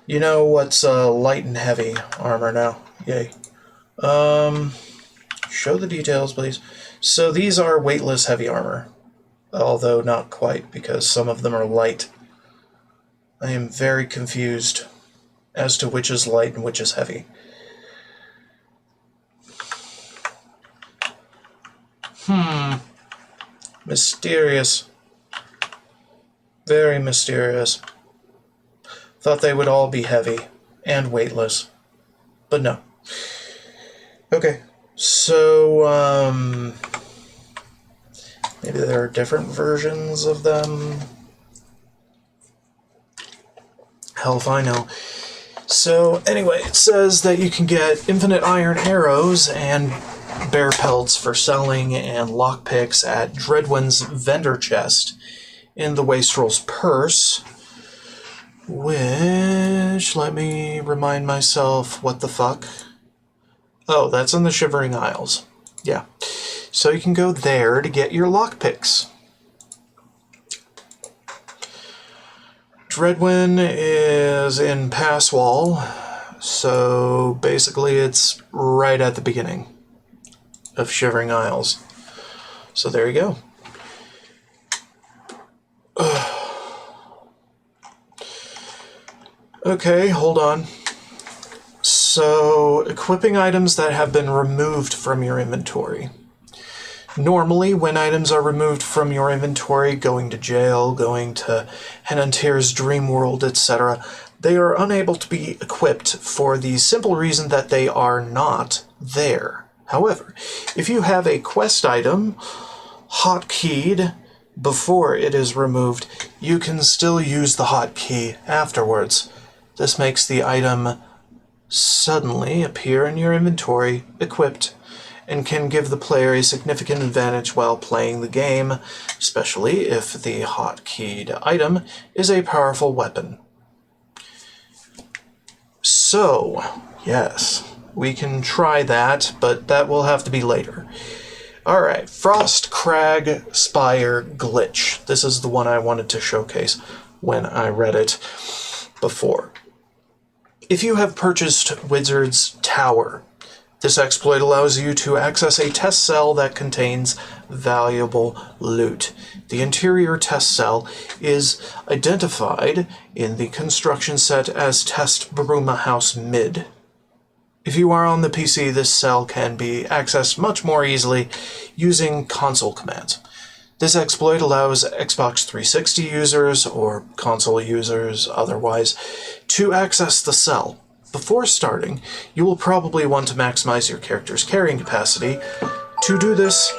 You know what's light and heavy armor now. Yay. Show the details, please. So these are weightless heavy armor. Although not quite, because some of them are light. I am very confused as to which is light and which is heavy. Mysterious. Very mysterious. Thought they would all be heavy and weightless. But no. Okay. So, maybe there are different versions of them. Hell if I know. So, anyway, it says that you can get infinite iron arrows and bear pelts for selling and lockpicks at Dreadwin's vendor chest in the Wastrel's purse, which, let me remind myself, what the fuck? Oh, that's in the Shivering Isles. Yeah. So you can go there to get your lockpicks. Dreadwin is in Passwall, so basically it's right at the beginning of Shivering Isles. So there you go. Okay, hold on. So, equipping items that have been removed from your inventory. Normally, when items are removed from your inventory, going to jail, going to Henantir's Dream World, etc., they are unable to be equipped for the simple reason that they are not there. However, if you have a quest item hotkeyed before it is removed, you can still use the hotkey afterwards. This makes the item suddenly appear in your inventory equipped and can give the player a significant advantage while playing the game, especially if the hotkeyed item is a powerful weapon. So, yes, we can try that, but that will have to be later. Alright, Frost Crag Spire Glitch. This is the one I wanted to showcase when I read it before. If you have purchased Wizard's Tower, this exploit allows you to access a test cell that contains valuable loot. The interior test cell is identified in the construction set as Test Bruma House Mid. If you are on the PC, this cell can be accessed much more easily using console commands. This exploit allows Xbox 360 users, or console users otherwise, to access the cell. Before starting, you will probably want to maximize your character's carrying capacity. To do this,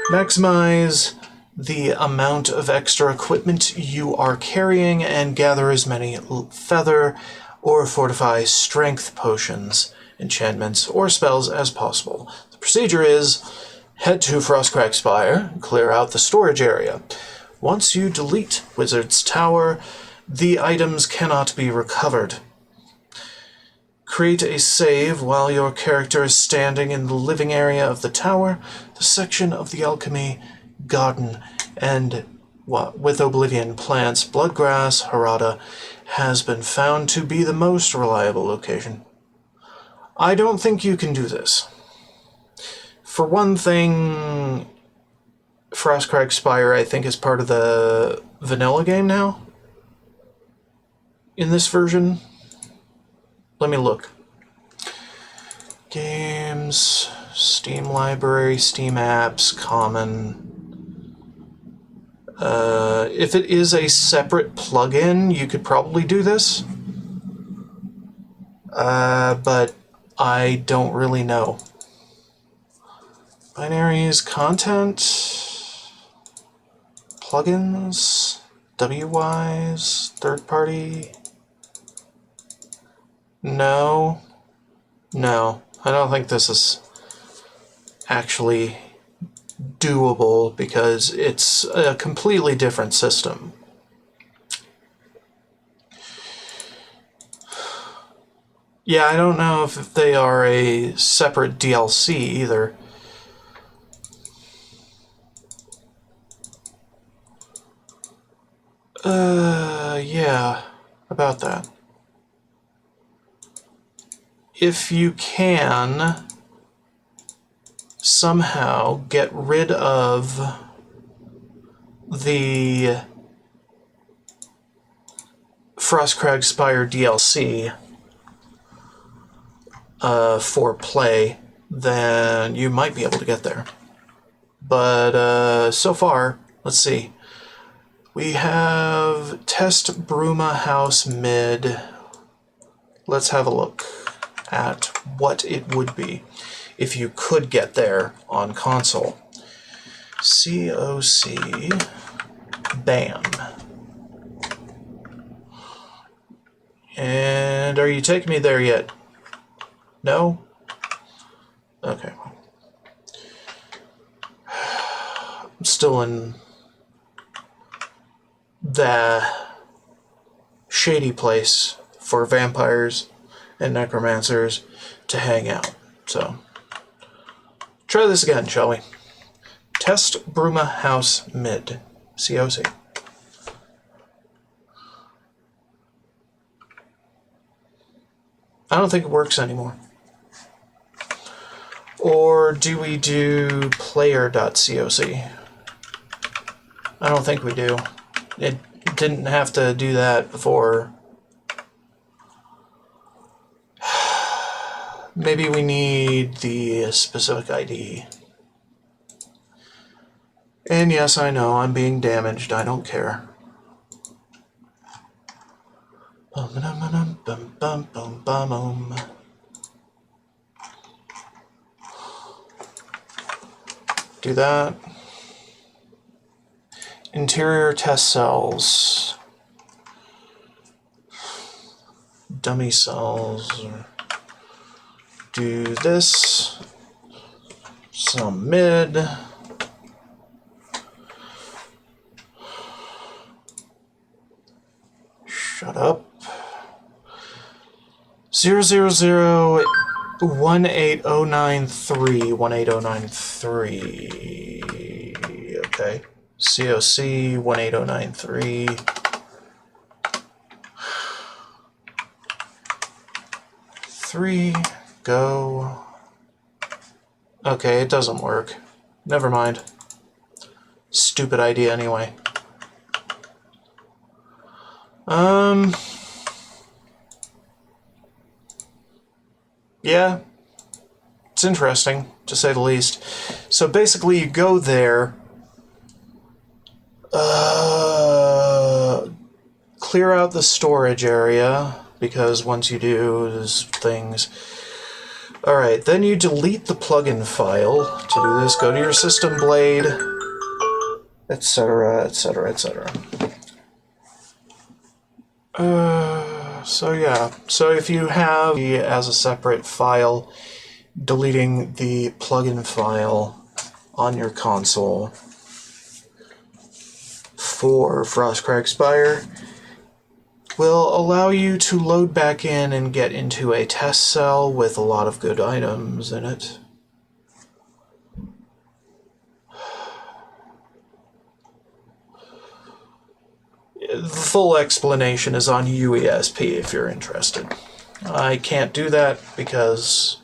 maximize the amount of extra equipment you are carrying and gather as many feather or fortify strength potions, enchantments, or spells as possible. The procedure is: head to Frostcrag Spire, clear out the storage area. Once you delete Wizard's Tower, the items cannot be recovered. Create a save while your character is standing in the living area of the tower, the section of the alchemy garden, and with Oblivion plants, Bloodgrass, Harada, has been found to be the most reliable location. I don't think you can do this. For one thing, Frostcrag Spire, I think, is part of the vanilla game now. In this version. Let me look. Games, Steam Library, Steam Apps, Common. If it is a separate plugin, you could probably do this. But I don't really know. Binaries, content, plugins, WYs, third party. No. No, I don't think this is actually doable because it's a completely different system. Yeah, I don't know if they are a separate DLC either. Yeah, about that. If you can somehow get rid of the Frostcrag Spire DLC for play, then you might be able to get there. But so far, let's see. We have Test Bruma House Mid. Let's have a look at what it would be if you could get there on console. COC. Bam. And are you taking me there yet? No? Okay. I'm still in the shady place for vampires and necromancers to hang out. So, try this again, shall we? Test Bruma House Mid. COC. I don't think it works anymore. Or do we do player.coc? I don't think we do. It didn't have to do that before. Maybe we need the specific ID. And yes, I know, I'm being damaged. I don't care. Do that. Interior test cells. Dummy cells. Do this. Some mid. Shut up. 000 18093. 18093. Okay. COC 18093. Three. Go. Okay, it doesn't work. Never mind. Stupid idea anyway. Yeah, it's interesting, to say the least. So basically you go there, clear out the storage area, because once you do, there's things. Alright, then you delete the plugin file. To do this, go to your system blade, etc., etc., etc. So yeah, so if you have as a separate file, deleting the plugin file on your console for Frostcrag Spire will allow you to load back in and get into a test cell with a lot of good items in it. The full explanation is on UESP if you're interested. I can't do that because,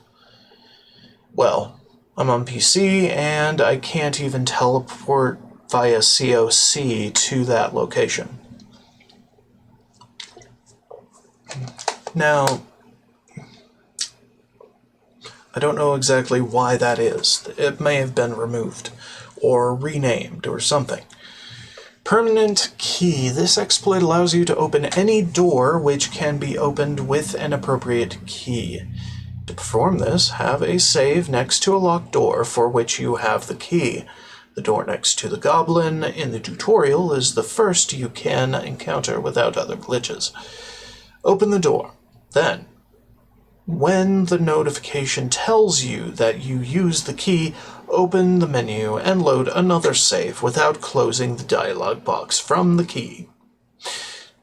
well, I'm on PC and I can't even teleport via COC to that location. Now, I don't know exactly why that is. It may have been removed or renamed or something. Permanent key. This exploit allows you to open any door which can be opened with an appropriate key. To perform this, have a save next to a locked door for which you have the key. The door next to the goblin in the tutorial is the first you can encounter without other glitches. Open the door. Then, when the notification tells you that you use the key, open the menu and load another save without closing the dialog box from the key.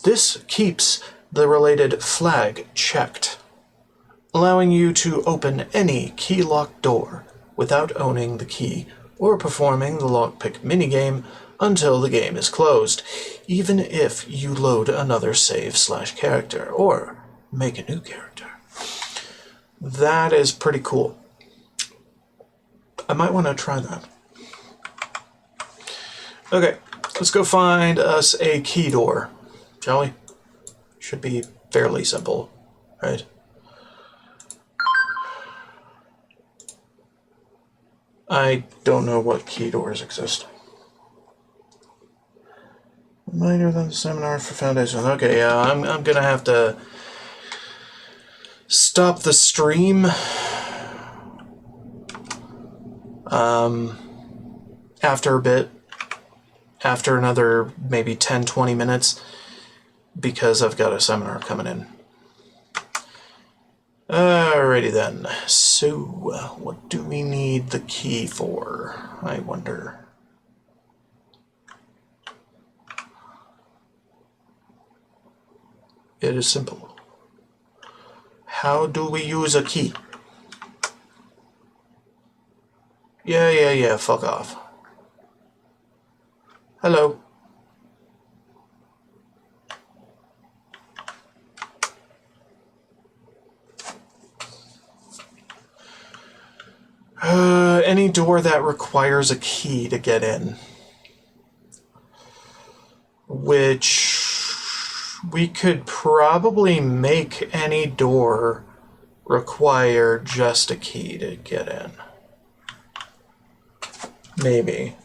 This keeps the related flag checked, allowing you to open any key-locked door without owning the key or performing the lockpick minigame until the game is closed, even if you load another save/character or make a new character. That is pretty cool. I might want to try that. Okay, let's go find us a key door, shall we? Should be fairly simple, right? I don't know what key doors exist. Reminder than the seminar for Foundation. Okay, yeah, I'm gonna have to stop the stream after a bit, after another maybe 10-20 minutes, because I've got a seminar coming in. Alrighty then, so what do we need the key for, I wonder? It is simple. How do we use a key? Yeah, fuck off. Hello. Any door that requires a key to get in. Which we could probably make any door require just a key to get in. Maybe.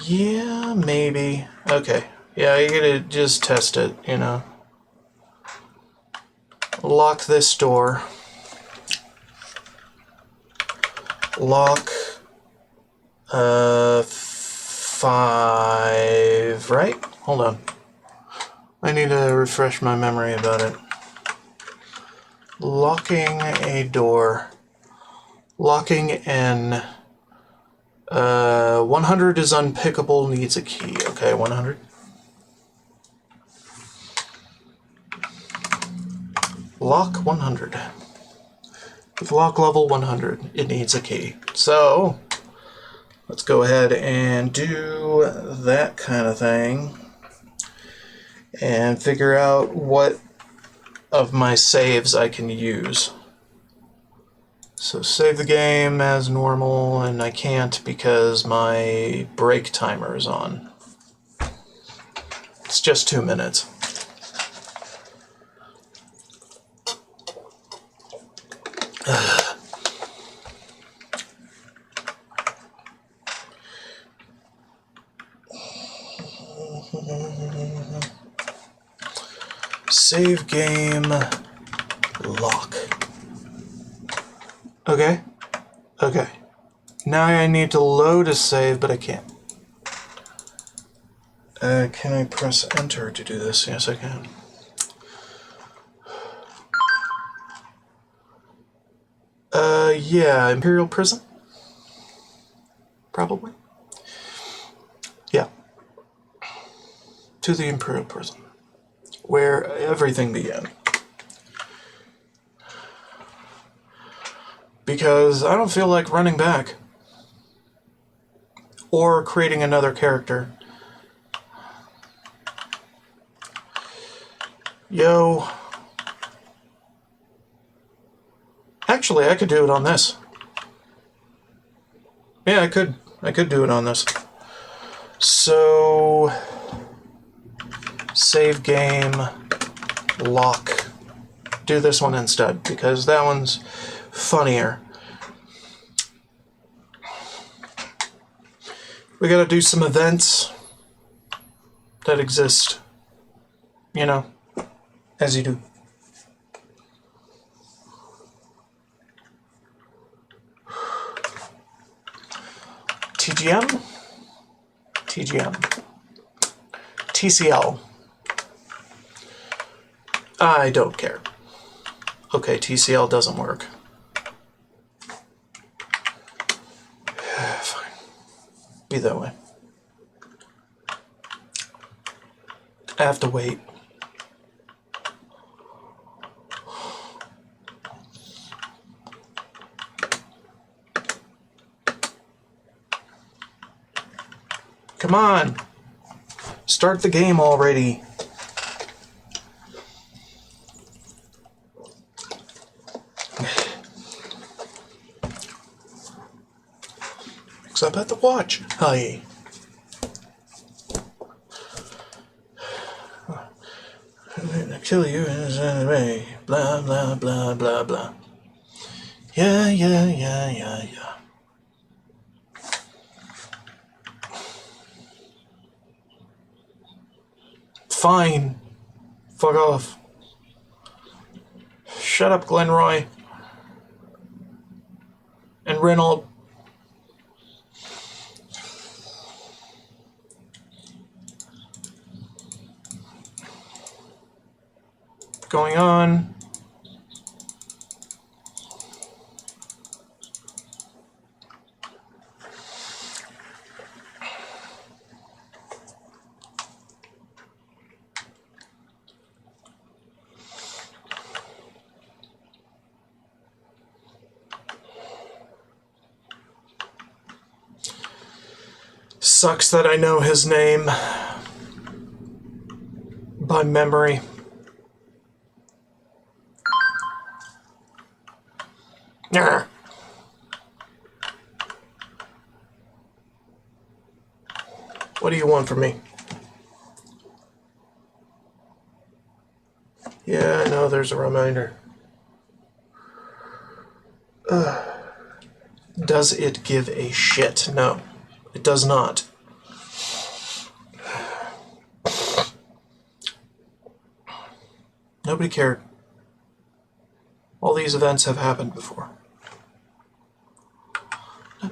Yeah, maybe. Okay. Yeah, you gotta just test it, you know. Lock this door. Lock 5, right? Hold on. I need to refresh my memory about it. Locking a door. Locking N. 100 is unpickable, needs a key. Okay, 100. Lock 100. With lock level 100, it needs a key. So, let's go ahead and do that kind of thing and figure out what of my saves I can use. So save the game as normal, and I can't because my break timer is on. It's just 2 minutes. Save game lock. Okay. Okay. Now I need to load a save, but I can't. Can I press enter to do this? Yes, I can. Yeah, Imperial Prison? Probably. Yeah. To the Imperial Prison, where everything began. Because I don't feel like running back. Or creating another character. Yo. Actually, I could do it on this. Yeah, I could do it on this. So, save game, lock. Do this one instead, because that one's funnier. We gotta do some events that exist, you know, as you do. TGM? TGM. TCL. I don't care. Okay, TCL doesn't work. Fine. Be that way. I have to wait. Come on! Start the game already. Mix up at the watch. Hi. Kill you anyway. Blah blah blah blah blah. Yeah. Fine. Fuck off. Shut up, Glenroy. And Reynolds. Going on. Sucks that I know his name by memory. Arrgh. What do you want from me? Yeah, I know there's a reminder. Does it give a shit? No, it does not. Nobody cared. All these events have happened before. I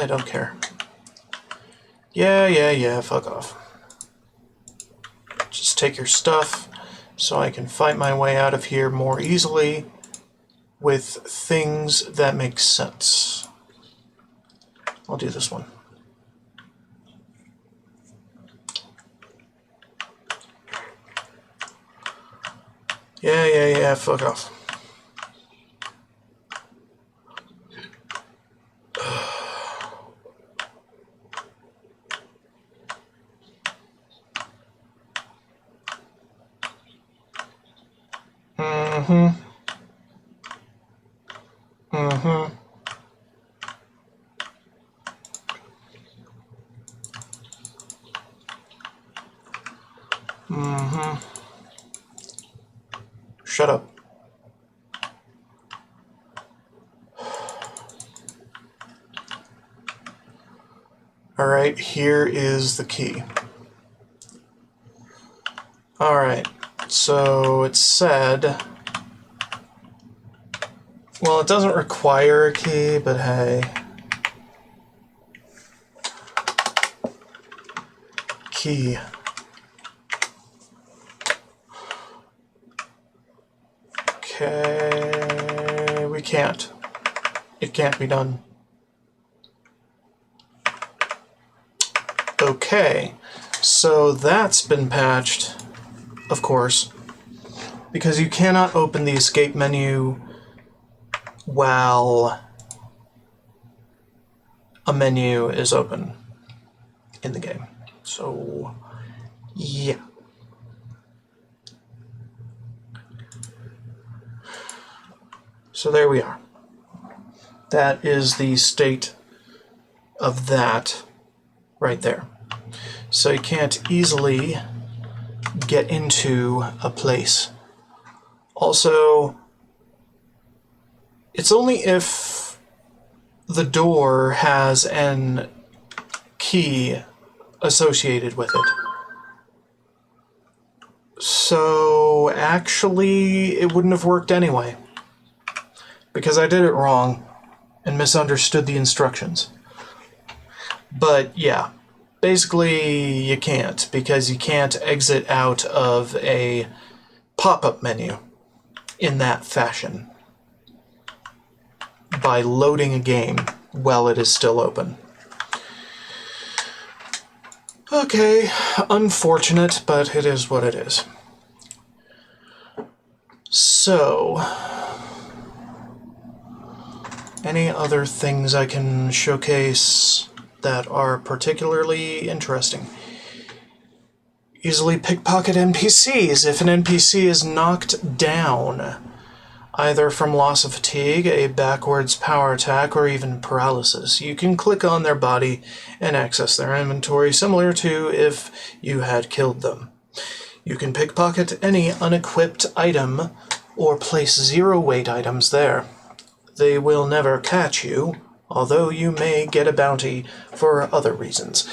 don't care. Yeah, fuck off. Just take your stuff so I can fight my way out of here more easily with things that make sense. I'll do this one. Yeah, fuck off. Shut up. Alright, here is the key. Alright, so it said... Well, it doesn't require a key, but hey. Key. Okay, we can't. It can't be done. Okay, so that's been patched, of course, because you cannot open the escape menu while a menu is open in the game. So, yeah. So there we are. That is the state of that right there. So you can't easily get into a place. Also, it's only if the door has an key associated with it. So actually, it wouldn't have worked anyway. because I did it wrong and misunderstood the instructions. But yeah, basically you can't, because you can't exit out of a pop-up menu in that fashion by loading a game while it is still open. Okay, unfortunate, but it is what it is. So, any other things I can showcase that are particularly interesting? Easily pickpocket NPCs. If an NPC is knocked down, either from loss of fatigue, a backwards power attack, or even paralysis, you can click on their body and access their inventory, similar to if you had killed them. You can pickpocket any unequipped item or place zero-weight items there. They will never catch you, although you may get a bounty for other reasons.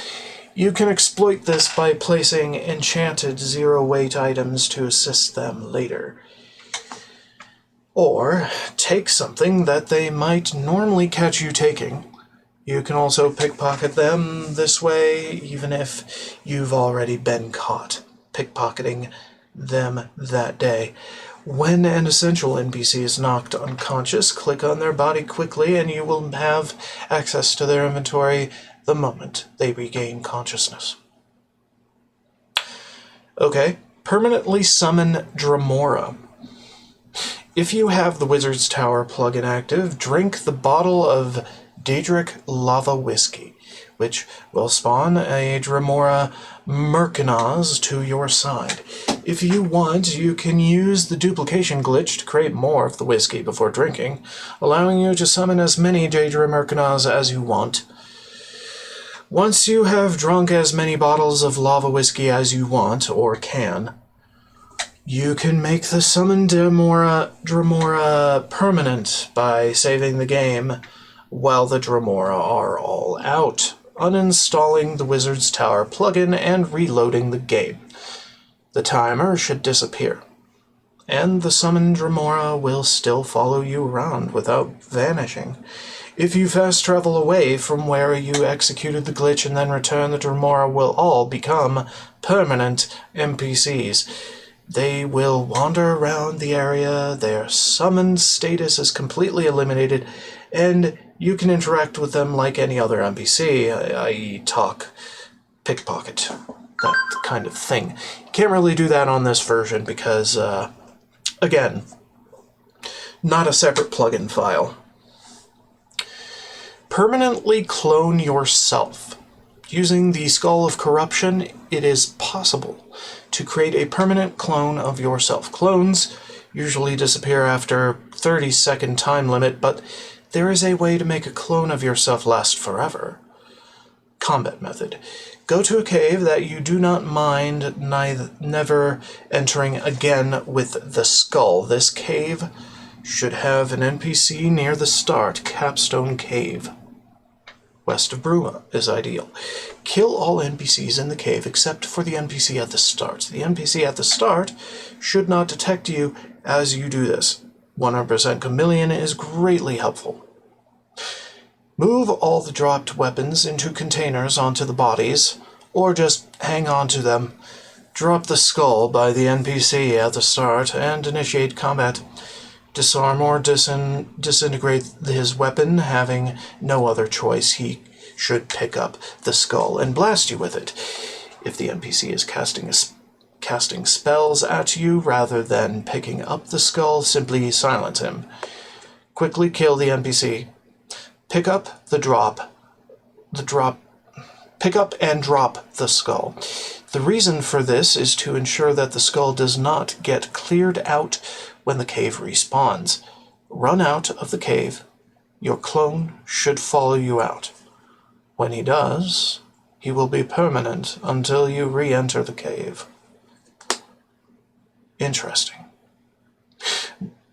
You can exploit this by placing enchanted zero-weight items to assist them later. Or take something that they might normally catch you taking. You can also pickpocket them this way, even if you've already been caught pickpocketing them that day. When an essential NPC is knocked unconscious, click on their body quickly and you will have access to their inventory the moment they regain consciousness. Okay, permanently summon Dremora. If you have the Wizard's Tower plugin active, drink the bottle of Daedric Lava Whiskey, which will spawn a Dremora Mercanaz to your side. If you want, you can use the duplication glitch to create more of the whiskey before drinking, allowing you to summon as many Daedra Mercanaz as you want. Once you have drunk as many bottles of lava whiskey as you want, or can, you can make the summoned Dremora permanent by saving the game while the Dremora are all out, uninstalling the Wizard's Tower plugin and reloading the game. The timer should disappear, and the summoned Dremora will still follow you around without vanishing. If you fast travel away from where you executed the glitch and then return, the Dremora will all become permanent NPCs. They will wander around the area, their summoned status is completely eliminated, and you can interact with them like any other NPC, i.e. talk, pickpocket, that kind of thing. You can't really do that on this version because, again, not a separate plugin file. Permanently clone yourself. Using the Skull of Corruption, it is possible to create a permanent clone of yourself. Clones usually disappear after 30-second time limit, but there is a way to make a clone of yourself last forever. Combat method. Go to a cave that you do not mind never entering again with the skull. This cave should have an NPC near the start. Capstone Cave, west of Bruma, is ideal. Kill all NPCs in the cave except for the NPC at the start. The NPC at the start should not detect you as you do this. 100% chameleon is greatly helpful. Move all the dropped weapons into containers onto the bodies, or just hang on to them. Drop the skull by the NPC at the start and initiate combat. Disarm or disintegrate his weapon, having no other choice. He should pick up the skull and blast you with it. If the NPC is casting spells at you rather than picking up the skull, simply silence him. Quickly kill the NPC. Pick up and drop the skull. The reason for this is to ensure that the skull does not get cleared out when the cave respawns. Run out of the cave. Your clone should follow you out. When he does, he will be permanent until you re-enter the cave. Interesting.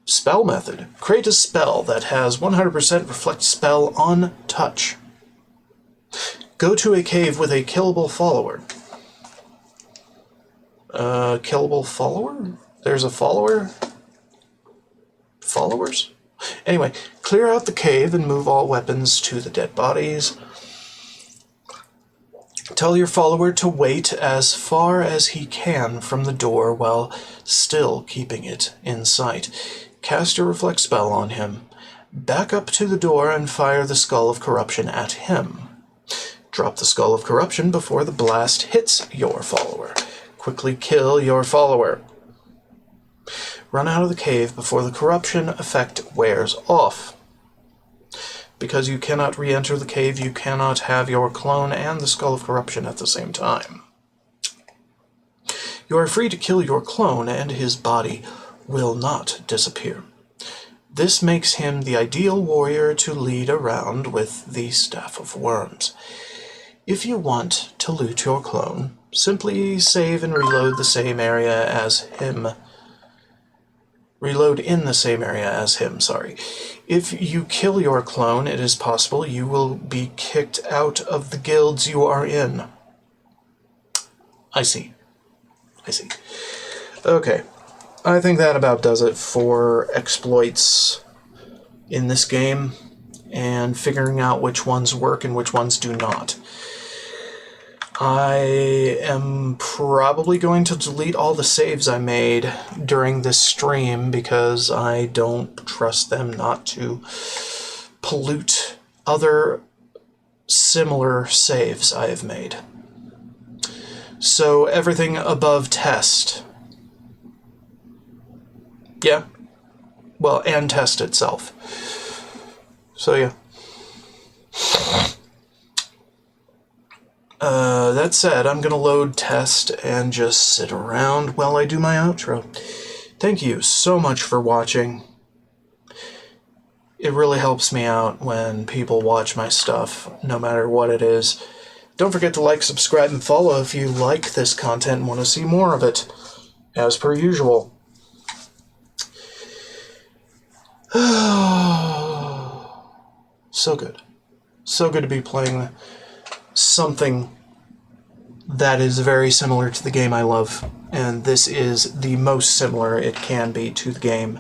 Spell method. Create a spell that has 100% reflect spell on touch. Go to a cave with a killable follower. Killable follower? There's a follower? Followers? Anyway, clear out the cave and move all weapons to the dead bodies. Tell your follower to wait as far as he can from the door while still keeping it in sight. Cast a reflect spell on him. Back up to the door and fire the Skull of Corruption at him. Drop the Skull of Corruption before the blast hits your follower. Quickly kill your follower. Run out of the cave before the corruption effect wears off. Because you cannot re-enter the cave, you cannot have your clone and the Skull of Corruption at the same time. You are free to kill your clone, and his body will not disappear. This makes him the ideal warrior to lead around with the Staff of Worms. If you want to loot your clone, simply save and reload the same area as him. Reload in the same area as him, sorry. If you kill your clone, it is possible you will be kicked out of the guilds you are in. I see. Okay. I think that about does it for exploits in this game and figuring out which ones work and which ones do not. I am probably going to delete all the saves I made during this stream because I don't trust them not to pollute other similar saves I have made. So everything above test. Yeah. Well, and test itself. So yeah. That said, I'm going to load test and just sit around while I do my outro. Thank you so much for watching. It really helps me out when people watch my stuff, no matter what it is. Don't forget to like, subscribe, and follow if you like this content and want to see more of it, as per usual. So good. So good to be playing something that is very similar to the game I love, and this is the most similar it can be to the game.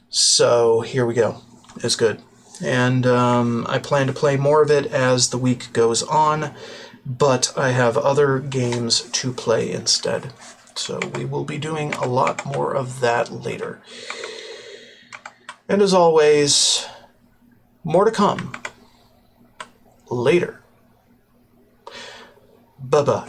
So here we go. It's good. And I plan to play more of it as the week goes on, but I have other games to play instead. So we will be doing a lot more of that later. And as always, more to come later. Bye-bye.